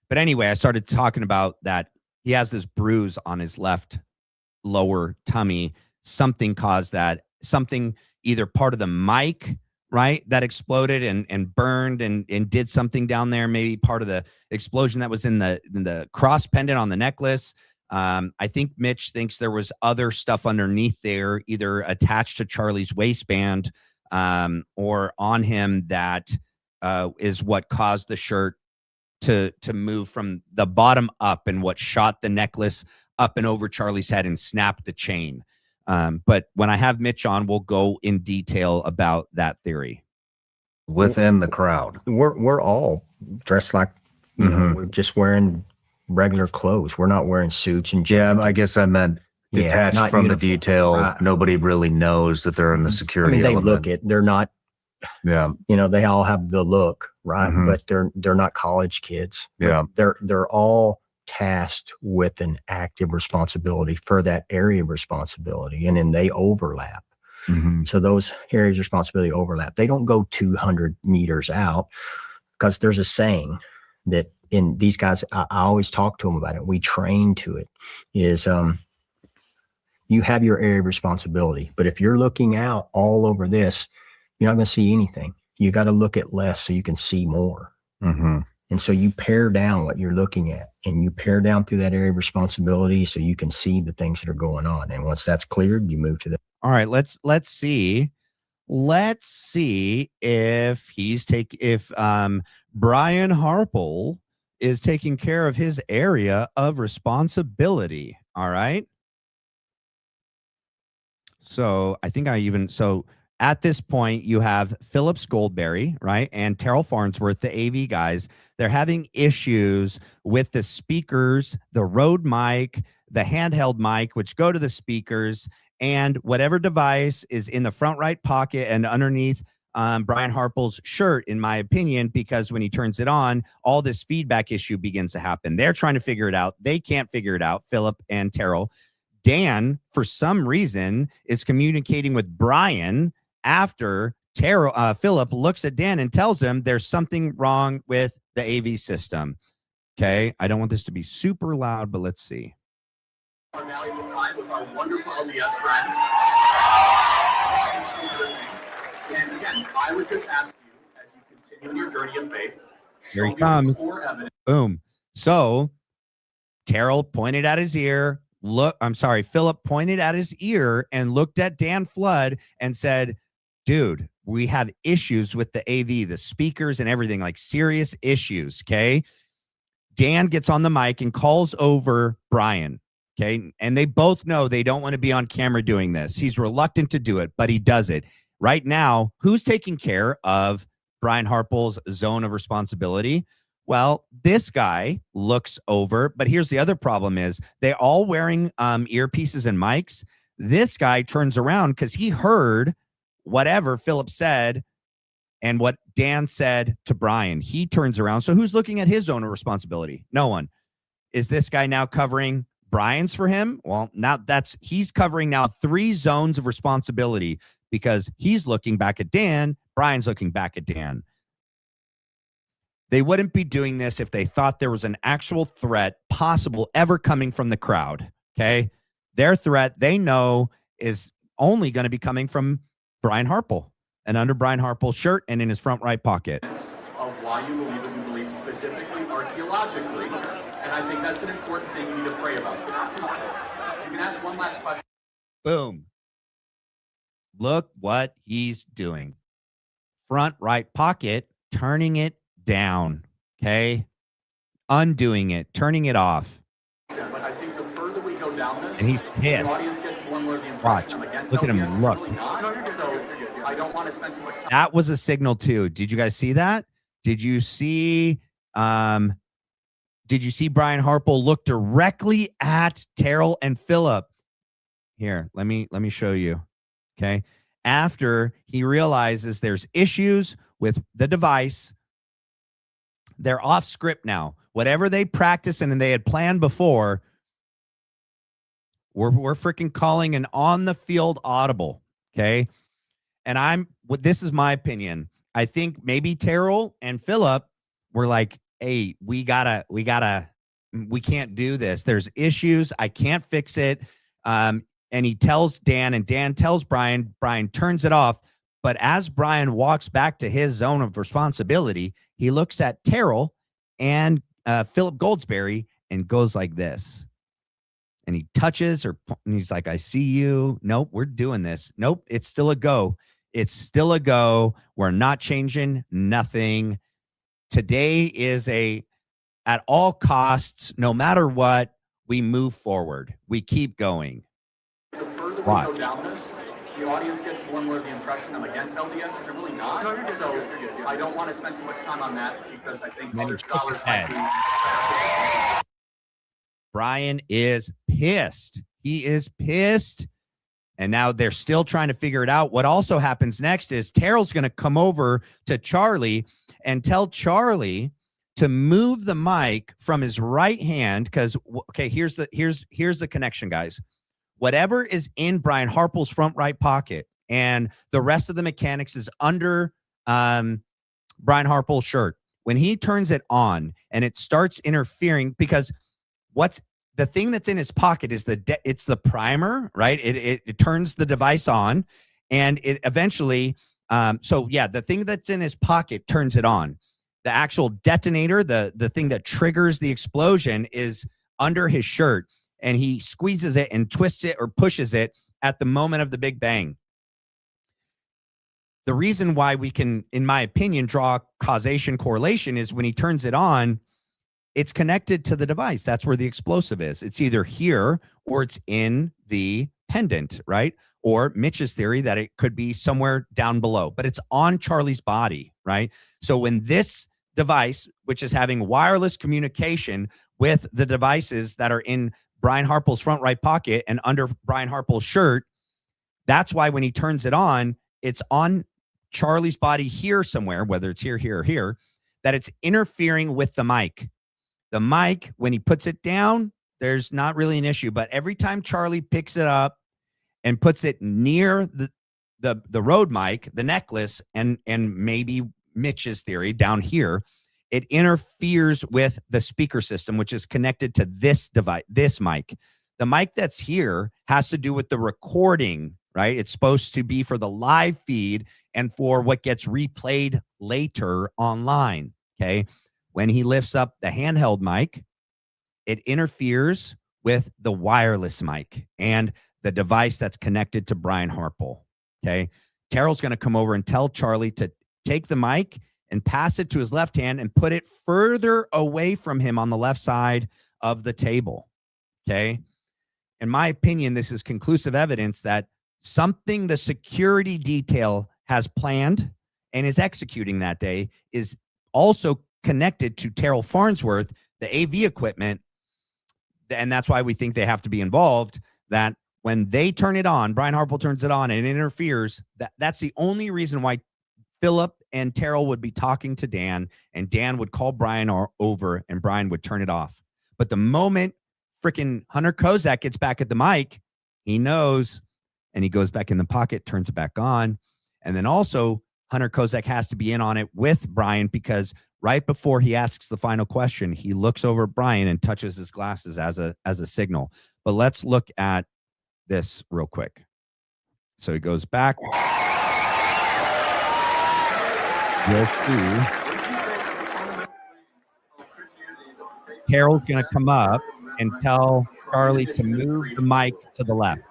But anyway, I started talking about that. He has this bruise on his left lower tummy. Something caused that. Something, either part of the mic, right, that exploded and burned and did something down there. Maybe part of the explosion that was in the cross pendant on the necklace. I think Mitch thinks there was other stuff underneath there, either attached to Charlie's waistband or on him, that is what caused the shirt to move from the bottom up, and what shot the necklace up and over Charlie's head and snapped the chain. But when I have Mitch on, we'll go in detail about that theory. Within the crowd, we're all dressed like, you know, we're just wearing regular clothes. We're not wearing suits and yeah, I guess I meant detached not from uniform. the detail. Right. Nobody really knows that they're in the security. I mean, they element. look it. They're not. Yeah, you know, they all have the look, right? But they're not college kids. Yeah, they're all tasked with an active responsibility for that area of responsibility, and then they overlap. So those areas of responsibility overlap. They don't go 200 meters out, because there's a saying that in these guys, I always talk to them about it. We train to it, is you have your area of responsibility, but if you're looking out all over this, you're not going to see anything. You got to look at less so you can see more. And so you pare down what you're looking at, and you pare down through that area of responsibility so you can see the things that are going on. And once that's cleared, you move to the. All right, let's see. Let's see if Brian Harpole is taking care of his area of responsibility. All right. So I think at this point, you have Phillips Goldberry, right? And Terryl Farnsworth, the AV guys. They're having issues with the speakers, the Rode mic, the handheld mic, which go to the speakers, and whatever device is in the front right pocket and underneath Brian Harpole's shirt, in my opinion, because when he turns it on, all this feedback issue begins to happen. They're trying to figure it out. They can't figure it out, Philip and Terryl. Dan, for some reason, is communicating with Brian after Philip looks at Dan and tells him there's something wrong with the AV system. Okay, I don't want this to be super loud, but let's see. Our valuable time with our wonderful LDS friends. And again, I would just ask you, as you continue in your journey of faith, here he comes. Boom. So Terryl pointed at his ear. Philip pointed at his ear and looked at Dan Flood and said, dude, we have issues with the AV, the speakers and everything, like serious issues. Okay. Dan gets on the mic and calls over Brian. Okay. And they both know they don't want to be on camera doing this. He's reluctant to do it, but he does it. Right now, who's taking care of Brian Harpole's zone of responsibility? Well, this guy looks over, but here's the other problem is they're all wearing earpieces and mics. This guy turns around because he heard whatever Philip said and what Dan said to Brian. He turns around. So who's looking at his zone of responsibility? No one. Is this guy now covering Brian's for him? Well, now he's covering now 3 zones of responsibility, because he's looking back at Dan. Brian's looking back at Dan. They wouldn't be doing this if they thought there was an actual threat possible ever coming from the crowd. Okay. Their threat, they know, is only going to be coming from Brian Harpole, and under Brian Harpole's shirt and in his front right pocket. Of why you believe what you believe, specifically archaeologically. And I think that's an important thing you need to pray about. You can ask one last question. Boom. Look what he's doing. Front right pocket, turning it down. Okay. Undoing it, turning it off. But I think the further we go down this, and he's pissed. The audience gets more and more the impression I'm against Look at him. LDS. Look. Really not. So I don't want to spend too much time. That was a signal too. Did you guys see that? Did you see Brian Harpole look directly at Terryl and Philip? Here, let me show you. Okay. After he realizes there's issues with the device, they're off script now. Whatever they practice and they had planned before, we're freaking calling an on the field audible. Okay. And this is my opinion. I think maybe Terryl and Philip were like, hey, we can't do this. There's issues. I can't fix it. And he tells Dan, and Dan tells Brian. Brian turns it off. But as Brian walks back to his zone of responsibility, he looks at Terryl and Philip Goldsberry and goes like this. and he touches her, and he's like, I see you. Nope, we're doing this. Nope, it's still a go. It's still a go. We're not changing nothing. Today is at all costs, no matter what, we move forward. We keep going. The further we Watch. go down this, the audience gets more and more of the impression I'm against LDS, which I'm really not. No, you're good, So you're good. I don't want to spend too much time on that because I think Then other he shook scholars his might head. be. Brian is pissed. He is pissed. And now they're still trying to figure it out. What also happens next is Terrell's going to come over to Charlie and tell Charlie to move the mic from his right hand. Because, okay, here's the connection, guys. Whatever is in Brian Harpole's front right pocket and the rest of the mechanics is under Brian Harpole's shirt. When he turns it on and it starts interfering, because what's the thing that's in his pocket is it's the primer, right? It turns the device on, and it eventually, the thing that's in his pocket turns it on. The actual detonator, the thing that triggers the explosion, is under his shirt, and he squeezes it and twists it or pushes it at the moment of the Big Bang. The reason why we can, in my opinion, draw causation correlation is when he turns it on, it's connected to the device. That's where the explosive is. It's either here or it's in the pendant, right? Or Mitch's theory that it could be somewhere down below, but it's on Charlie's body, right? So when this device, which is having wireless communication with the devices that are in Brian Harpole's front right pocket and under Brian Harpole's shirt, that's why when he turns it on, it's on Charlie's body here somewhere, whether it's here, here, or here, that it's interfering with the mic. The mic, when he puts it down, there's not really an issue. But every time Charlie picks it up and puts it near the Rode mic, the necklace, and maybe Mitch's theory down here, it interferes with the speaker system, which is connected to this device, this mic. The mic that's here has to do with the recording, right? It's supposed to be for the live feed and for what gets replayed later online, okay? When he lifts up the handheld mic, it interferes with the wireless mic and the device that's connected to Brian Harpole, okay? Terrell's going to come over and tell Charlie to take the mic and pass it to his left hand and put it further away from him on the left side of the table, okay? In my opinion, this is conclusive evidence that something the security detail has planned and is executing that day is also connected to Terryl Farnsworth, the AV equipment, and that's why we think they have to be involved, that when they turn it on, Brian Harpole turns it on and it interferes, that's the only reason why Philip and Terrell would be talking to Dan, and Dan would call Brian over and Brian would turn it off. But the moment freaking Hunter Kozak gets back at the mic, he knows, and he goes back in the pocket, turns it back on. And then also Hunter Kozak has to be in on it with Brian, because right before he asks the final question, he looks over at Brian and touches his glasses as a signal. But let's look at this real quick. So he goes back. You'll see Terrell's going to come up and tell Charlie to move the mic to the left.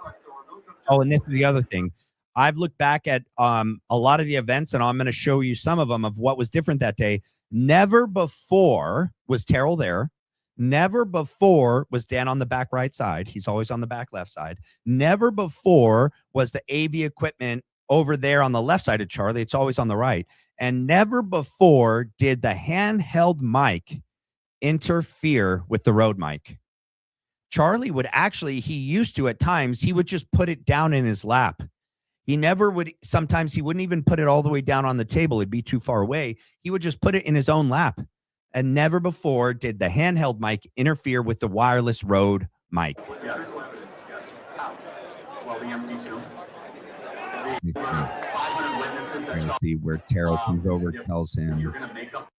Oh, and this is the other thing. I've looked back at a lot of the events, and I'm going to show you some of them of what was different that day. Never before was Terrell there. Never before was Dan on the back right side. He's always on the back left side. Never before was the AV equipment over there on the left side of Charlie. It's always on the right. And never before did the handheld mic interfere with the Rode mic. Charlie would actually, he used to at times, he would just put it down in his lap. He never would, sometimes he wouldn't even put it all the way down on the table. It'd be too far away. He would just put it in his own lap. And never before did the handheld mic interfere with the wireless Rode mic. Yes. Well, the MD2. 500 witnesses that saw. See where Terrell comes over, tells him, You're going to make up,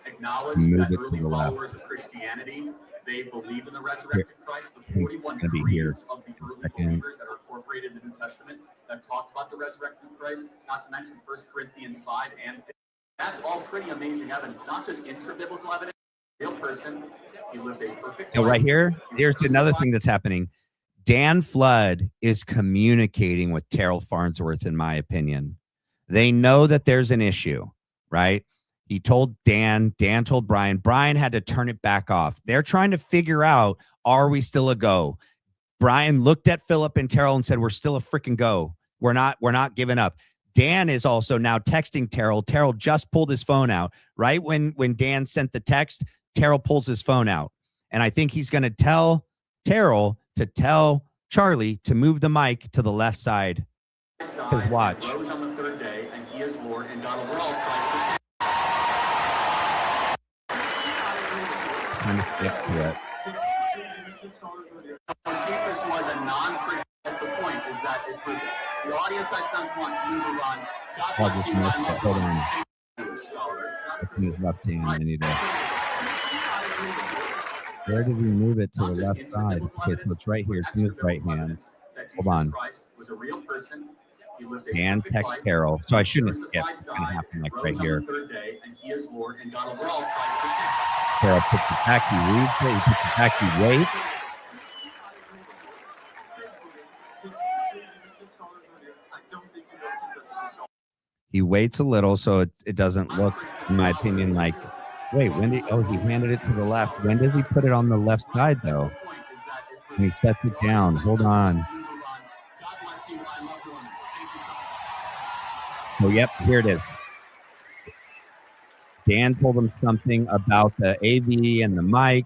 acknowledge move that it to early the left. followers of Christianity, they believe in the resurrected Christ. The 41 It's gonna be here. creeds of the early believers that are incorporated in the New Testament that talked about the resurrected Christ, not to mention 1 Corinthians 5 and 15. That's all pretty amazing evidence, not just intra-biblical evidence. Real person, he lived a perfect So life. right here, He was here's another crucified. thing that's happening. Dan Flood is communicating with Terryl Farnsworth, in my opinion. They know that there's an issue, right? He told Dan, Dan told Brian, Brian had to turn it back off. They're trying to figure out, are we still a go? Brian looked at Philip and Terryl and said, we're still a freaking go. We're not giving up. Dan is also now texting Terryl. Terryl just pulled his phone out. Right when Dan sent the text, Terryl pulls his phone out. And I think he's going to tell Terryl to tell Charlie to move the mic to the left side. To watch. Rose on the third day, and he is Lord, and God overall Christ Trying to stick to it. Josephus was a non-Christian. That's the point, is that it proved it. The audience, I think, wants you to run. God bless you, my loved Hold on. ones. It's in his left hand. I need to. Where did we move it to Not the just left side? biblical Okay, so evidence, it's right here. It's in his but right hand. evidence that Hold Jesus on. Christ was a real person. He lived a Dan perfect text life, Terryl. So I shouldn't have skipped. crucified, It's going to died, happen like rose right on here. the third day, and he is Lord, and God overall Christ is king. Terryl puts it back. He reads it. He puts it back. He waits. He waits a little so it doesn't look, in my opinion, like, wait, when did, oh, he handed it to the left. When did he put it on the left side, though? And he sets it down. Hold on. Oh, yep, here it is. Dan told him something about the AV and the mic.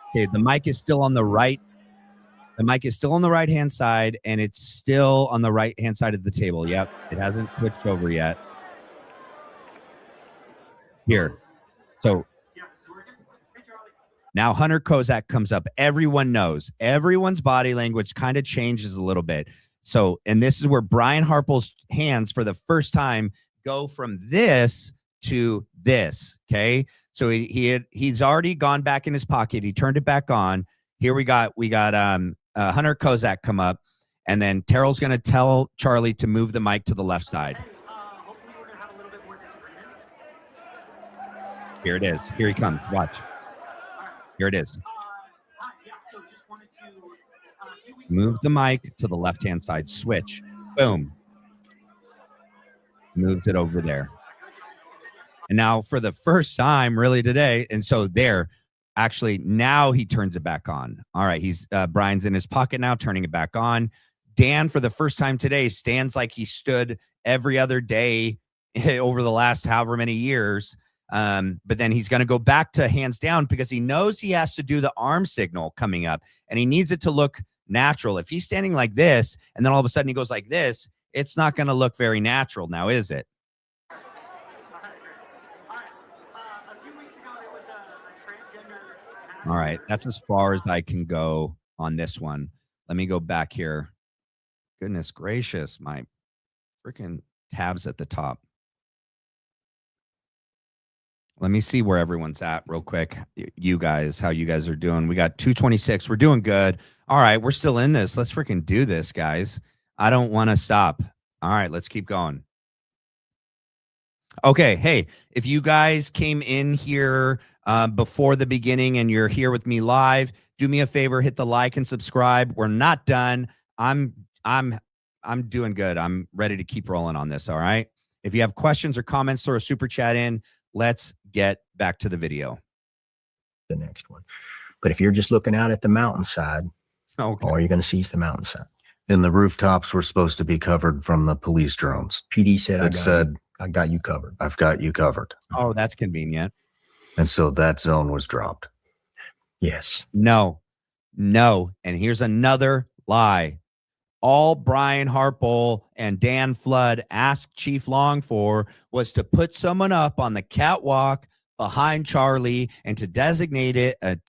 Okay, the mic is still on the right. The mic is still on the right-hand side, and it's still on the right-hand side of the table. Yep, it hasn't switched over yet. Here. So now Hunter Kozak comes up. Everyone knows. Everyone's body language kind of changes a little bit. So, and this is where Brian Harpole's hands for the first time go from this to this, okay? So he's already gone back in his pocket. He turned it back on. Here we got Hunter Kozak come up, and then Terrell's going to tell Charlie to move the mic to the left side. Here it is. Here he comes. Watch. Here it is. Move the mic to the left-hand side. Switch. Boom. Moves it over there. And now for the first time really today, and so there, actually, now he turns it back on. All right, he's Brian's in his pocket now, turning it back on. Dan, for the first time today, stands like he stood every other day over the last however many years. But then he's going to go back to hands down because he knows he has to do the arm signal coming up, and he needs it to look natural. If he's standing like this, and then all of a sudden he goes like this, it's not going to look very natural now, is it? All right, that's as far as I can go on this one. Let me go back here. Goodness gracious, my freaking tabs at the top. Let me see where everyone's at real quick. You guys, how you guys are doing. We got 226. We're doing good. All right, we're still in this. Let's freaking do this, guys. I don't want to stop. All right, let's keep going. Okay, hey, if you guys came in here before the beginning and you're here with me live, do me a favor, hit the like and subscribe. We're not done. I'm doing good. I'm ready to keep rolling on this, all right? If you have questions or comments, throw a super chat in. Let's get back to the video. The next one. But if you're just looking out at the mountainside, Okay. all you're going to see is the mountainside. And the rooftops were supposed to be covered from the police drones. PD said, It I got you covered. I've got you covered. Oh, that's convenient. And so that zone was dropped. Yes. No. And here's another lie. All Brian Harpole and Dan Flood asked Chief Long for was to put someone up on the catwalk behind Charlie and to designate it a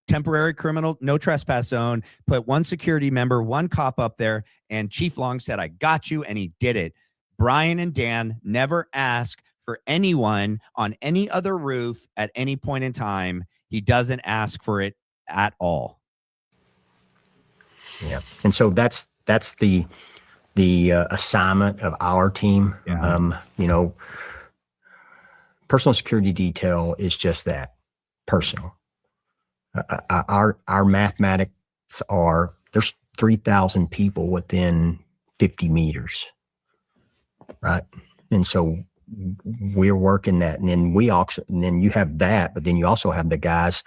temporary criminal no trespass zone, put one security member, one cop up there, and Chief Long said, I got you, and he did it. Brian and Dan never ask for anyone on any other roof at any point in time. He doesn't ask for it at all. Yeah. And so that's the assignment of our team. Yeah. Personal security detail is just that, personal. Our mathematics are 3,000 people within 50 meters, right? And so we're working that, and then you have that, but then you also have the guys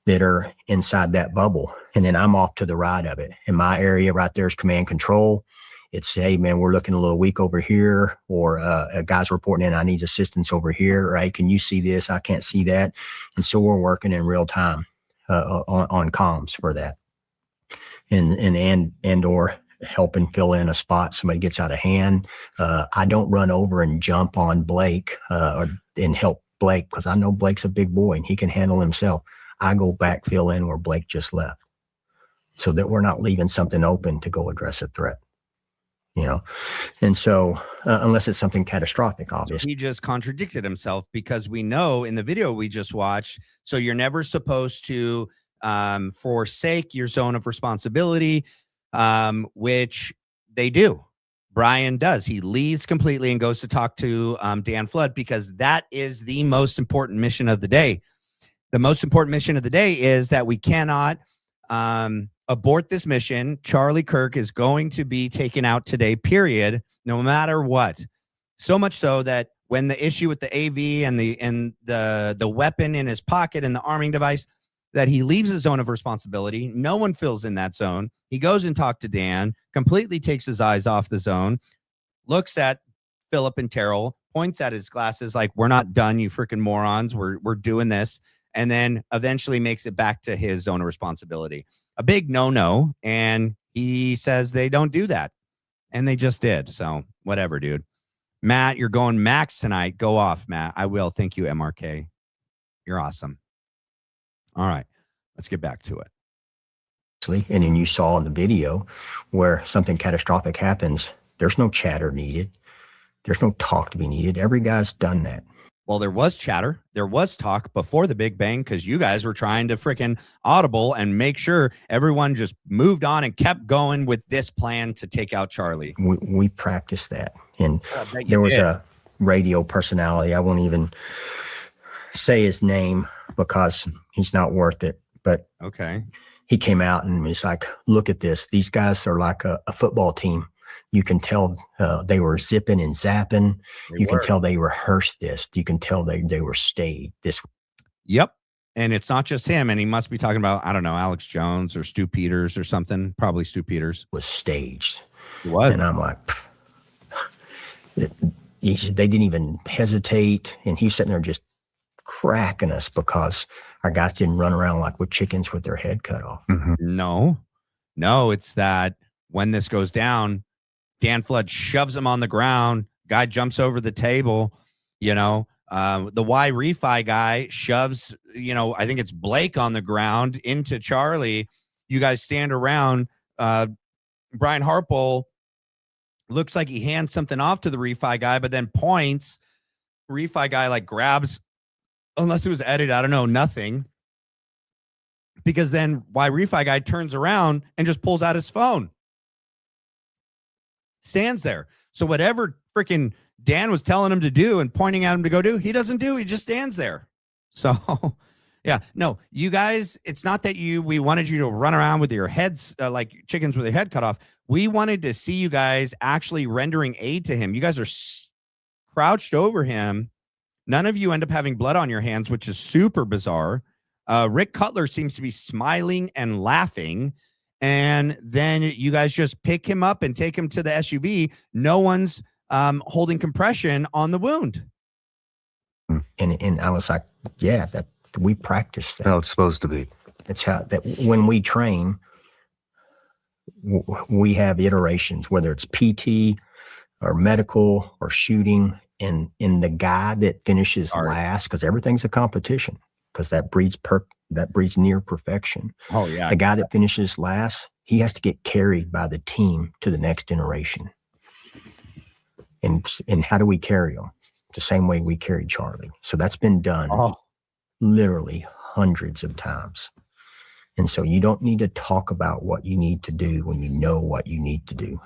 that are inside that bubble, and then I'm off to the right of it. In my area right there is command control. It's, hey man, we're looking a little weak over here, or a guy's reporting in, I need assistance over here, right? Can you see this? I can't see that. And so we're working in real time on comms for that, and or helping fill in a spot. Somebody gets out of hand. I don't run over and jump on Blake and help Blake, because I know Blake's a big boy and he can handle himself. I go back, fill in where Blake just left, so that we're not leaving something open to go address a threat. And so unless it's something catastrophic, obviously. He just contradicted himself, because we know in the video we just watched, so you're never supposed to forsake your zone of responsibility, which they do. Brian does. He leaves completely and goes to talk to Dan Flood, because that is the most important mission of the day. The most important mission of the day is that we cannot abort this mission. Charlie Kirk is going to be taken out today, period, no matter what. So much so that when the issue with the AV and the weapon in his pocket and the arming device, that he leaves his zone of responsibility. No one fills in that zone. He goes and talks to Dan, completely takes his eyes off the zone, looks at Philip and Terryl, points at his glasses like, we're not done, you freaking morons. We're doing this. And then eventually makes it back to his zone of responsibility. A big no-no. And he says they don't do that. And they just did. So whatever, dude. Matt, you're going max tonight. Go off, Matt. I will. Thank you, MRK. You're awesome. All right. Let's get back to it. And then you saw in the video where something catastrophic happens, there's no chatter needed. There's no talk to be needed. Every guy's done that. Well, there was chatter. There was talk before the Big Bang, because you guys were trying to freaking audible and make sure everyone just moved on and kept going with this plan to take out Charlie. We practiced that. And there was a radio personality. I won't even say his name because he's not worth it. But okay, he came out and he's like, look at this. These guys are like a football team. You can tell they were zipping and zapping. You can tell they rehearsed this. You can tell they were staged. This. Yep. And it's not just him. And he must be talking about, I don't know, Alex Jones or Stu Peters or something. Probably Stu Peters. Was staged. It was. And I'm like, they didn't even hesitate. And he's sitting there just cracking us because our guys didn't run around like with chickens with their head cut off. Mm-hmm. No, it's that when this goes down, Dan Flood shoves him on the ground. Guy jumps over the table. The Y refi guy shoves, I think it's Blake on the ground into Charlie. You guys stand around. Brian Harpole looks like he hands something off to the refi guy, but then points. Refi guy like grabs, unless it was edited, I don't know, nothing. Because then Y refi guy turns around and just pulls out his phone. Stands there. So whatever freaking Dan was telling him to do and pointing at him to go do, he doesn't do. He just stands there. So, yeah, no, you guys, it's not that we wanted you to run around with your heads like chickens with their head cut off. We wanted to see you guys actually rendering aid to him. You guys are crouched over him. None of you end up having blood on your hands, which is super bizarre. Rick Cutler seems to be smiling and laughing. And then you guys just pick him up and take him to the SUV. No one's holding compression on the wound. And I was like, yeah, that we practiced that. How it's supposed to be. It's how that when we train, we have iterations, whether it's PT or medical or shooting. And in the guy that finishes last, because everything's a competition, because that breeds near perfection. Oh, yeah. The guy that finishes last, he has to get carried by the team to the next iteration. And how do we carry them? The same way we carried Charlie. So that's been done literally hundreds of times. And so you don't need to talk about what you need to do when you know what you need to do.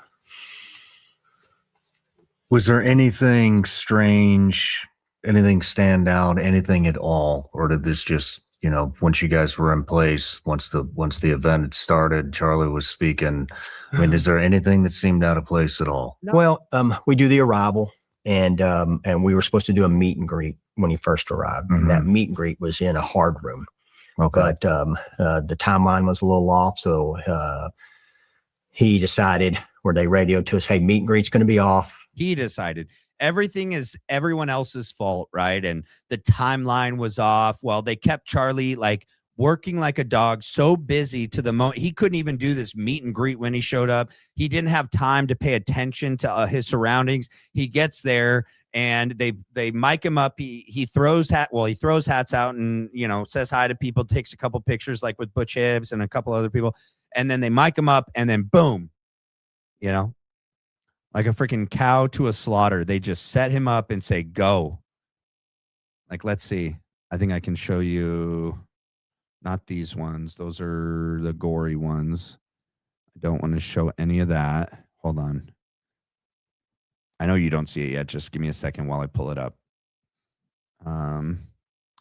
Was there anything strange, anything stand out, anything at all? Or did this just you know, once you guys were in place, once the event had started, Charlie was speaking. I mean, is there anything that seemed out of place at all? No. Well, we do the arrival, and we were supposed to do a meet and greet when he first arrived, and that meet and greet was in a hard room. Okay. But the timeline was a little off, so he decided, where they radioed to us, hey, meet and greet's going to be off. He decided. Everything is everyone else's fault, right? And the timeline was off. Well, they kept Charlie like working like a dog, so busy to the moment he couldn't even do this meet and greet when he showed up. He didn't have time to pay attention to his surroundings. He gets there and they mic him up. He throws hats out and, you know, says hi to people, takes a couple pictures like with Butch Hibbs and a couple other people, and then they mic him up, and then boom, you know, like a freaking cow to a slaughter. They just set him up and say, go. Like, let's see. I think I can show you. Not these ones. Those are the gory ones. I don't want to show any of that. Hold on. I know you don't see it yet. Just give me a second while I pull it up. Let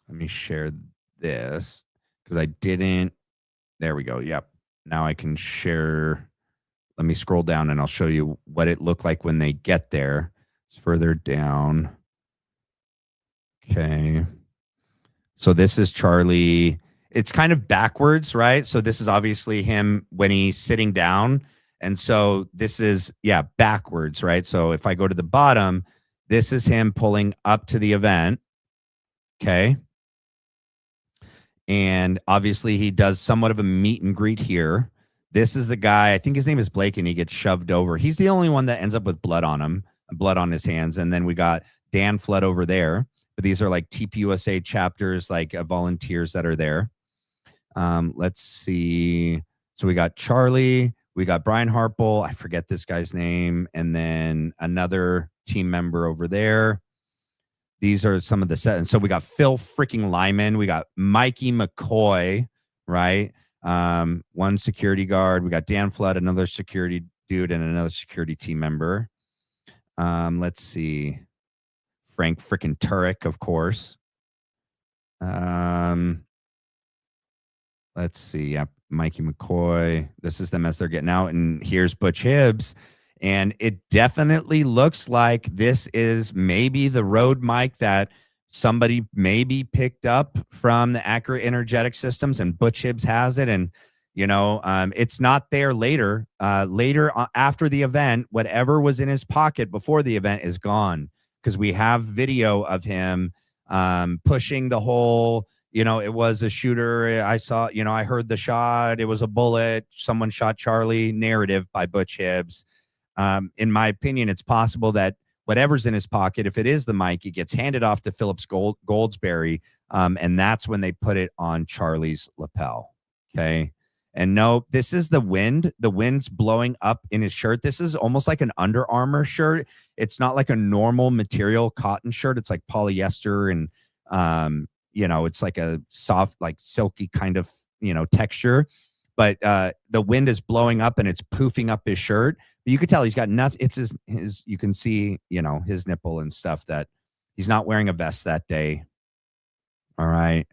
me share this because I didn't. There we go. Yep. Now I can share. Let me scroll down and I'll show you what it looked like when they get there. It's further down. Okay. So this is Charlie. It's kind of backwards, right? So this is obviously him when he's sitting down. And so this is, yeah, backwards, right? So if I go to the bottom, this is him pulling up to the event. Okay. And obviously he does somewhat of a meet and greet here. This is the guy, I think his name is Blake, and he gets shoved over. He's the only one that ends up with blood on him, blood on his hands. And then we got Dan Flood over there. But these are like TPUSA chapters, like volunteers that are there. Let's see. So we got Charlie, we got Brian Harpole. I forget this guy's name. And then another team member over there. These are some of the set. And so we got Phil freaking Lyman. We got Mikey McCoy, right? One security guard. We got Dan Flood, another security dude, and another security team member. Let's see. Frank freaking Turek, of course. Let's see. Yep. Mikey McCoy. This is them as they're getting out. And here's Butch Hibbs. And it definitely looks like this is maybe the road mic that somebody maybe picked up from the Accurate Energetic Systems, and Butch Hibbs has it. And, you know, it's not there later. Later after the event, whatever was in his pocket before the event is gone, because we have video of him pushing the whole, you know, it was a shooter. I saw, you know, I heard the shot. It was a bullet. Someone shot Charlie narrative by Butch Hibbs. In my opinion, it's possible that whatever's in his pocket, if it is the mic, it gets handed off to Phillips Goldsberry. And that's when they put it on Charlie's lapel. Okay. And no, this is the wind. The wind's blowing up in his shirt. This is almost like an Under Armour shirt. It's not like a normal material cotton shirt. It's like polyester and, you know, it's like a soft, like silky kind of, you know, texture. But the wind is blowing up and it's poofing up his shirt. But you could tell he's got nothing. It's his, you can see, you know, his nipple and stuff, that he's not wearing a vest that day. All right.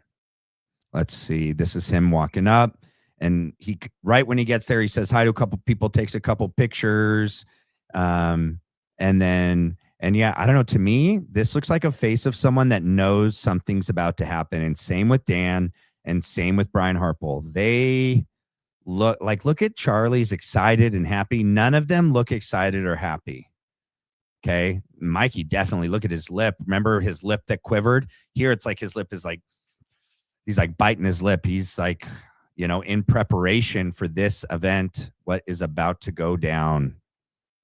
Let's see. This is him walking up. And he, right when he gets there, he says hi to a couple people, takes a couple pictures. And yeah, I don't know. To me, this looks like a face of someone that knows something's about to happen. And same with Dan and same with Brian Harpole. They look at Charlie's excited and happy. None of them look excited or happy. Okay. Mikey, definitely look at his lip. Remember his lip that quivered? Here, it's like his lip is like, he's like biting his lip. He's like, you know, in preparation for this event, what is about to go down.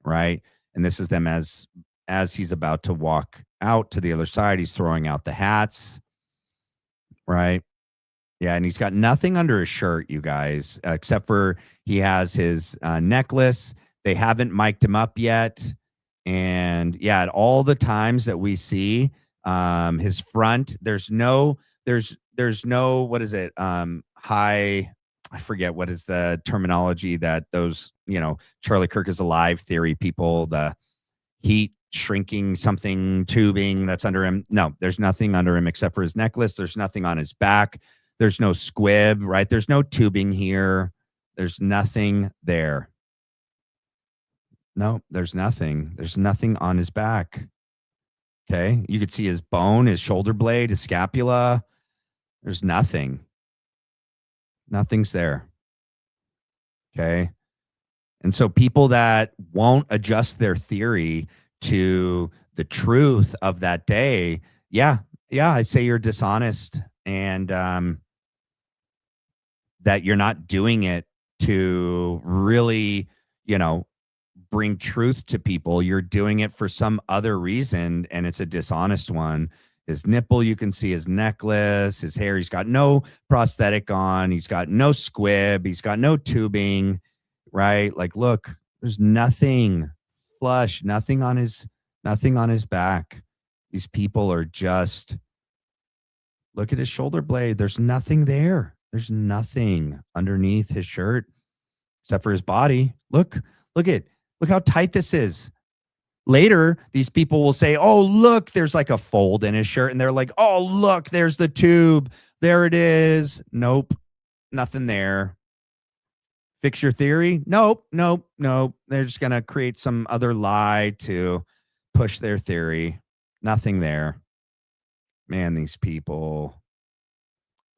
Right. And this is them as he's about to walk out to the other side. He's throwing out the hats. Right. Yeah, and he's got nothing under his shirt, you guys, except for he has his necklace. They haven't mic'd him up yet. And yeah, at all the times that we see his front, there's no, what is it? I forget what is the terminology that those, you know, Charlie Kirk is alive theory people, the heat shrinking something tubing that's under him. No, there's nothing under him except for his necklace. There's nothing on his back. There's no squib, right? There's no tubing here. There's nothing there. No, there's nothing. There's nothing on his back. Okay. You could see his bone, his shoulder blade, his scapula. There's nothing. Nothing's there. Okay. And so people that won't adjust their theory to the truth of that day, yeah, I say you're dishonest, and that you're not doing it to really, bring truth to people. You're doing it for some other reason, and it's a dishonest one. His nipple, you can see his necklace, his hair. He's got no prosthetic on. He's got no squib. He's got no tubing, right? Like, look, there's nothing flush, nothing on his back. These people are just, look at his shoulder blade. There's nothing there. There's nothing underneath his shirt except for his body. Look how tight this is. Later, these people will say, oh, look, there's like a fold in his shirt. And they're like, oh, look, there's the tube. There it is. Nope. Nothing there. Fix your theory? Nope. They're just going to create some other lie to push their theory. Nothing there. Man, these people.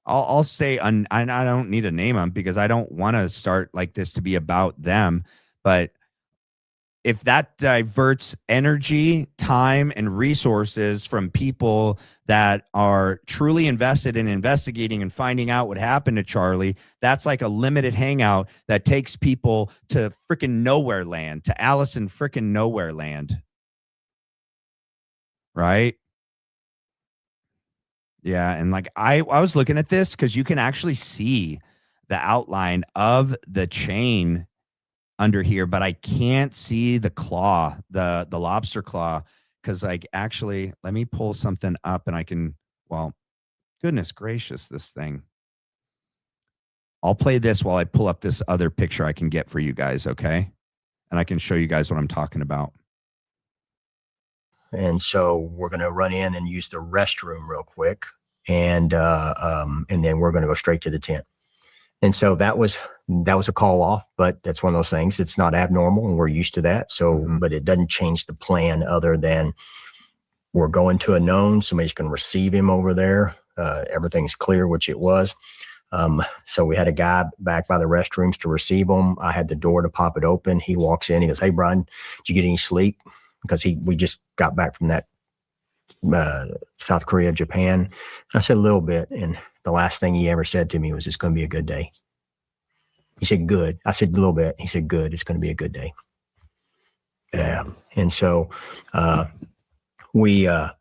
I'll say, I don't need to name them because I don't want to start like this to be about them. But if that diverts energy, time, and resources from people that are truly invested in investigating and finding out what happened to Charlie, that's like a limited hangout that takes people to freaking nowhere land, to Alice in freaking nowhere land. Right? Yeah. And like I was looking at this because you can actually see the outline of the chain under here, but I can't see the claw, the lobster claw, because like actually, let me pull something up and I can, well, goodness gracious, this thing. I'll play this while I pull up this other picture I can get for you guys, okay? And I can show you guys what I'm talking about. And so we're going to run in and use the restroom real quick, and then we're going to go straight to the tent. And so that was a call off, but that's one of those things. It's not abnormal, and we're used to that. So, but it doesn't change the plan other than we're going to a known. Somebody's going to receive him over there. Everything's clear, which it was. So we had a guy back by the restrooms to receive him. I had the door to pop it open. He walks in. He goes, "Hey, Brian, did you get any sleep?" Because we just got back from that South Korea, Japan. And I said a little bit, and the last thing he ever said to me was, "It's going to be a good day." He said, "Good." I said, "A little bit." He said, "Good. It's going to be a good day." Yeah. And so we used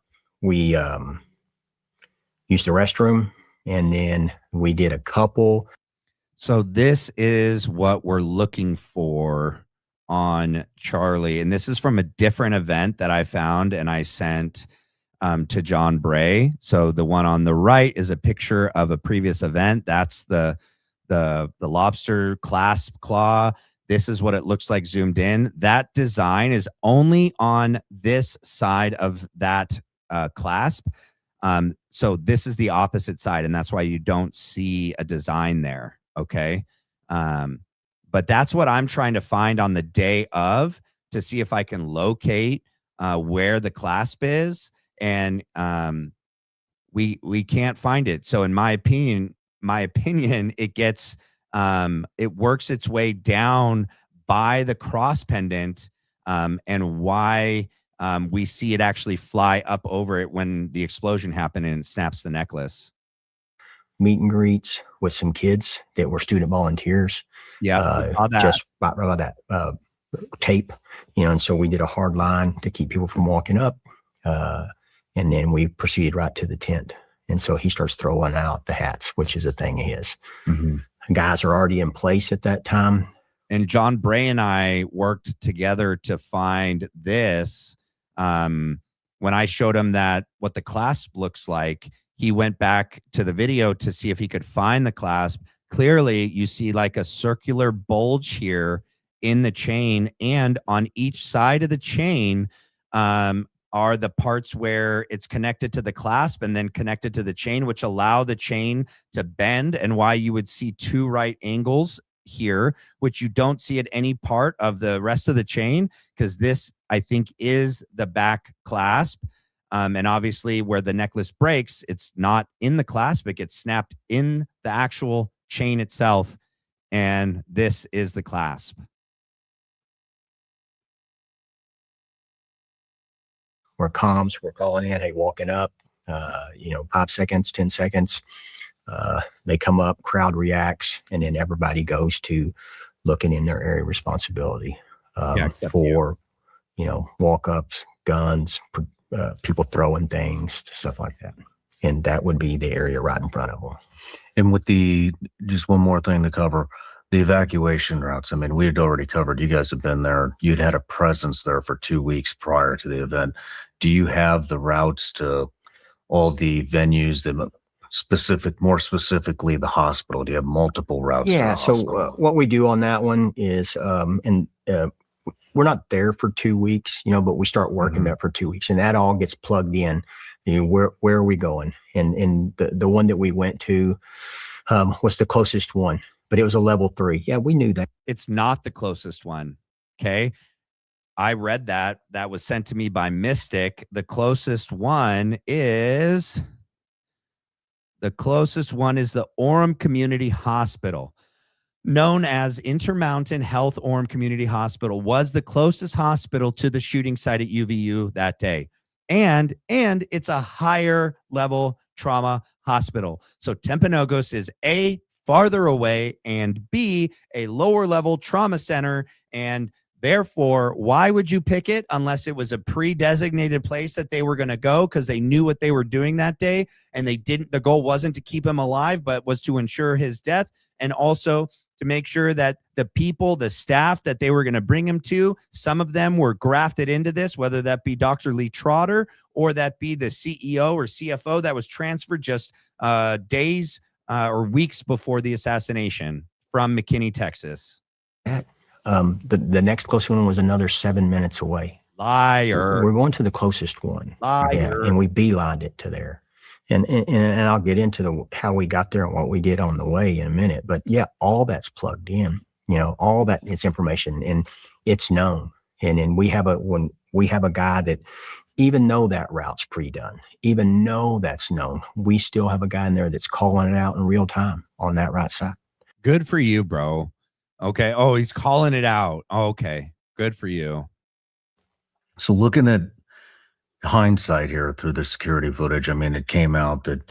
the restroom, and then we did a couple. So this is what we're looking for on Charlie. And this is from a different event that I found and I sent to John Bray. So the one on the right is a picture of a previous event. That's the lobster clasp claw. This is what it looks like zoomed in. That design is only on this side of that clasp. So this is the opposite side, and that's why you don't see a design there. Okay. But that's what I'm trying to find on the day of to see if I can locate where the clasp is. And we can't find it. So in my opinion, it gets it works its way down by the cross pendant, and why we see it actually fly up over it when the explosion happened and it snaps the necklace. Meet and greets with some kids that were student volunteers. Yeah, just by that tape, and so we did a hard line to keep people from walking up, and then we proceeded right to the tent. And so he starts throwing out the hats, which is a thing of his. Mm-hmm. Guys are already in place at that time. And John Bray and I worked together to find this. When I showed him what the clasp looks like, he went back to the video to see if he could find the clasp. Clearly, you see like a circular bulge here in the chain, and on each side of the chain are the parts where it's connected to the clasp and then connected to the chain, which allow the chain to bend, and why you would see 2 right angles here, which you don't see at any part of the rest of the chain, because this, I think, is the back clasp. And obviously where the necklace breaks, it's not in the clasp, it gets snapped in the actual chain itself. And this is the clasp. Where comms, we're calling in, hey, walking up, 5 seconds, 10 seconds. They come up, crowd reacts, and then everybody goes to looking in their area of responsibility for, walk-ups, guns, people throwing things, stuff like that. And that would be the area right in front of them. And with just one more thing to cover, the evacuation routes. I mean, we had already covered, you guys have been there. You'd had a presence there for 2 weeks prior to the event. Do you have the routes to all the venues, more specifically the hospital? Do you have multiple routes? Yeah. So what we do on that one is, we're not there for 2 weeks, but we start working there for 2 weeks, and that all gets plugged in. Where are we going? And the one that we went to was the closest one, but it was a level 3. Yeah, we knew that. It's not the closest one. Okay. I read that. That was sent to me by Mystic. The closest one is the Orem Community Hospital, known as Intermountain Health Orem Community Hospital, was the closest hospital to the shooting site at UVU that day. And it's a higher level trauma hospital. So Timpanogos is A, farther away, and B, a lower level trauma center. And therefore, why would you pick it unless it was a pre-designated place that they were going to go because they knew what they were doing that day, and the goal wasn't to keep him alive, but was to ensure his death, and also to make sure that the staff that they were going to bring him to, some of them were grafted into this, whether that be Dr. Lee Trotter or that be the CEO or CFO that was transferred just days or weeks before the assassination from McKinney, Texas. The next closest one was another 7 minutes away. Liar. We're going to the closest one. Liar. Yeah, and we beelined it to there. And I'll get into how we got there and what we did on the way in a minute. But yeah, all that's plugged in. All that, it's information and it's known. And we have a guy that, even though that route's pre-done, even though that's known, we still have a guy in there that's calling it out in real time on that right side. Good for you, bro. Okay. Oh, he's calling it out. Okay. Good for you. So looking at hindsight here through the security footage, I mean, it came out that,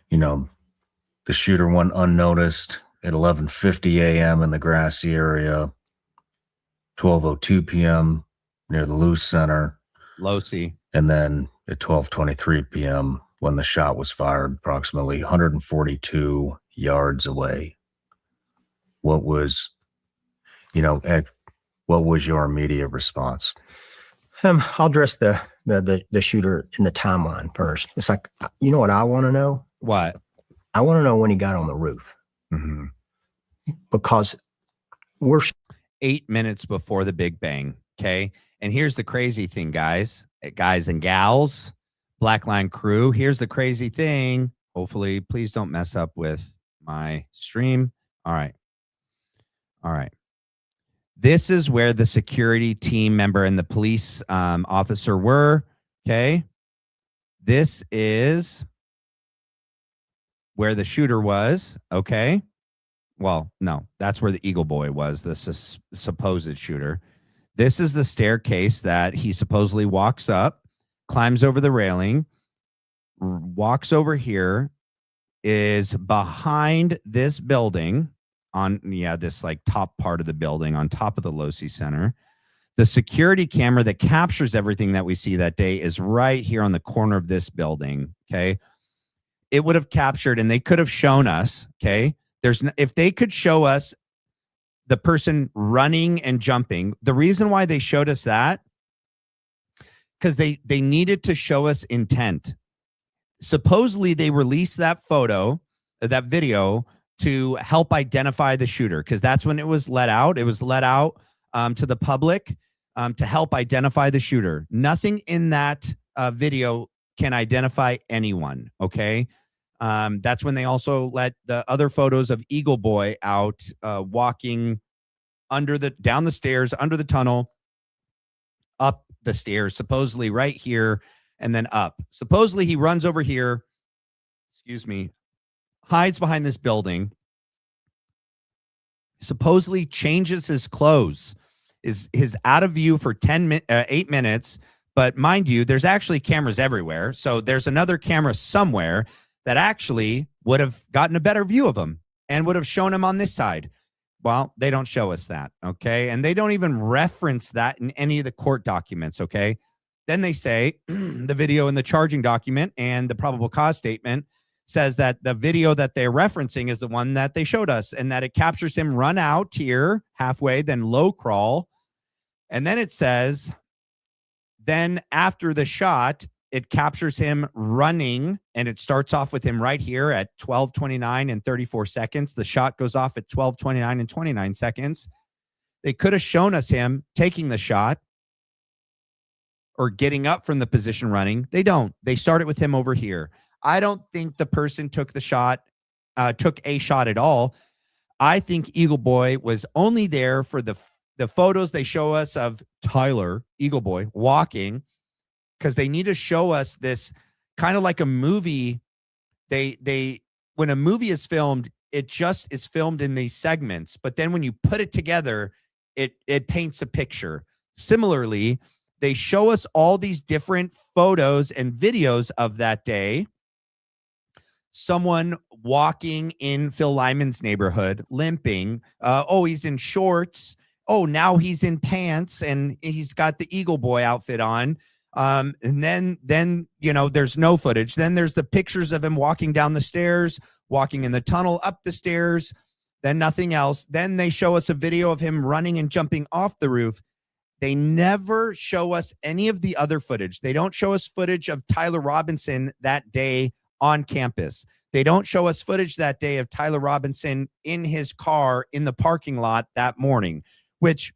the shooter went unnoticed at 11:50 a.m. in the grassy area, 12:02 p.m. near the Luce Center. Losi. And then at 12:23 p.m. when the shot was fired, approximately 142 yards away. What was your immediate response? I'll address the shooter in the timeline first. It's like, you know what I want to know? What? I want to know when he got on the roof. Mm-hmm. Because we're 8 minutes before the Big Bang. Okay. And here's the crazy thing, guys and gals, Black Line crew. Here's the crazy thing. Hopefully, please don't mess up with my stream. All right. This is where the security team member and the police officer were. Okay. This is where the shooter was. Okay. Well, no, that's where the Eagle Boy was, the supposed shooter. This is the staircase that he supposedly walks up, climbs over the railing, walks over here, is behind this building this like top part of the building on top of the Losi Center. The security camera that captures everything that we see that day is right here on the corner of this building. Okay. It would have captured, and they could have shown us. Okay. If they could show us the person running and jumping, the reason why they showed us that, because they needed to show us intent. Supposedly they released that video to help identify the shooter, because that's when it was let out. It was let out to the public to help identify the shooter. Nothing in that video can identify anyone. Okay. That's when they also let the other photos of Eagle Boy out, walking down the stairs, under the tunnel, up the stairs, supposedly right here, and then up. Supposedly he runs over here, excuse me, hides behind this building, supposedly changes his clothes, is out of view for 8 minutes. But mind you, there's actually cameras everywhere. So there's another camera somewhere that actually would have gotten a better view of him and would have shown him on this side. Well, they don't show us that, okay? And they don't even reference that in any of the court documents, okay? Then they say the video in the charging document and the probable cause statement says that the video that they're referencing is the one that they showed us, and that it captures him run out here halfway, then low crawl. And then it says, then after the shot, it captures him running, and it starts off with him right here at 12:29 and 34 seconds. The shot goes off at 12:29 and 29 seconds. They could have shown us him taking the shot or getting up from the position running. They don't. They start it with him over here. I don't think the person took a shot at all. I think Eagle Boy was only there for the photos they show us of Tyler, Eagle Boy, walking, because they need to show us this kind of like a movie. When a movie is filmed, it just is filmed in these segments, but then when you put it together, it paints a picture. Similarly, they show us all these different photos and videos of that day. Someone walking in Phil Lyman's neighborhood, limping. Oh, he's in shorts. Oh, now he's in pants and he's got the Eagle Boy outfit on. And then, you know, there's no footage. Then there's the pictures of him walking down the stairs, walking in the tunnel, up the stairs, then nothing else. Then they show us a video of him running and jumping off the roof. They never show us any of the other footage. They don't show us footage of Tyler Robinson that day on campus. They don't show us footage that day of Tyler Robinson in his car in the parking lot that morning, which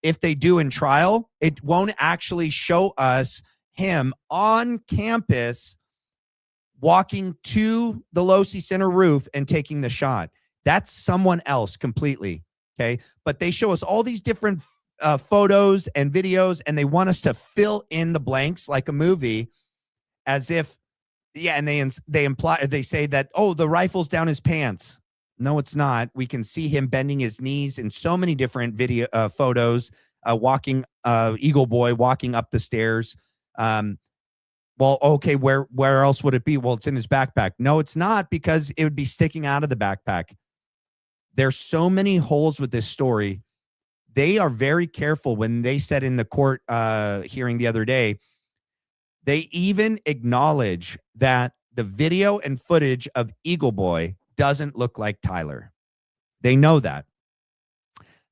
if they do in trial, it won't actually show us him on campus walking to the Losi Center roof and taking the shot. That's someone else completely, okay? But they show us all these different photos and videos, and they want us to fill in the blanks like a movie, as if, yeah, and they say that, oh, the rifle's down his pants. No, it's not. We can see him bending his knees in so many different video photos, walking, Eagle Boy walking up the stairs. Well, okay, where else would it be? Well, it's in his backpack. No, it's not, because it would be sticking out of the backpack. There's so many holes with this story. They are very careful when they said in the court hearing the other day, they even acknowledge that the video and footage of Eagle Boy doesn't look like Tyler. They know that.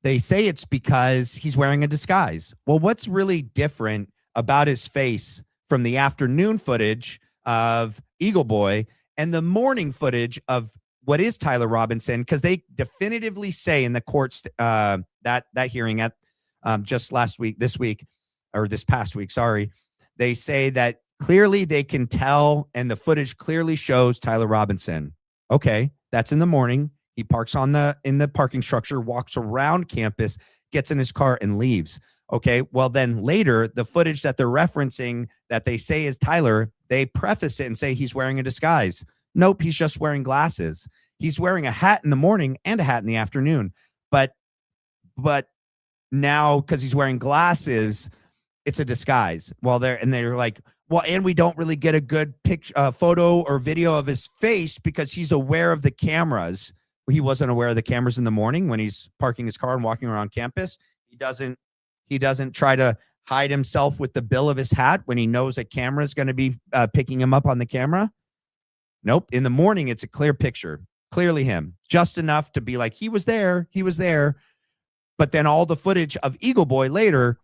They say it's because he's wearing a disguise. Well, what's really different about his face from the afternoon footage of Eagle Boy and the morning footage of what is Tyler Robinson? Because they definitively say in the courts that hearing at just this past week, sorry, they say that clearly they can tell, and the footage clearly shows Tyler Robinson. Okay, that's in the morning. He parks in the parking structure, walks around campus, gets in his car, and leaves. Okay, well then later, the footage that they're referencing that they say is Tyler, they preface it and say he's wearing a disguise. Nope, he's just wearing glasses. He's wearing a hat in the morning and a hat in the afternoon. But now, because he's wearing glasses, it's a disguise. Well, they're like, well, and we don't really get a good picture, photo or video of his face because he's aware of the cameras. He wasn't aware of the cameras in the morning when he's parking his car and walking around campus. He doesn't try to hide himself with the bill of his hat when he knows a camera is going to be picking him up on the camera. Nope. In the morning, it's a clear picture. Clearly him. Just enough to be like, he was there. But then all the footage of Eagle Boy later,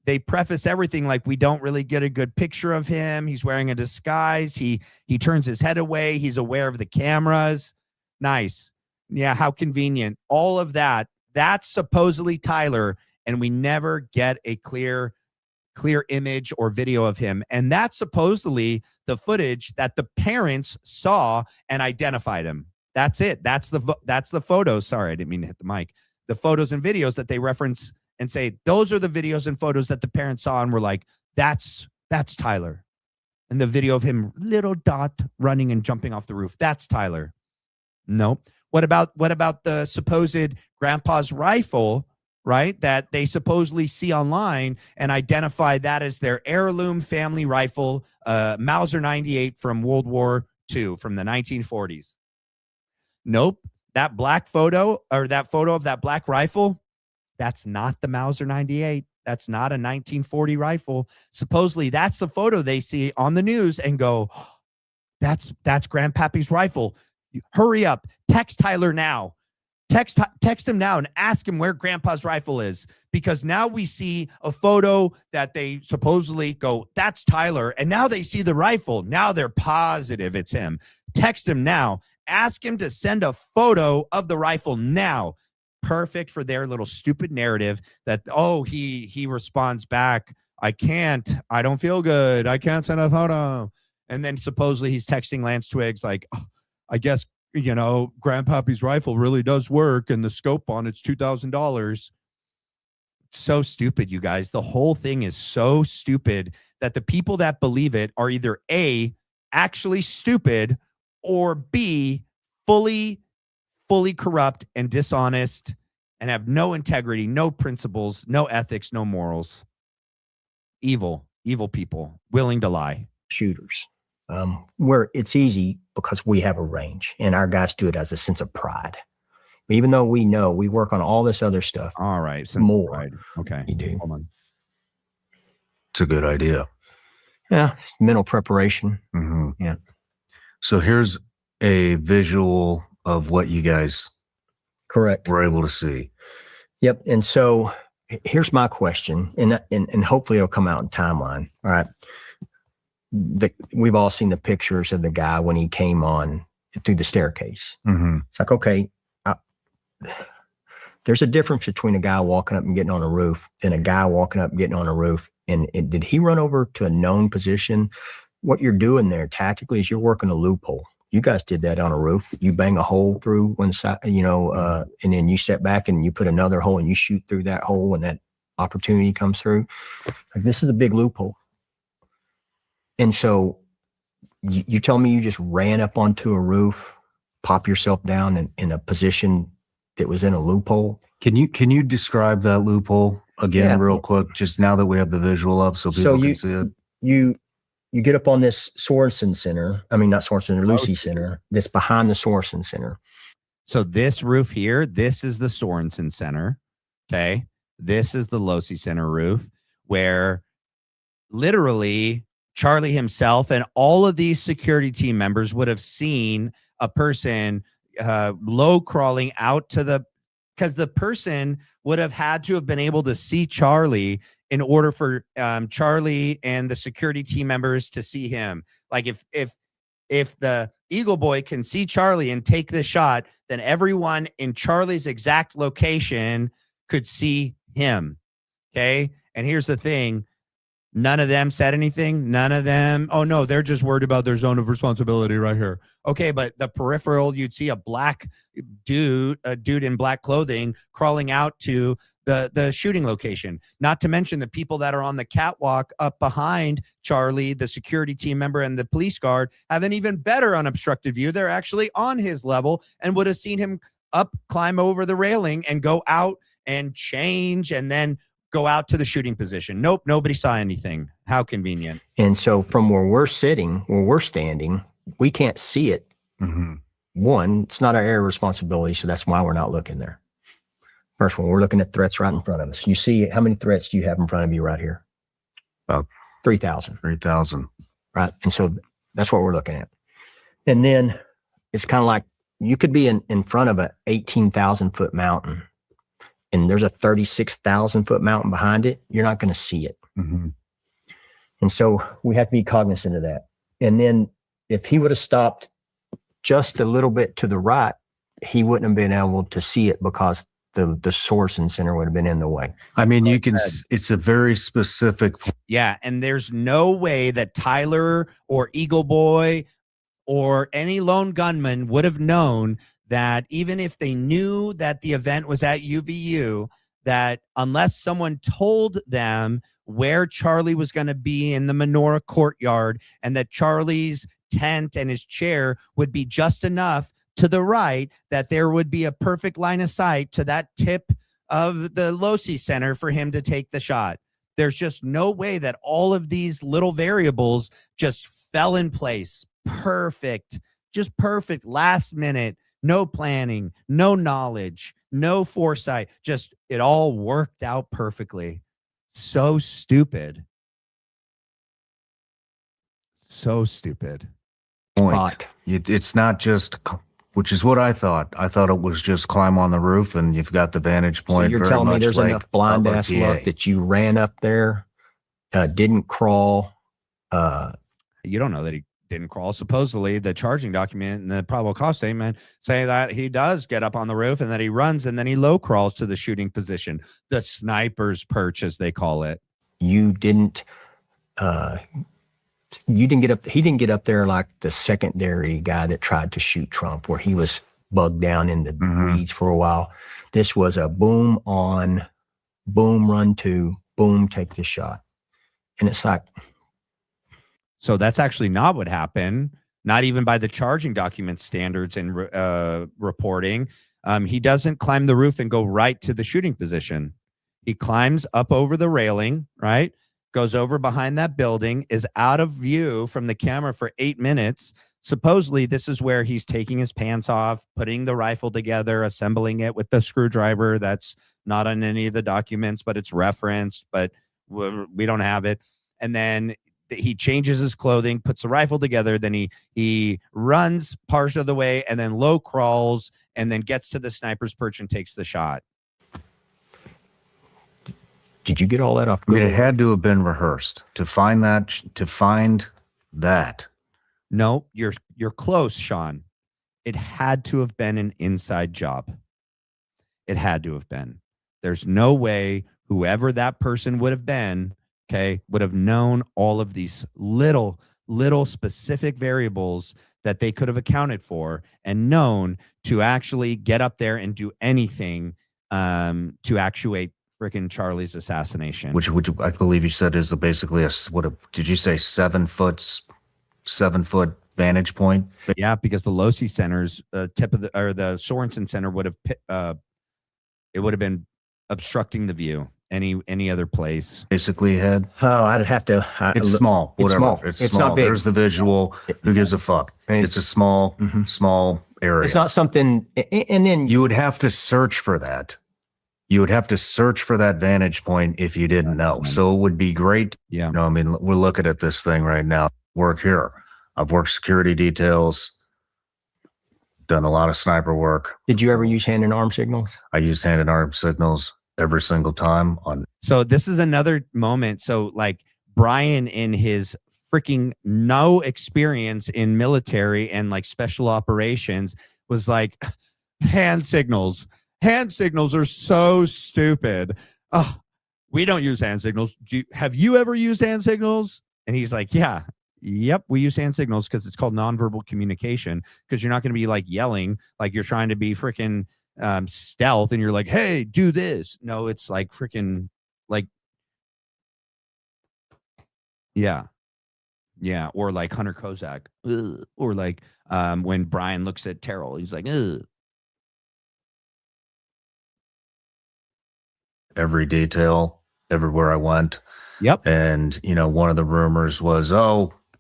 they preface everything like, we don't really get a good picture of him. He's wearing a disguise. He turns his head away. He's aware of the cameras. Nice. Yeah, how convenient. All of that. That's supposedly Tyler, and we never get a clear clear image or video of him. And that's supposedly the footage that the parents saw and identified him. That's it. That's the photos. Sorry, I didn't mean to hit the mic. The photos and videos that they reference and say, those are the videos and photos that the parents saw and were like, that's Tyler. And the video of him, little dot, running and jumping off the roof, that's Tyler. Nope. What about the supposed grandpa's rifle, right? That they supposedly see online and identify that as their heirloom family rifle, Mauser 98 from World War II, from the 1940s. Nope. That black photo, or that photo of that black rifle, that's not the Mauser 98. That's not a 1940 rifle. Supposedly, that's the photo they see on the news and go, oh, that's Grandpappy's rifle. Hurry up. Text Tyler now. Text him now and ask him where Grandpa's rifle is, because now we see a photo that they supposedly go, that's Tyler. And now they see the rifle. Now they're positive it's him. Text him now. Ask him to send a photo of the rifle now. Perfect for their little stupid narrative that, oh, he responds back, I don't feel good, I can't send a photo. And then supposedly he's texting Lance Twiggs like, oh, I guess, Grandpappy's rifle really does work and the scope on it's $2,000. So stupid, you guys. The whole thing is so stupid that the people that believe it are either A, actually stupid, or B, fully corrupt and dishonest and have no integrity, no principles, no ethics, no morals. Evil people willing to lie. Shooters, where it's easy because we have a range and our guys do it as a sense of pride. Even though we know we work on all this other stuff. All right. More. Pride. Okay. You do. Hold on. It's a good idea. Yeah. It's mental preparation. Mm-hmm. Yeah. So here's a visual of what you guys correct were able to see. Yep. And so here's my question, and hopefully it'll come out in timeline. All right. We've all seen the pictures of the guy when he came on through the staircase. Mm-hmm. It's like, okay, there's a difference between a guy walking up and getting on a roof and a guy walking up and getting on a roof. And did he run over to a known position? What you're doing there tactically is you're working a loophole. You guys did that on a roof. You bang a hole through one side, and then you step back and you put another hole and you shoot through that hole when that opportunity comes through. Like, this is a big loophole. And so you tell me you just ran up onto a roof, pop yourself down in a position that was in a loophole. Can you describe that loophole again real quick, just now that we have the visual up so people can see it? You get up on this Sorensen Center. I mean, not Sorensen, Lucy Center. That's behind the Sorensen Center. So this roof here, this is the Sorensen Center. Okay. This is the Lucy Center roof, where literally Charlie himself and all of these security team members would have seen a person low crawling out to because the person would have had to have been able to see Charlie in order for Charlie and the security team members to see him. Like if the Eagle Boy can see Charlie and take this shot, then everyone in Charlie's exact location could see him. Okay. And here's the thing. None of them said anything. None of them. Oh no, they're just worried about their zone of responsibility right here. Okay. But the peripheral, you'd see a dude in black clothing crawling out to the shooting location, not to mention the people that are on the catwalk up behind Charlie, the security team member and the police guard have an even better unobstructed view. They're actually on his level and would have seen him climb over the railing and go out and change and then go out to the shooting position. Nope. Nobody saw anything. How convenient. And so from where we're standing, we can't see it. Mm-hmm. One, it's not our area of responsibility. So that's why we're not looking there. First one, we're looking at threats right in front of us. You see, how many threats do you have in front of you right here? About 3,000. 3,000. Right. And so that's what we're looking at. And then it's kind of like you could be in front of an 18,000 foot mountain and there's a 36,000 foot mountain behind it. You're not going to see it. Mm-hmm. And so we have to be cognizant of that. And then if he would have stopped just a little bit to the right, he wouldn't have been able to see it because the source and center would have been in the way. I mean, you can, it's a very specific. Yeah. And there's no way that Tyler or Eagle Boy or any lone gunman would have known that, even if they knew that the event was at UVU, that unless someone told them where Charlie was going to be in the menorah courtyard, and that Charlie's tent and his chair would be just enough to the right, that there would be a perfect line of sight to that tip of the Losi Center for him to take the shot. There's just no way that all of these little variables just fell in place. Perfect, just perfect, last minute, no planning, no knowledge, no foresight, just it all worked out perfectly. So stupid. So stupid. Point. It's not just, which is what I thought. I thought it was just climb on the roof and you've got the vantage point. So you're telling me there's enough blind ass luck that you ran up there, didn't crawl. You don't know that he didn't crawl. Supposedly the charging document and the probable cause statement say that he does get up on the roof and that he runs and then he low crawls to the shooting position, the sniper's perch, as they call it. You didn't get up. He didn't get up there like the secondary guy that tried to shoot Trump, where he was bugged down in the weeds for a while. This was a boom on, boom run to, boom take the shot. And it's like, so that's actually not what happened. Not even by the charging document standards and reporting. He doesn't climb the roof and go right to the shooting position. He climbs up over the railing, right? Goes over behind that building, is out of view from the camera for 8 minutes. Supposedly, this is where he's taking his pants off, putting the rifle together, assembling it with the screwdriver. That's not on any of the documents, but it's referenced, but we don't have it. And then he changes his clothing, puts the rifle together, then he runs part of the way and then low crawls and then gets to the sniper's perch and takes the shot. Did you get all that off? I mean, it had to have been rehearsed to find that. No, you're close, Shawn. It had to have been an inside job. It had to have been. There's no way whoever that person would have been, okay, would have known all of these little specific variables that they could have accounted for and known to actually get up there and do anything to actuate freaking Charlie's assassination. Which I believe you said is basically did you say 7 foot vantage point? Yeah, because the Losi Center's tip of the Sorensen Center would have it would have been obstructing the view. Any other place? Basically, head. Oh, I'd have to. It's small. Whatever. It's It's not big. There's the visual. Who gives a fuck? It's a small area. It's not something. And then you would have to search for that. You would have to search for that vantage point if you didn't know. So it would be great. Yeah. I mean, we're looking at this thing right now. Work here. I've worked security details. Done a lot of sniper work. Did you ever use hand and arm signals? I use hand and arm signals every single time on. So this is another moment. So like Brian, in his freaking no experience in military and like special operations, was like, hand signals are so stupid. Oh, we don't use hand signals. Have you ever used hand signals? And he's like, yep, we use hand signals because it's called nonverbal communication, because you're not going to be like yelling like you're trying to be freaking stealth and you're like, hey, do this. No, it's like freaking like, yeah, or like Hunter Kozak. Ugh. Or like when Brian looks at Terryl, he's like, ugh. Every detail, everywhere I went. Yep. And, one of the rumors was,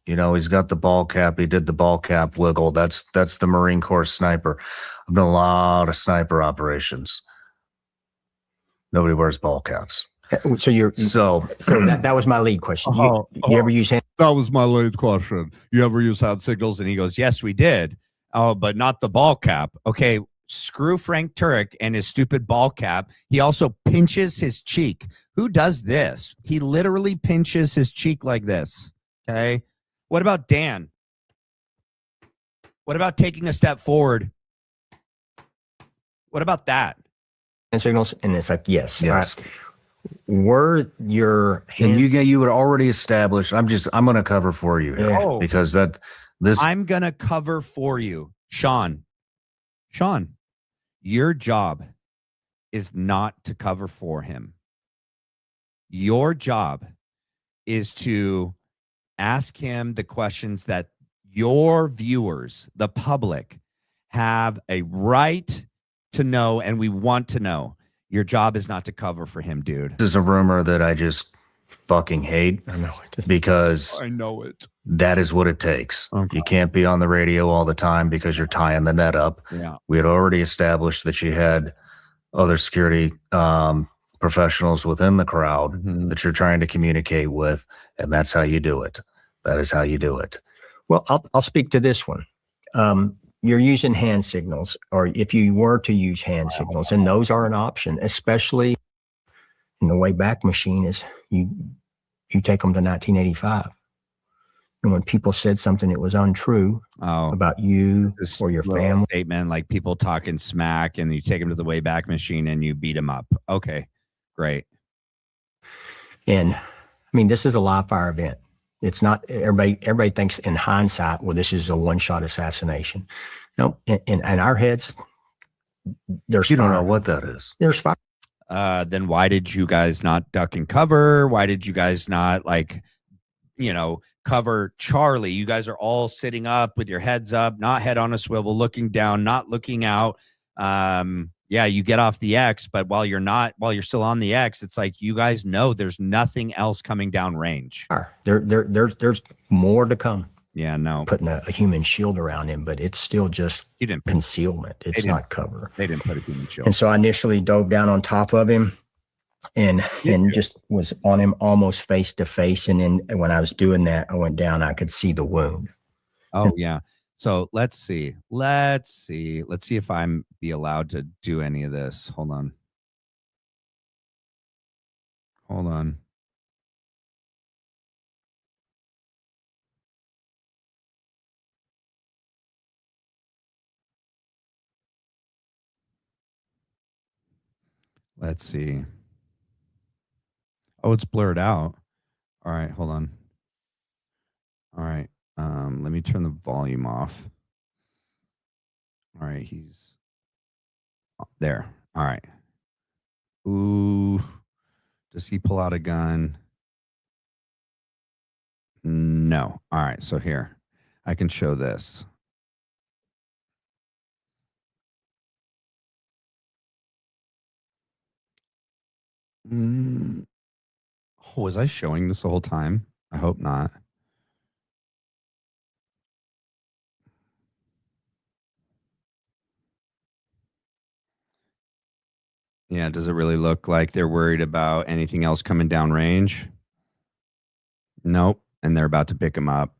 he's got the ball cap. He did the ball cap wiggle. That's the Marine Corps sniper. I've done a lot of sniper operations. Nobody wears ball caps. So that was my lead question. You ever use hand? That was my lead question. You ever use hand signals? And he goes, yes, we did. Oh, but not the ball cap. Okay. Screw Frank Turek and his stupid ball cap. He also pinches his cheek. Who does this? He literally pinches his cheek like this. Okay. What about Dan? What about taking a step forward? What about that? hand signals? And it's like, yes. Yes. Were your And hands? you had already established. I'm going to cover for you here Yeah. Oh. because I'm going to cover for you. Shawn, your job is not to cover for him. Your job is to ask him the questions that your viewers, the public, have a right to know, and we want to know. Your job is not to cover for him, dude. This is a rumor that I just fucking hate. I know it. Because I know it. that is what it takes. Okay. You can't be on the radio all the time because you're tying the net up. Yeah. We had already established that you had other security professionals within the crowd that you're trying to communicate with, and that's how you do it. That is how you do it. Well, I'll speak to this one. You're using hand signals, or if you were to use hand signals, and those are an option, especially in the Wayback Machine, is you take them to 1985. And when people said something that was untrue about you or your family, statement, like people talking smack, and you take them to the Wayback Machine and you beat them up. Okay, great. And I mean, this is a live fire event. It's not everybody thinks in hindsight, well, this is a one-shot assassination. No, in our heads, there's You fire. don't know what that is. There's fire. Then why did you guys not duck and cover? Why did you guys not, like, cover Charlie? You guys are all sitting up with your heads up, not head on a swivel, looking down, not looking out. Yeah, you get off the X, but while you're still on the X, it's like, you guys know there's nothing else coming down range. There's more to come. Yeah, no. Putting a human shield around him, but it's still just concealment. It's not cover. They didn't put a human shield. And so I initially dove down on top of him and just was on him almost face to face. And then when I was doing that, I went down, I could see the wound. Oh, yeah. So let's see if I'm be allowed to do any of this. Hold on. Let's see. Oh, it's blurred out. All right, hold on. All right. Let me turn the volume off. All right, he's there. All right. Ooh. Does he pull out a gun? No. All right, so here. I can show this. Oh, was I showing this the whole time? I hope not. Yeah, does it really look like they're worried about anything else coming down range? Nope. And they're about to pick him up.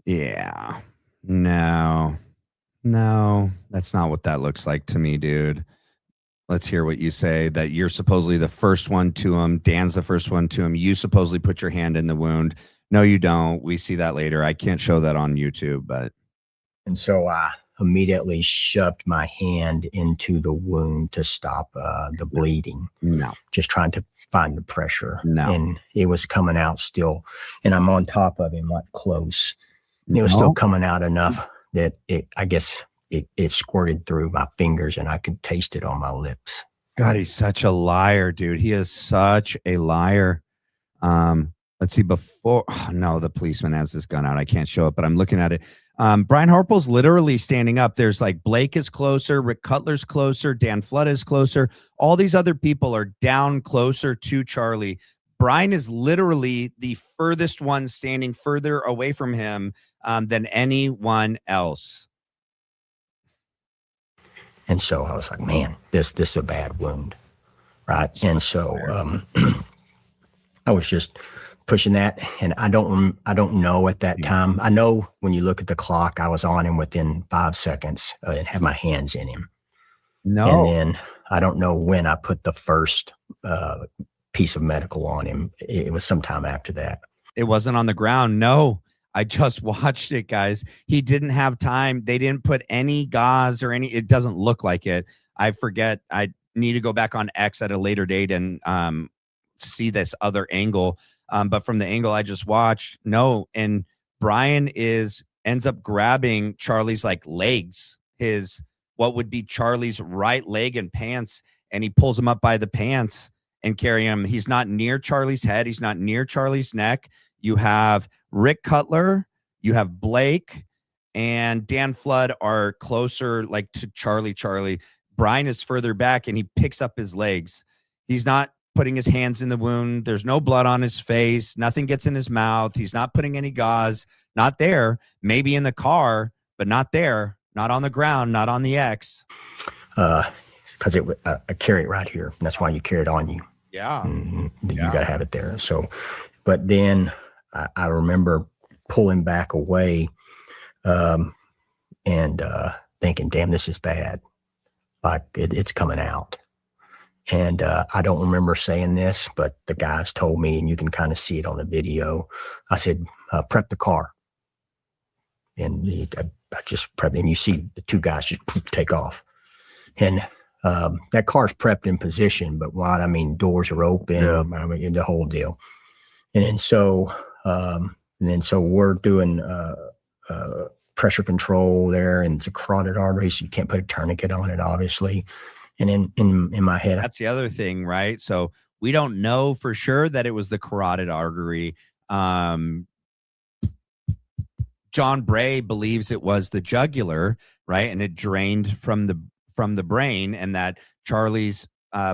Yeah. No, that's not what that looks like to me, dude. Let's hear what you say, that you're supposedly the first one to him. Dan's the first one to him. You supposedly put your hand in the wound. No, you don't. We see that later. I can't show that on YouTube, but. And so I immediately shoved my hand into the wound to stop the bleeding. No. Just trying to find the pressure. No. And it was coming out still. And I'm on top of him, like close. And it was still coming out enough that it squirted through my fingers and I could taste it on my lips. God, he's such a liar, dude. He is such a liar. Let's see, no, the policeman has this gun out. I can't show it, but I'm looking at it. Brian Harpole's literally standing up. There's like Blake is closer, Rick Cutler's closer, Dan Flood is closer. All these other people are down closer to Charlie. Brian is literally the furthest one standing further away from him than anyone else. And so I was like, man, this is a bad wound, right? And so I was just pushing that, and I don't know at that time. I know when you look at the clock, I was on him within 5 seconds and had my hands in him. No, and then I don't know when I put the first piece of medical on him. It was sometime after that. it wasn't on the ground. No, I just watched it, guys. He didn't have time. They didn't put any gauze or any, it doesn't look like it. I forget. I need to go back on X at a later date and see this other angle. But from the angle I just watched, no. And Brian ends up grabbing Charlie's like legs, his, what would be Charlie's right leg and pants. And he pulls him up by the pants and carry him. He's not near Charlie's head. He's not near Charlie's neck. You have Rick Cutler, you have Blake, and Dan Flood are closer like to Charlie. Brian is further back and he picks up his legs. He's not putting his hands in the wound. There's no blood on his face. Nothing gets in his mouth. He's not putting any gauze. Not there. Maybe in the car, but not there. Not on the ground. Not on the X. Because I carry it right here. And that's why you carry it on you. Yeah. You got to have it there. So, but then I remember pulling back away and thinking, damn, this is bad. Like it's coming out. And I don't remember saying this, but the guys told me, and you can kind of see it on the video. I said, prep the car. And I just prepped, and you see the two guys just take off. And that car's prepped in position, but what I mean, doors are open, I mean, the whole deal. And then so we're doing pressure control there, and it's a carotid artery, so you can't put a tourniquet on it, obviously. And in my head, that's the other thing, right? So we don't know for sure that it was the carotid artery. John Bray believes it was the jugular, right? And it drained from the brain, and that Charlie's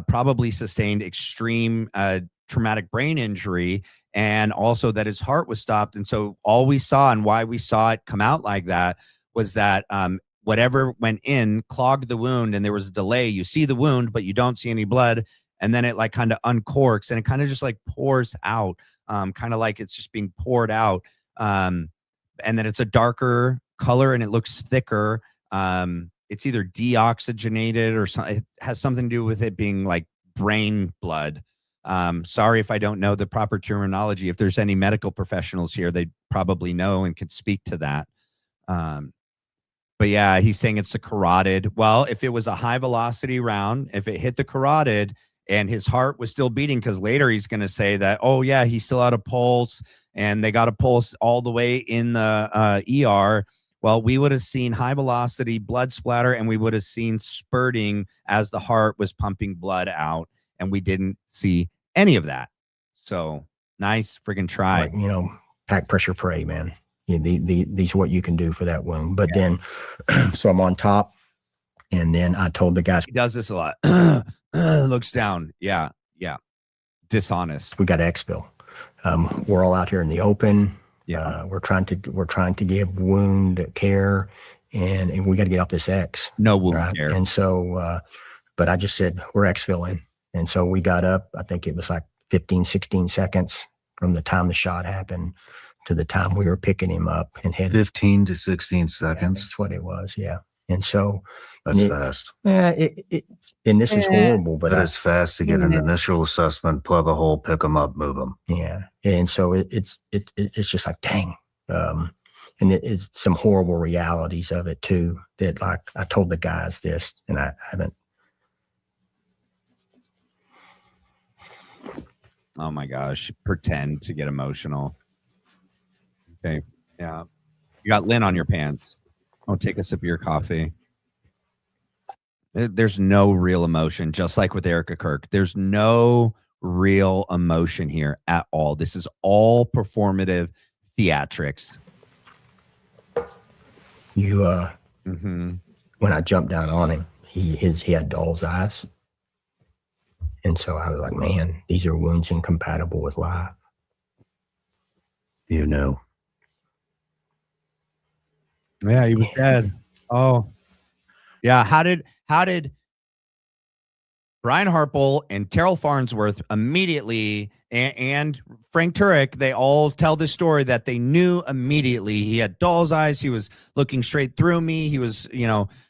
probably sustained extreme traumatic brain injury, and also that his heart was stopped. And so all we saw, and why we saw it come out like that, was that whatever went in clogged the wound, and there was a delay. You see the wound, but you don't see any blood. And then it like kind of uncorks, and it kind of just like pours out, kind of like it's just being poured out. And then it's a darker color and it looks thicker. It's either deoxygenated or something. It has something to do with it being like brain blood. Sorry if I don't know the proper terminology. If there's any medical professionals here, they probably know and could speak to that. But yeah, he's saying it's a carotid. Well, if it was a high velocity round, if it hit the carotid and his heart was still beating, because later he's going to say that, oh yeah, he still had a pulse and they got a pulse all the way in the ER. Well, we would have seen high velocity blood splatter, and we would have seen spurting as the heart was pumping blood out, and we didn't see any of that. So nice friggin' try. Like, you know, pack pressure pray, man. These are what you can do for that wound. But then, so I'm on top, and then I told the guys. He does this a lot. Looks down. Yeah. Dishonest. We got exfil. We're all out here in the open. Yeah. We're trying to give wound care, and we got to get off this X. No wound care. And so, but I just said, we're exfilling. And so we got up, I think it was like 15, 16 seconds from the time the shot happened to the time we were picking him up and headed. 15 to 16 seconds. Yeah, that's what it was. Yeah. And so that's fast. Yeah. And this is horrible, but that is fast to get an initial assessment, plug a hole, pick them up, move them. Yeah. And so it's just like, dang. And it's some horrible realities of it too, that like I told the guys this, and I haven't. Oh my gosh. Pretend to get emotional. Okay. Yeah. You got lint on your pants. Oh, take a sip of your coffee. There's no real emotion, just like with Erica Kirk. There's no real emotion here at all. This is all performative theatrics. You when I jumped down on him, he had doll's eyes. And so I was like, man, these are wounds incompatible with life. You know. Yeah, he was dead. Oh. Yeah, how did Brian Harpole and Terryl Farnsworth immediately, and Frank Turek, they all tell the story that they knew immediately. He had doll's eyes. He was looking straight through me. He was,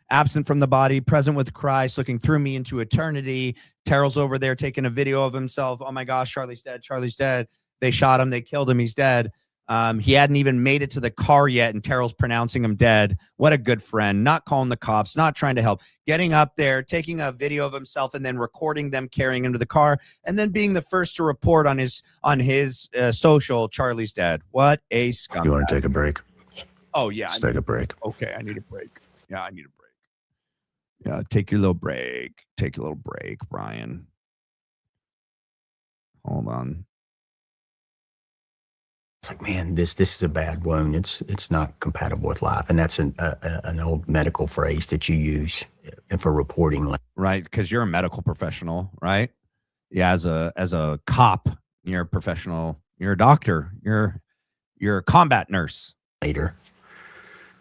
absent from the body, present with Christ, looking through me into eternity. Terrell's over there taking a video of himself. Oh my gosh, Charlie's dead. Charlie's dead. They shot him. They killed him. He's dead. He hadn't even made it to the car yet, and Terrell's pronouncing him dead. What a good friend, not calling the cops, not trying to help, getting up there, taking a video of himself and then recording them carrying him to the car, and then being the first to report on his social, Charlie's dead. What a scumbag. You want to take a break? Oh, yeah. Let's take a break. Okay, I need a break. Yeah, I need a break. Yeah, take your little break. Take a little break, Brian. Hold on. It's like, man, this is a bad wound. It's not compatible with life, and that's an old medical phrase that you use for reporting. Right, because you're a medical professional, right? Yeah, as a cop, you're a professional. You're a doctor. You're a combat nurse. Later,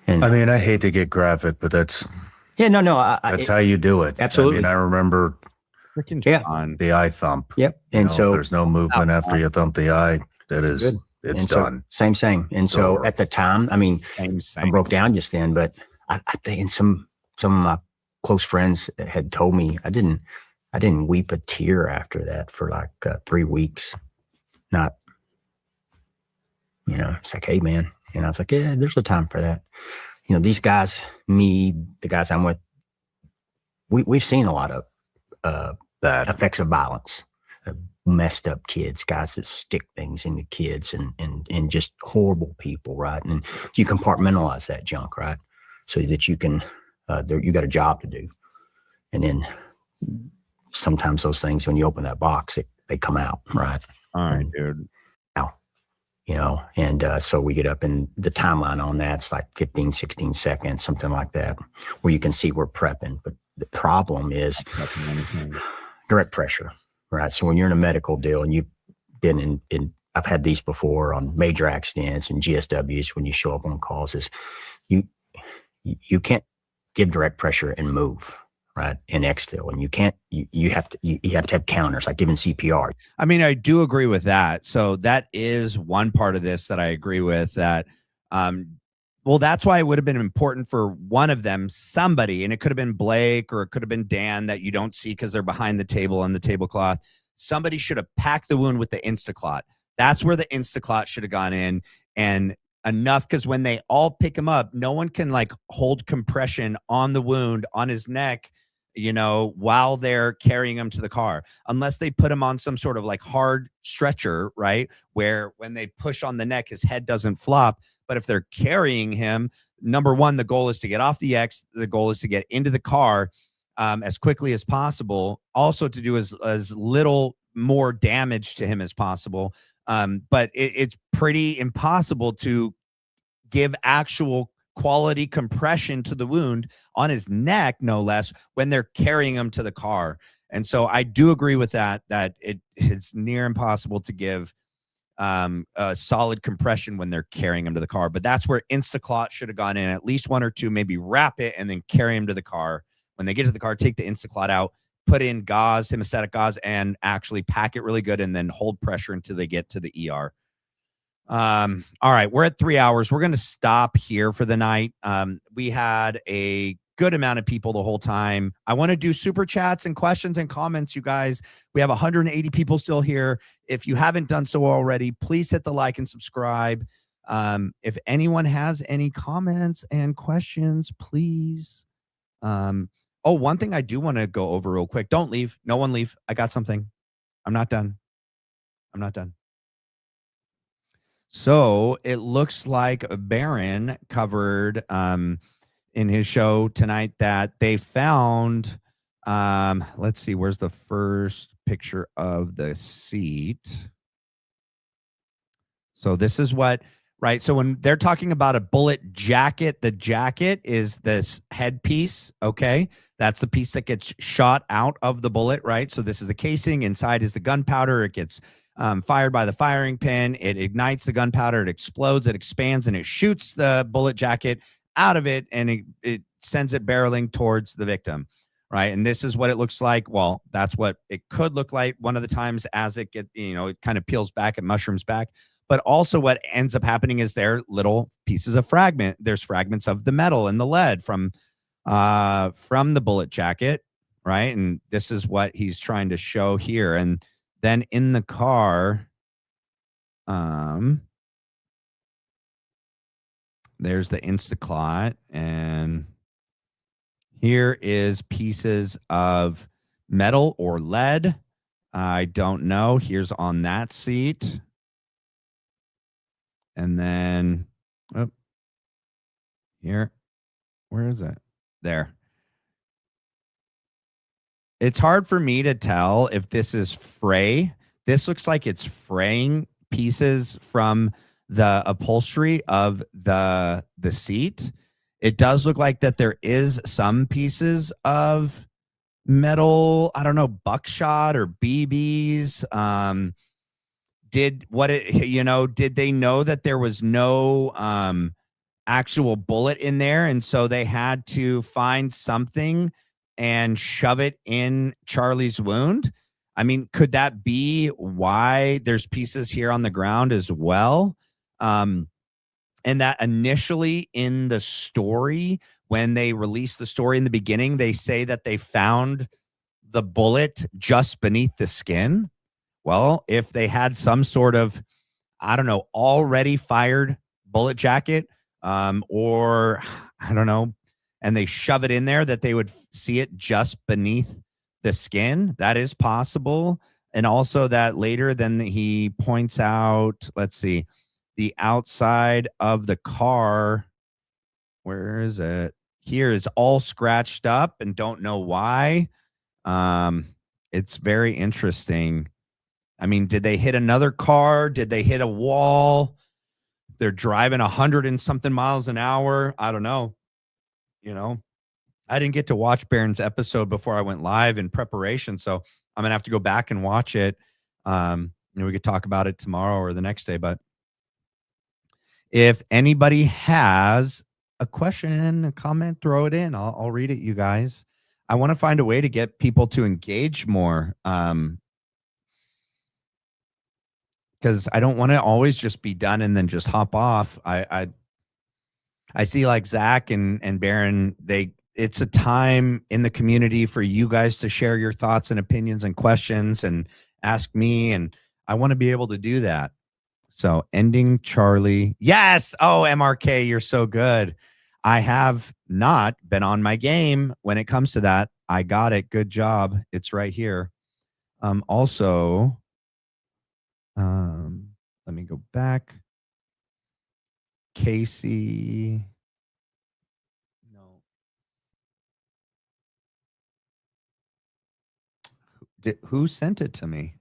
and I mean, I hate to get graphic, but that's that's how you do it. Absolutely. I mean, I remember Freaking Yeah. John. the eye thump. Yep, You and know, so if there's no movement after you thump the eye, that is, Good. it's and so, done. same. And It's so over. at the time, I mean, Same. I broke down just then, but I think, and some of my close friends had told me I didn't weep a tear after that for like 3 weeks. Not, it's like, hey man, I was like, yeah, there's a time for that. These guys, the guys I'm with, we've seen a lot of Bad. effects of violence, messed up kids, guys that stick things into kids, and just horrible people, right? And you compartmentalize that junk, right? So that you can, you got a job to do. And then sometimes those things, when you open that box, they come out, right? All right, dude. And so we get up, and the timeline on that's like 15, 16 seconds, something like that, where you can see we're prepping. But the problem is direct pressure, right? So when you're in a medical deal, and you've been in I've had these before on major accidents and GSWs, when you show up on calls, is you can't give direct pressure and move, right? In exfil, and you have to have counters, like giving CPR. I mean, I do agree with that. So that is one part of this that I agree with. That, well, that's why it would have been important for one of them, somebody, and it could have been Blake or it could have been Dan, that you don't see because they're behind the table on the tablecloth. Somebody should have packed the wound with the Instaclot. That's where the Instaclot should have gone in, and enough, because when they all pick him up, no one can like hold compression on the wound on his neck, while they're carrying him to the car, unless they put him on some sort of like hard stretcher, right? Where when they push on the neck, his head doesn't flop. But if they're carrying him, number one, the goal is to get off the X. The goal is to get into the car as quickly as possible. Also to do as little more damage to him as possible. But it's pretty impossible to give actual quality compression to the wound on his neck, no less, when they're carrying him to the car. And so I do agree with that it's near impossible to give a solid compression when they're carrying him to the car. But that's where Instaclot should have gone in, at least one or two, maybe wrap it and then carry him to the car. When they get to the car, take the Instaclot out, put in gauze, hemostatic gauze, and actually pack it really good, and then hold pressure until they get to the ER. All right, we're at 3 hours. We're going to stop here for the night. We had a good amount of people the whole time. I want to do super chats and questions and comments, you guys. We have 180 people still here. If you haven't done so already, please hit the like and subscribe. If anyone has any comments and questions, please. One thing I do want to go over real quick. Don't leave. No one leave. I got something. I'm not done. So it looks like Baron covered in his show tonight that they found, let's see, where's the first picture of the seat? So this is what, right? So when they're talking about a bullet jacket, the jacket is this headpiece, okay? That's the piece that gets shot out of the bullet, right? So this is the casing. Inside is the gunpowder. It gets fired by the firing pin. It ignites the gunpowder. It explodes. It expands, and it shoots the bullet jacket out of it, and it sends it barreling towards the victim, right? And this is what it looks like. Well, that's what it could look like one of the times as it it kind of peels back and mushrooms back. But also what ends up happening is there little pieces of fragment. There's fragments of the metal and the lead from the bullet jacket, right? And this is what he's trying to show here. And then in the car, there's the Instaclot, and here is pieces of metal or lead. I don't know. Here's on that seat. And then oh, here, where is it? There. It's hard for me to tell if this is fray. This looks like it's fraying pieces from the upholstery of the seat. It does look like that there is some pieces of metal, I don't know, buckshot or BBs. Did they know that there was no actual bullet in there, and so they had to find something and shove it in Charlie's wound? I mean, could that be why there's pieces here on the ground as well? And that initially in the story, when they released the story in the beginning, they say that they found the bullet just beneath the skin. Well, if they had some sort of, I don't know, already fired bullet jacket, or I don't know, and they shove it in there, that they would see it just beneath the skin. That is possible. And also that later, then he points out, let's see, the outside of the car. Where is it? Here is all scratched up and don't know why. It's very interesting. I mean, did they hit another car? Did they hit a wall? They're driving 100 and something miles an hour. I don't know. I didn't get to watch Baron's episode before I went live in preparation, so I'm gonna have to go back and watch it. We could talk about it tomorrow or the next day. But if anybody has a question, a comment, throw it in. I'll read it, you guys. I want to find a way to get people to engage more. Because I don't want to always just be done and then just hop off. I see like Zach and Baron, it's a time in the community for you guys to share your thoughts and opinions and questions and ask me. And I want to be able to do that. So ending Charlie. Yes. Oh, MRK, you're so good. I have not been on my game when it comes to that. I got it. Good job. It's right here. Also, let me go back. Casey. No. Who sent it to me?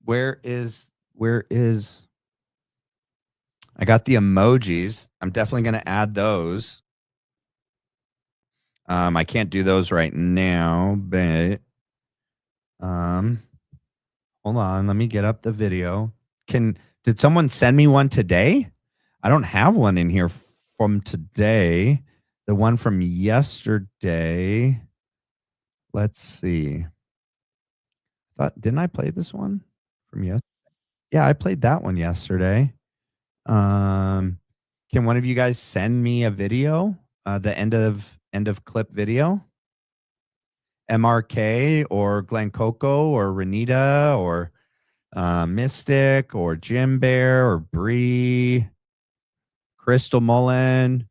Where is I got the emojis. I'm definitely going to add those. I can't do those right now, but hold on, let me get up the video. Did someone send me one today? I don't have one in here from today. The one from yesterday. Let's see. Didn't I play this one from yesterday? Yeah, I played that one yesterday. Can one of you guys send me a video? The end of clip video? MRK or Glenn Coco or Renita or Mystic or Jim Bear or Bree, Crystal Mullen.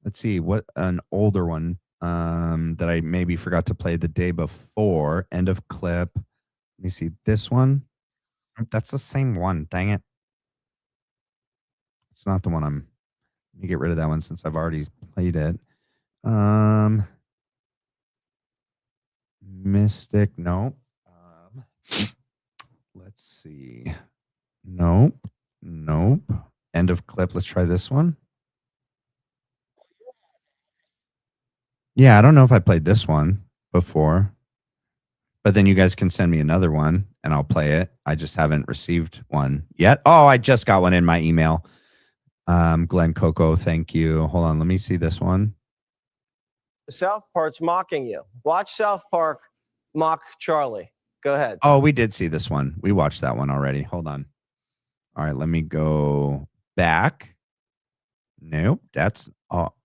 Let's see, what an older one that I maybe forgot to play the day before. End of clip. Let me see this one. That's the same one. Dang it. It's not the one let me get rid of that one since I've already played it. Mystic, nope. Let's see. Nope. End of clip. Let's try this one. Yeah, I don't know if I played this one before, but then you guys can send me another one and I'll play it. I just haven't received one yet. Oh, I just got one in my email. Glenn Coco, thank you. Hold on, let me see this one. The South Park's mocking you. Watch South Park mock Charlie. Go ahead. Oh, we did see this one. We watched that one already. Hold on. All right, let me go back. Nope, that's all.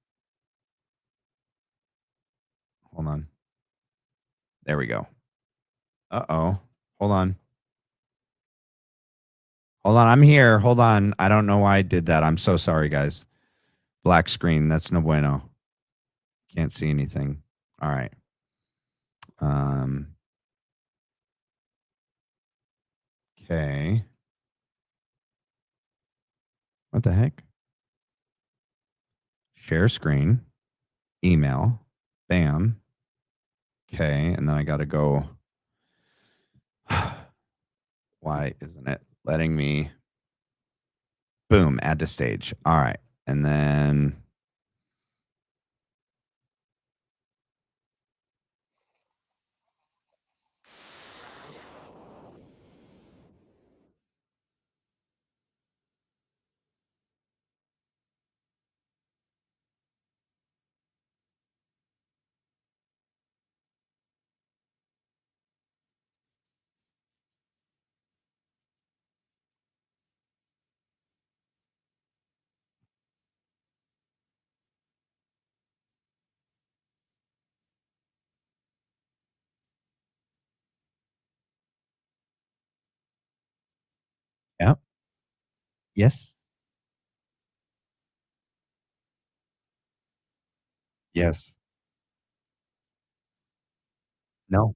Hold on. There we go. Uh-oh. Hold on. Hold on. I'm here. Hold on. I don't know why I did that. I'm so sorry, guys. Black screen. That's no bueno. Can't see anything. All right. Okay. What the heck? Share screen. Email. Bam. Okay. And then I got to go. Why isn't it letting me? Boom. Add to stage. All right. And then. Yeah. Yes. Yes. No.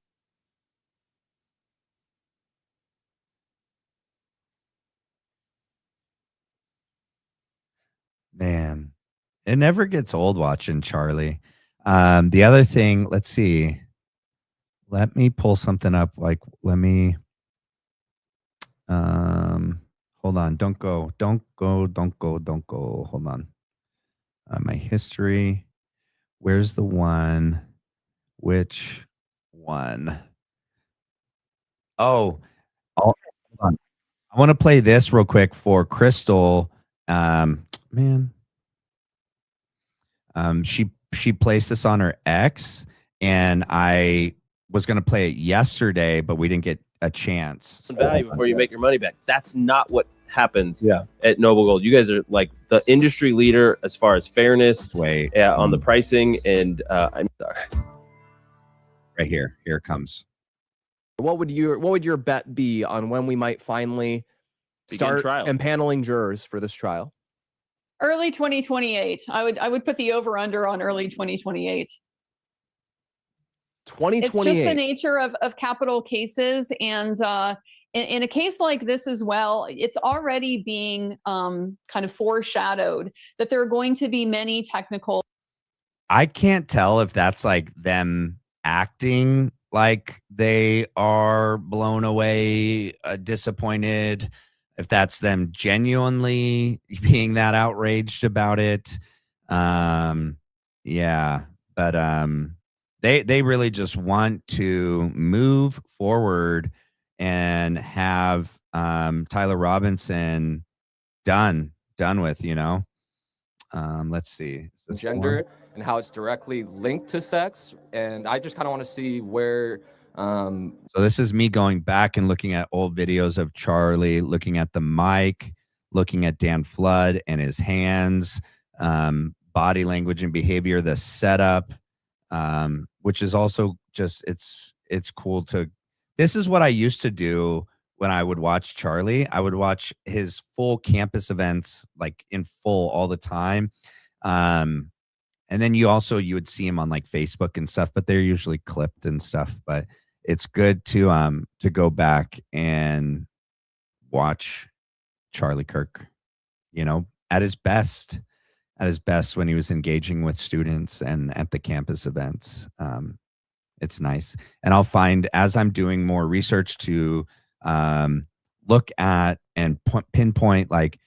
Man, it never gets old watching Charlie. The other thing, let's see. Let me pull something up. Like, let me. Hold on. Don't go. Don't go. Don't go. Don't go. Hold on. My history. Where's the one? Which one? Oh, hold on. I want to play this real quick for Crystal. Man, she placed this on her ex, and I was going to play it yesterday, but we didn't get a chance. Value before you make your money back. That's not what happens Yeah. at Noble Gold. You guys are like the industry leader as far as fairness Wait, on the pricing. And I'm sorry. right here. Here it comes. What would your bet be on when we might finally start trial. impaneling jurors for this trial? Early 2028. I would put the over under on early 2028. It's 2028. just the nature of capital cases, and in a case like this as well, it's already being kind of foreshadowed that there are going to be many technical. I can't tell if that's like them acting like they are blown away, disappointed, if that's them genuinely being that outraged about it. Yeah, but they really just want to move forward and have Tyler Robinson done with, you know. Let's see. Is this the one? Gender and how it's directly linked to sex, and I just kind of want to see where So this is me going back and looking at old videos of Charlie, looking at the mic, looking at Dan Flood and his hands, body language and behavior, the setup, which is also just it's cool to. This is what I used to do when I would watch Charlie. I would watch his full campus events like in full all the time. And then you would see him on like Facebook and stuff, but they're usually clipped and stuff. But it's good to go back and watch Charlie Kirk, you know, at his best when he was engaging with students and at the campus events. It's nice. And I'll find, as I'm doing more research, to look at and pinpoint like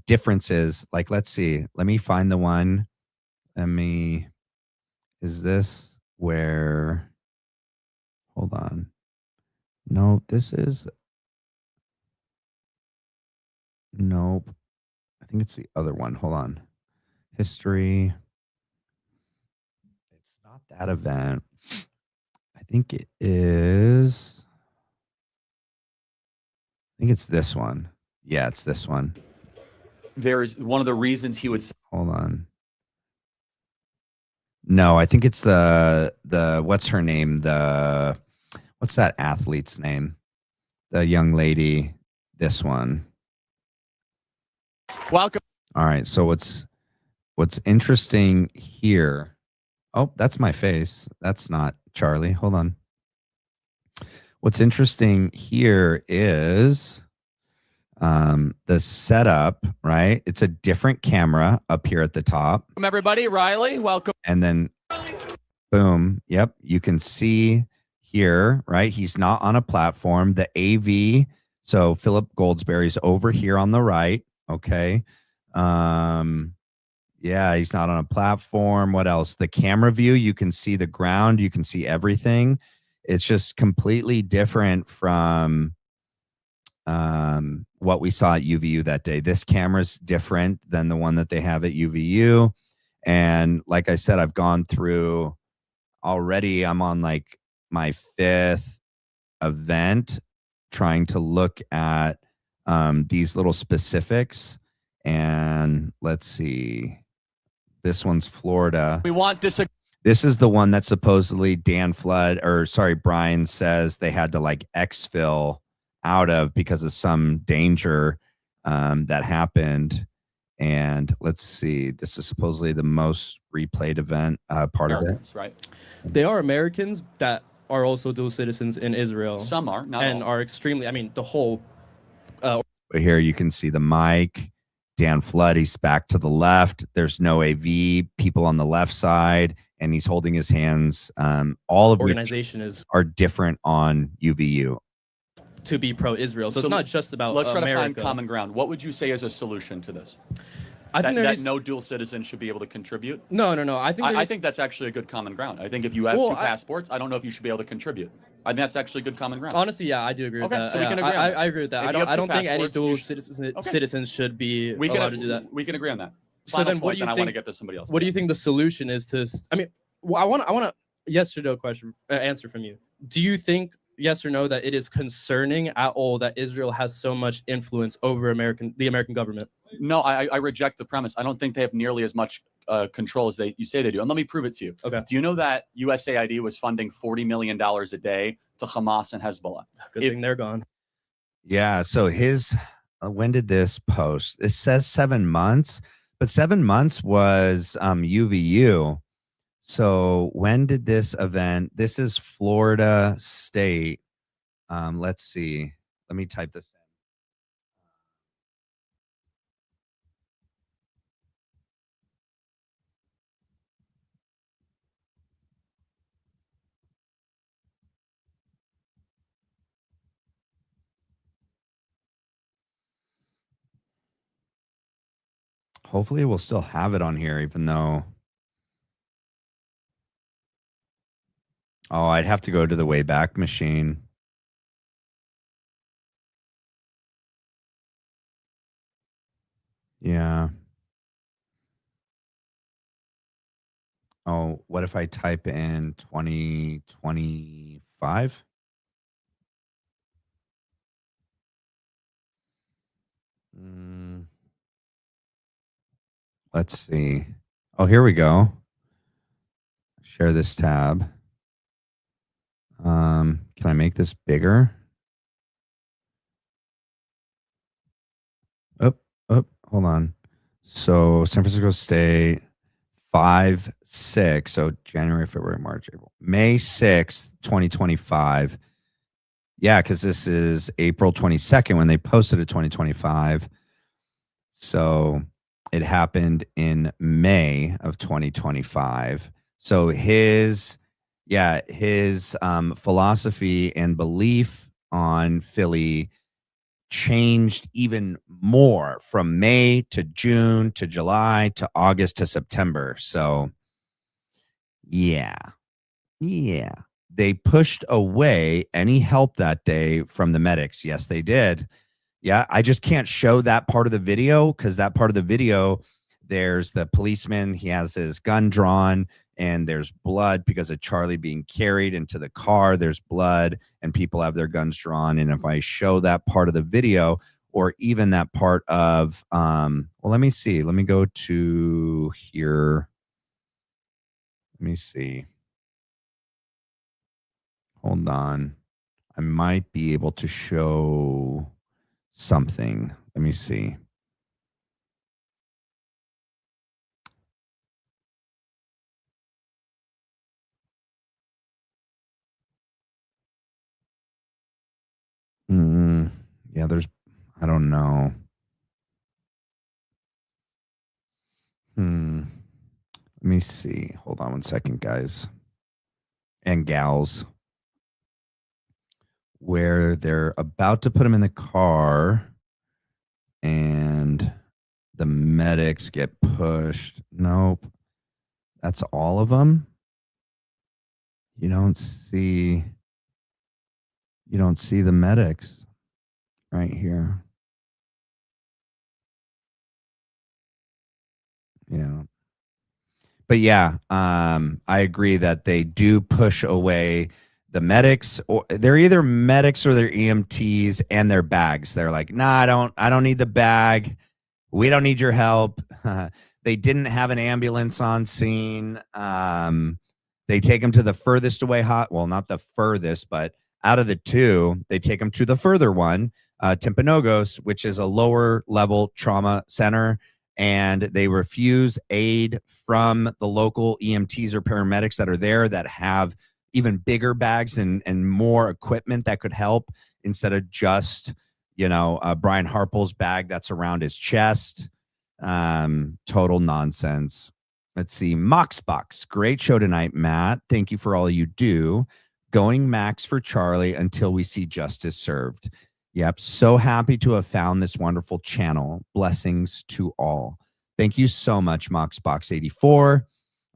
differences. Like, let's see, let me find the one. Is this where, hold on. No, this is, nope. I think it's the other one. Hold on. History. It's not that event. I think it is. I think it's this one. Yeah, it's this one. There's one of the reasons he would. Hold on. No, I think it's the what's her name? What's that athlete's name? The young lady. This one. Welcome. All right. So what's interesting here? Oh, that's my face. That's not Charlie. Hold on. What's interesting here is the setup, right? It's a different camera up here at the top. Welcome, everybody. Riley, welcome. And then boom. Yep. You can see here, right? He's not on a platform. The AV. So Philip Goldsberry's over here on the right. Okay. Yeah, he's not on a platform. What else? The camera view, you can see the ground, you can see everything. It's just completely different from what we saw at UVU that day. This camera's different than the one that they have at UVU. And like I said, I've gone through already. I'm on like my 5th event trying to look at these little specifics. And let's see. This one's Florida. We want This is the one that supposedly Brian says they had to like exfil out of because of some danger that happened. And let's see, this is supposedly the most replayed event part of it. Right. They are Americans that are also dual citizens in Israel. Some are, not and all. are extremely, I mean, the whole. But here you can see the mic. Dan Flood, he's back to the left. There's no AV, people on the left side, and he's holding his hands. All of organization which is are different on UVU. To be pro-Israel. So it's not just about Let's try America. to find common ground. What would you say is a solution to this? I think that no dual citizen should be able to contribute? No. I think that's actually a good common ground. I think if you have two passports, I don't know if you should be able to contribute. I think that's actually good common ground. Honestly, yeah, I do agree with that. So we can agree on that. I agree with that. I don't think any dual citizens should be allowed to do that. We can agree on that. So then what do you think? I want to get to somebody else. What do you think the solution is to? I mean, I want a yes or no question answer from you. Do you think yes or no that it is concerning at all that Israel has so much influence over the American government? No, I reject the premise. I don't think they have nearly as much control as you say they do. And let me prove it to you. Okay. Do you know that USAID was funding $40 million a day to Hamas and Hezbollah? Good thing they're gone. Yeah. So when did this post? It says 7 months, but 7 months was UVU. So when did this event? This is Florida State. Let's see. Let me type this in. Hopefully we'll still have it on here, even though. Oh, I'd have to go to the Wayback Machine. Yeah. Oh, what if I type in 2025? Let's see. Oh, here we go. Share this tab. Can I make this bigger? Hold on. So San Francisco State 5/6. So January, February, March, April, May 6th, 2025. Yeah, because this is April 22nd when they posted it 2025. So it happened in May of 2025. So his philosophy and belief on Philly changed even more from May to June to July to August to September. So yeah. They pushed away any help that day from the medics. Yes, they did. Yeah, I just can't show that part of the video because that part of the video, there's the policeman. He has his gun drawn and there's blood because of Charlie being carried into the car. There's blood and people have their guns drawn. And if I show that part of the video or even that part of, well, let me see. Let me go to here. Let me see. Hold on. I might be able to show something. Let me see. Yeah, I don't know. Let me see. Hold on one second, guys and gals. Where they're about to put him in the car and the medics get pushed. Nope. That's all of them. You don't see the medics right here. Yeah. But yeah, I agree that they do push away the medics, or they're either medics or they're EMTs and their bags. They're like, nah, I don't need the bag. We don't need your help. They didn't have an ambulance on scene. They take them to the furthest away well, not the furthest, but out of the two, they take them to the further one, Timpanogos, which is a lower level trauma center. And they refuse aid from the local EMTs or paramedics that are there that have even bigger bags and more equipment that could help, instead of just, Brian Harpole's bag that's around his chest. Total nonsense. Let's see. Moxbox. Great show tonight, Matt. Thank you for all you do. Going max for Charlie until we see justice served. Yep. So happy to have found this wonderful channel. Blessings to all. Thank you so much, Moxbox84.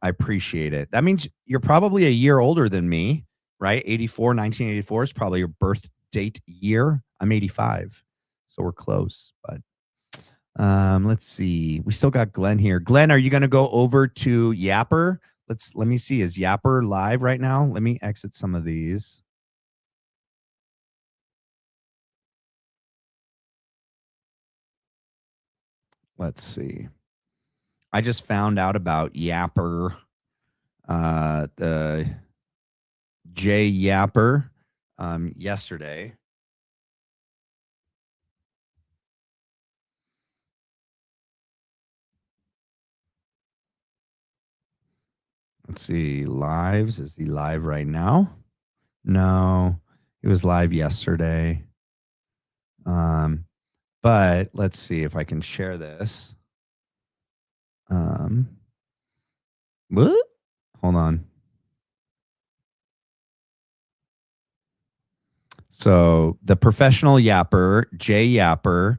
I appreciate it. That means you're probably a year older than me, right? 1984 is probably your birth date year. I'm 85. So we're close, but let's see. We still got Glenn here. Glenn, are you going to go over to Yapper? Let me see. Is Yapper live right now? Let me exit some of these. Let's see. I just found out about Yapper, the J Yapper, yesterday. Let's see. Lives. Is he live right now? No, he was live yesterday. But let's see if I can share this. What? Hold on. So the professional yapper, Jay Yapper.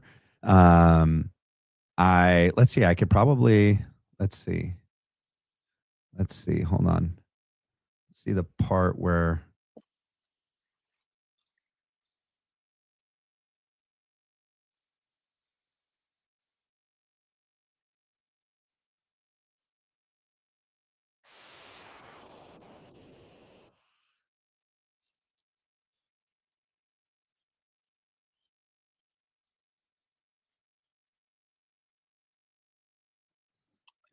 Let's see. I could probably let's see. Hold on. Let's see the part where.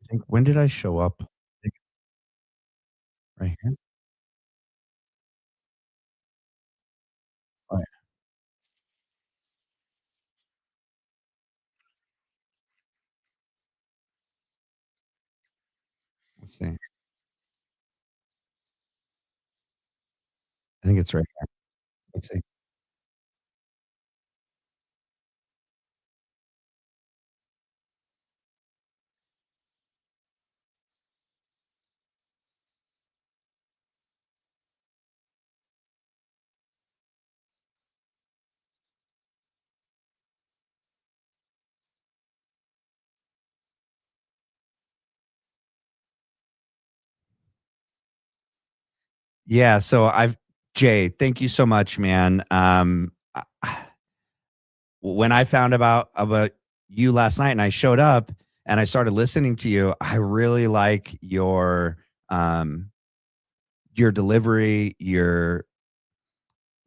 I think, when did I show up? Right here. Oh, yeah. Let's see. I think it's right here. Let's see. Yeah. So Jay, thank you so much, man. When I found about you last night and I showed up and I started listening to you, I really like your delivery,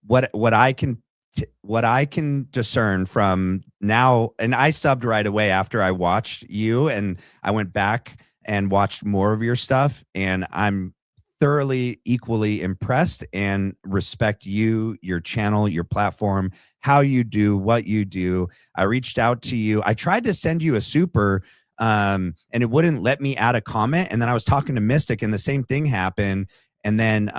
what I can discern from now. And I subbed right away after I watched you, and I went back and watched more of your stuff, and I'm thoroughly equally impressed and respect you, your channel, your platform, how you do what you do. I reached out to you. I tried to send you a super, and it wouldn't let me add a comment. And then I was talking to Mystic and the same thing happened. And then,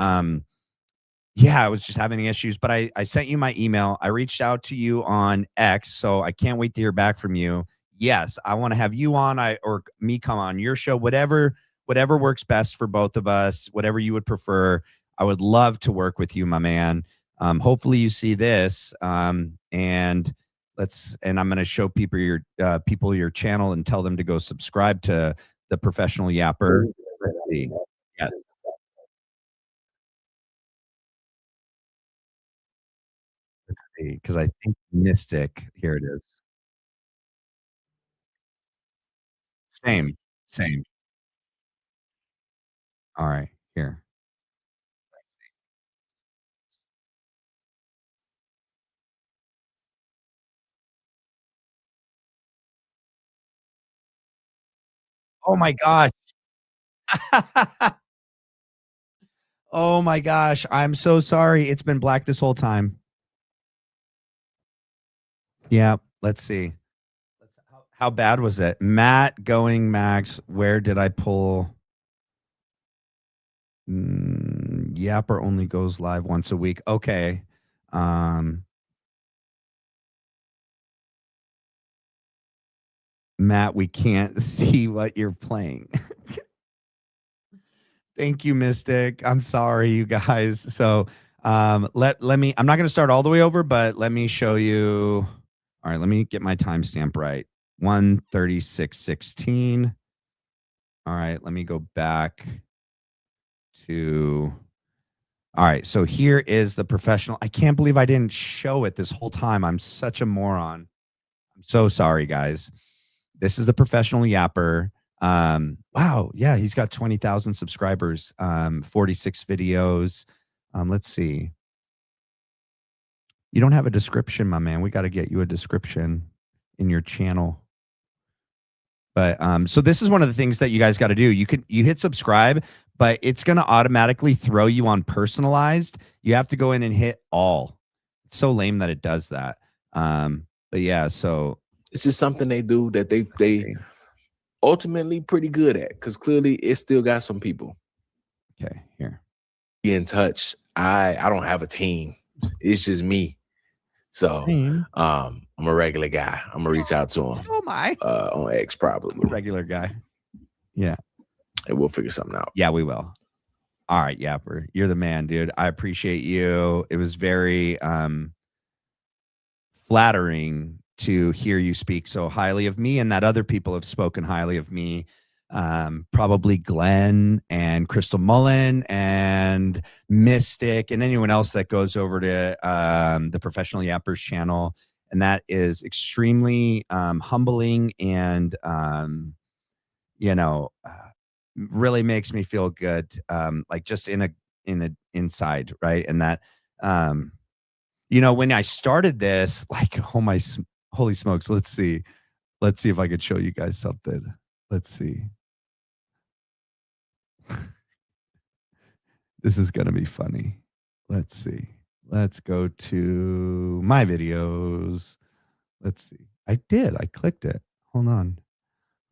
Yeah, I was just having issues, but I sent you my email. I reached out to you on X, so I can't wait to hear back from you. Yes, I want to have you on, or me come on your show, whatever works best for both of us, whatever you would prefer. I would love to work with you, my man. Hopefully you see this, and I'm going to show people your channel and tell them to go subscribe to the Professional Yapper. Let's see. Yes. Let's see, because I think Mystic. Here it is. Same, same. All right, here. Oh my gosh. Oh my gosh. I'm so sorry. It's been black this whole time. Yeah. Let's see. How bad was it? Matt going Max. Where did I pull? Yapper only goes live once a week. Okay. Matt, we can't see what you're playing. Thank you, Mystic. I'm sorry, you guys. So let me, I'm not going to start all the way over, but let me show you. All right, let me get my timestamp right. 1:36:16. All right, let me go back to. All right, so here is the professional. I can't believe I didn't show it this whole time. I'm such a moron. I'm so sorry, guys. This is the Professional Yapper. Wow, yeah, he's got 20,000 subscribers, 46 videos. Let's see. You don't have a description, my man. We got to get you a description in your channel. But so this is one of the things that you guys got to do. You hit subscribe, but it's going to automatically throw you on personalized. You have to go in and hit all. It's so lame that it does that. But yeah, so it's just something they do that they ultimately pretty good at, because clearly it still got some people. Okay, here. Be in touch. I don't have a team. It's just me. So I'm a regular guy. I'm gonna reach out to him. So am I. On X probably. Regular guy. Yeah. And we'll figure something out. Yeah, we will. All right, Yapper. You're the man, dude. I appreciate you. It was very flattering to hear you speak so highly of me, and that other people have spoken highly of me. Probably Glenn and Crystal Mullen and Mystic and anyone else that goes over to the Professional Yappers channel. And that is extremely humbling and, really makes me feel good. Like just in a inside. Right. And that, when I started this, like, oh my, holy smokes. Let's see if I could show you guys something. Let's see. This is going to be funny. Let's see. Let's go to my videos. Let's see. I clicked it. Hold on.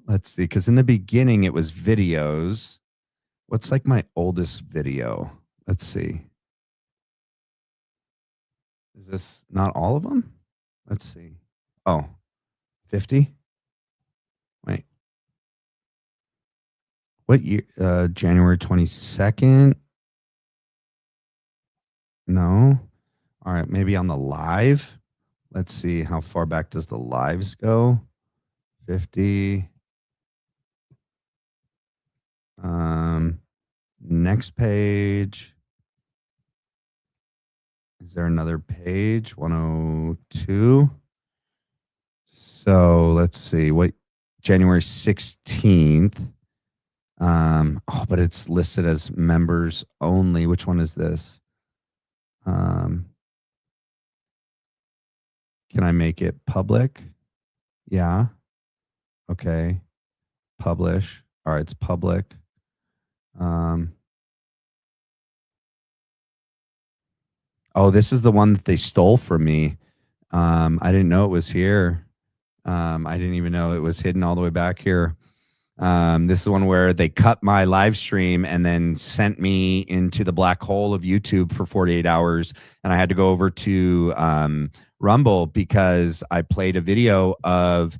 Let's see. Because in the beginning, it was videos. What's like my oldest video? Let's see. Is this not all of them? Let's see. Oh, 50? Wait. What year? January 22nd? No. All right, maybe on the live. Let's see, how far back does the lives go? 50. Next page. Is there another page? 102. So let's see. What, January 16th. But it's listed as members only. Which one is this? Can I make it public? Yeah. Okay. Publish. All right, it's public. Oh, this is the one that they stole from me. I didn't know it was here. I didn't even know it was hidden all the way back here. This is one where they cut my live stream and then sent me into the black hole of YouTube for 48 hours. And I had to go over to Rumble because I played a video of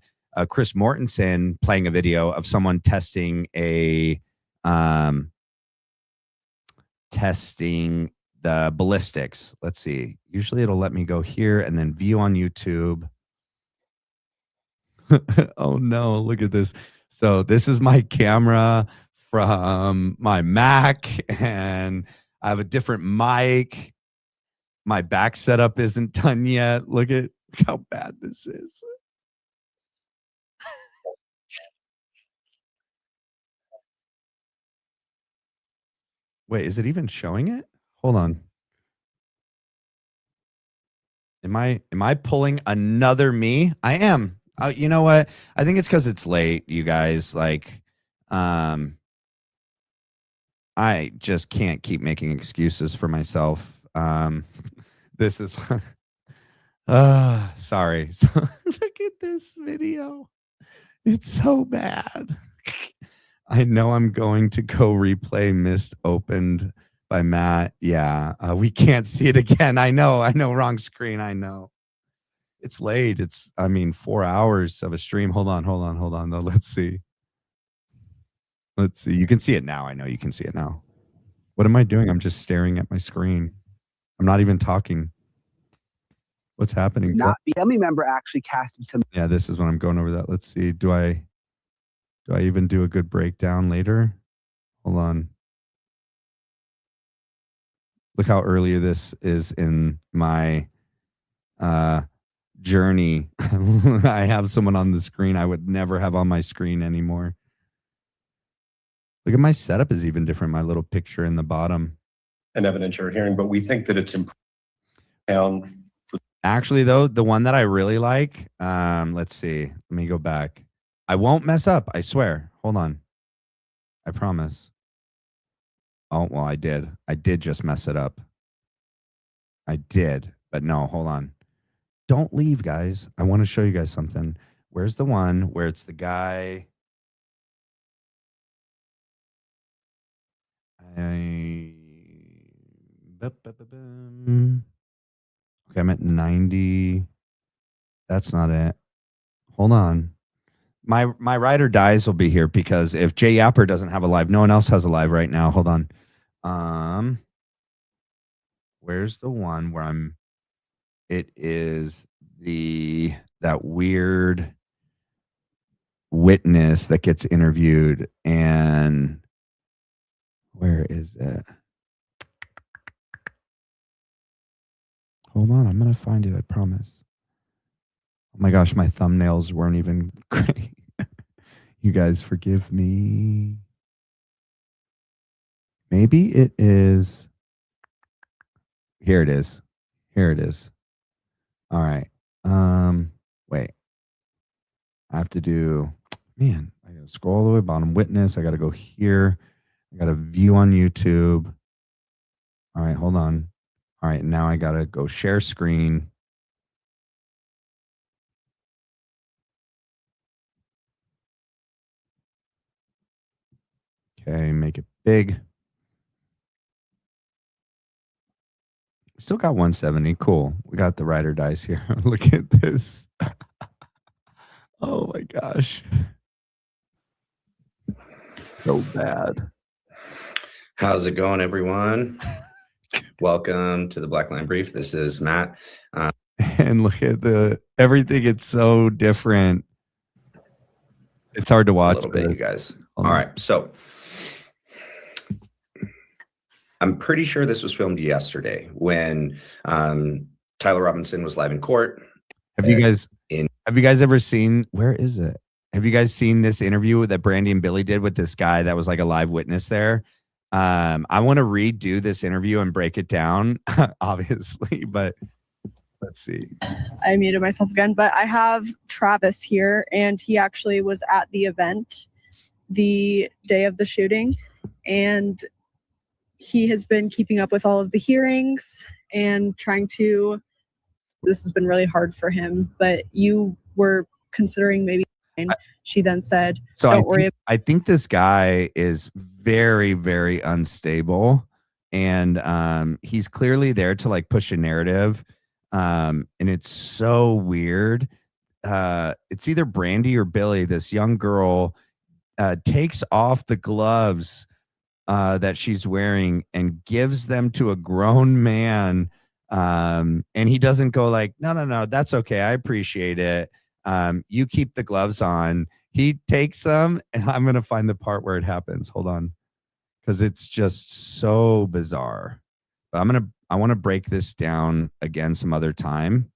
Chris Mortensen playing a video of someone testing testing the ballistics. Let's see. Usually it'll let me go here and then view on YouTube. Oh no, look at this. So this is my camera from my Mac, and I have a different mic. My back setup isn't done yet. Look how bad this is. Wait, is it even showing it? Hold on. Am I pulling another me? I am. You know what? I think it's because it's late, you guys. Like, I just can't keep making excuses for myself. This is sorry. So, look at this video. It's so bad. I know I'm going to go replay Mist Opened by Matt. Yeah, we can't see it again. I know, wrong screen. I know. It's late. It's, 4 hours of a stream. Hold on, though. Let's see. You can see it now. I know you can see it now. What am I doing? I'm just staring at my screen. I'm not even talking. What's happening? Not the family member actually casted some. Yeah, this is when I'm going over that. Let's see. Do I even do a good breakdown later? Hold on. Look how early this is in my journey. I have someone on the screen I would never have on my screen anymore. Look at my setup is even different. My little picture in the bottom. An evidentiary hearing, but we think that it's important. Actually, though, the one that I really like, let's see. Let me go back. I won't mess up. I swear. Hold on. I promise. Oh, well, I did. I did just mess it up. I did. But no, hold on. Don't leave, guys. I want to show you guys something. Where's the one where it's the guy? Okay, I'm at 90. That's not it. Hold on. My ride or dies will be here because if Jay Yapper doesn't have a live, no one else has a live right now. Hold on. Where's the one where it is that weird witness that gets interviewed, and where is it? Hold on, I'm gonna find it, I promise. Oh my gosh, my thumbnails weren't even great. You guys forgive me. Maybe it is. Here it is. All right. Wait. I have to do, man, I gotta scroll all the way bottom. Witness, I gotta go here. I gotta view on YouTube. All right, hold on. All right, now I gotta go share screen. Okay, make it big. We still got 170. Cool. We got the rider dice here. Look at this. Oh my gosh. So bad. How's it going, everyone? Welcome to the Black Line Brief. This is Matt. And look at everything. It's so different. It's hard to watch. A little bit, you guys. All right. So I'm pretty sure this was filmed yesterday when Tyler Robinson was live in court. Have you guys ever seen, where is it? Have you guys seen this interview that Brandy and Billy did with this guy that was like a live witness there? I want to redo this interview and break it down, obviously, but let's see. I muted myself again, but I have Travis here, and he actually was at the event the day of the shooting, and he has been keeping up with all of the hearings and this has been really hard for him, but you were considering maybe. She then said, So don't worry. I think this guy is very, very unstable, and he's clearly there to like push a narrative, and it's so weird. It's either Brandy or Billy. This young girl takes off the gloves that she's wearing and gives them to a grown man, and he doesn't go like, no, that's okay, I appreciate it. You keep the gloves on. He takes them, and I'm gonna find the part where it happens. Hold on, because it's just so bizarre. But I want to break this down again some other time.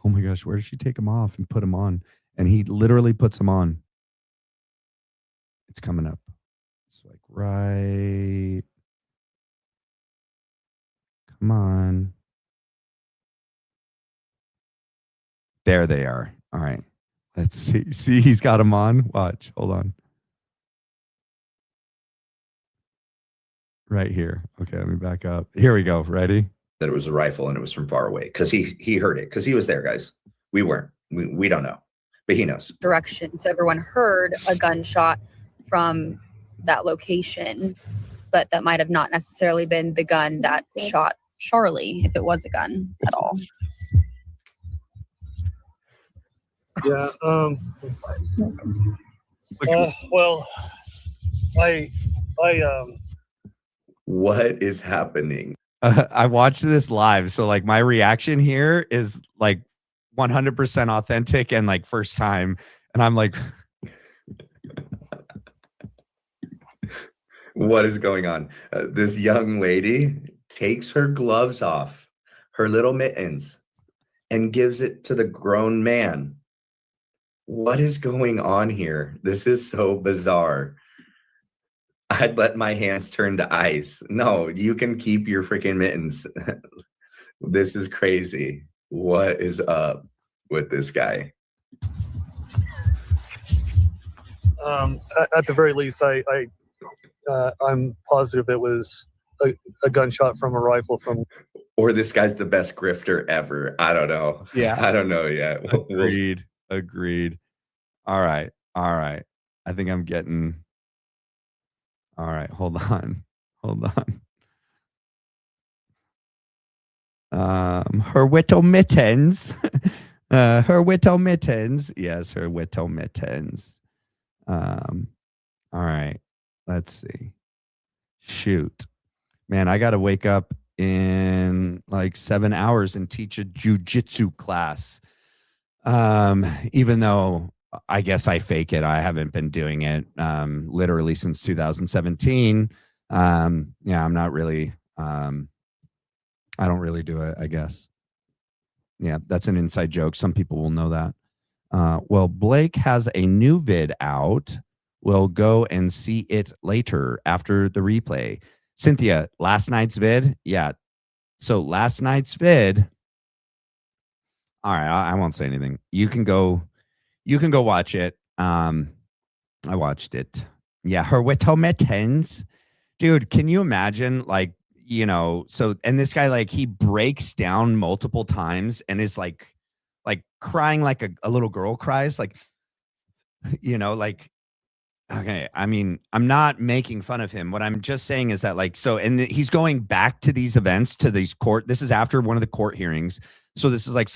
Oh my gosh, where did she take him off and put him on? And he literally puts him on. It's coming up. It's like right. Come on. There they are. All right. Let's see. See, he's got him on. Watch. Hold on. Right here. Okay, let me back up. Here we go. Ready? That it was a rifle and it was from far away because he heard it because he was there, guys. We weren't. We don't know, but he knows. Direction. So everyone heard a gunshot from that location, but that might have not necessarily been the gun that shot Charlie, if it was a gun at all. Yeah. Well, I What is happening? I watched this live, so like my reaction here is like 100% authentic and like first time, and I'm like, what is going on? This young lady takes her gloves off, her little mittens, and gives it to the grown man. What is going on here? This is so bizarre. I'd let my hands turn to ice. No, you can keep your freaking mittens. This is crazy. What is up with this guy? At the very least, I'm positive it was a gunshot from a rifle from. Or this guy's the best grifter ever. I don't know. Yeah. I don't know yet. Agreed. All right. I think I'm getting. All right, hold on. Her whittle mittens. Her whittle mittens. Yes, her whittle mittens. All right. Let's see. Shoot. Man, I got to wake up in like 7 hours and teach a jujitsu class. Even though I guess I fake it. I haven't been doing it literally since 2017. I'm not really I don't really do it, I guess. Yeah, that's an inside joke. Some people will know that. Well, Blake has a new vid out. We'll go and see it later after the replay. Cynthia, last night's vid? Yeah. So last night's vid. All right, I won't say anything. You can go watch it. I watched it. Yeah, her mittens. Dude, can you imagine, like, so, and this guy, like, he breaks down multiple times and is like crying like a little girl cries, like, like, okay, I mean, I'm not making fun of him. What I'm just saying is that, like, so, and he's going back to these events, to these court. This is after one of the court hearings. So this is like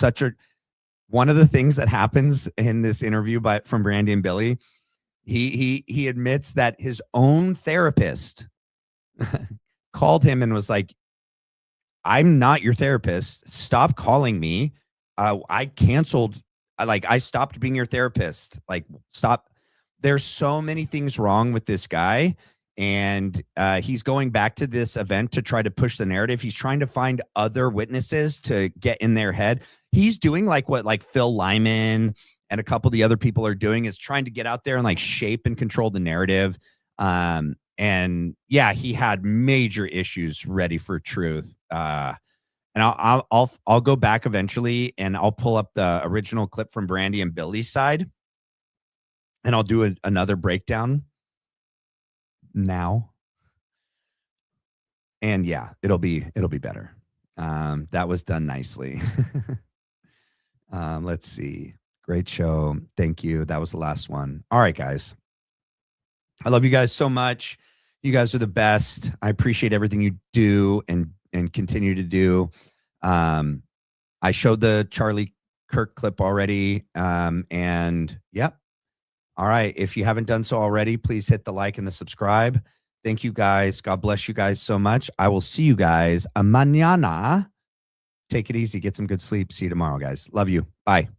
one of the things that happens in this interview from Brandy and Billy. He admits that his own therapist called him and was like, I'm not your therapist. Stop calling me. I canceled. I stopped being your therapist. Like, stop. There's so many things wrong with this guy. And he's going back to this event to try to push the narrative. He's trying to find other witnesses to get in their head. He's doing like what like Phil Lyman and a couple of the other people are doing, is trying to get out there and like shape and control the narrative. And yeah, he had major issues ready for truth. And I'll go back eventually and I'll pull up the original clip from Brandy and Billy's side, and I'll do another breakdown now. And yeah, it'll be better. That was done nicely. Let's see. Great show. Thank you. That was the last one. All right, guys. I love you guys so much. You guys are the best. I appreciate everything you do and continue to do. I showed the Charlie Kirk clip already. And yep. All right. If you haven't done so already, please hit the like and the subscribe. Thank you guys. God bless you guys so much. I will see you guys mañana. Take it easy. Get some good sleep. See you tomorrow, guys. Love you. Bye.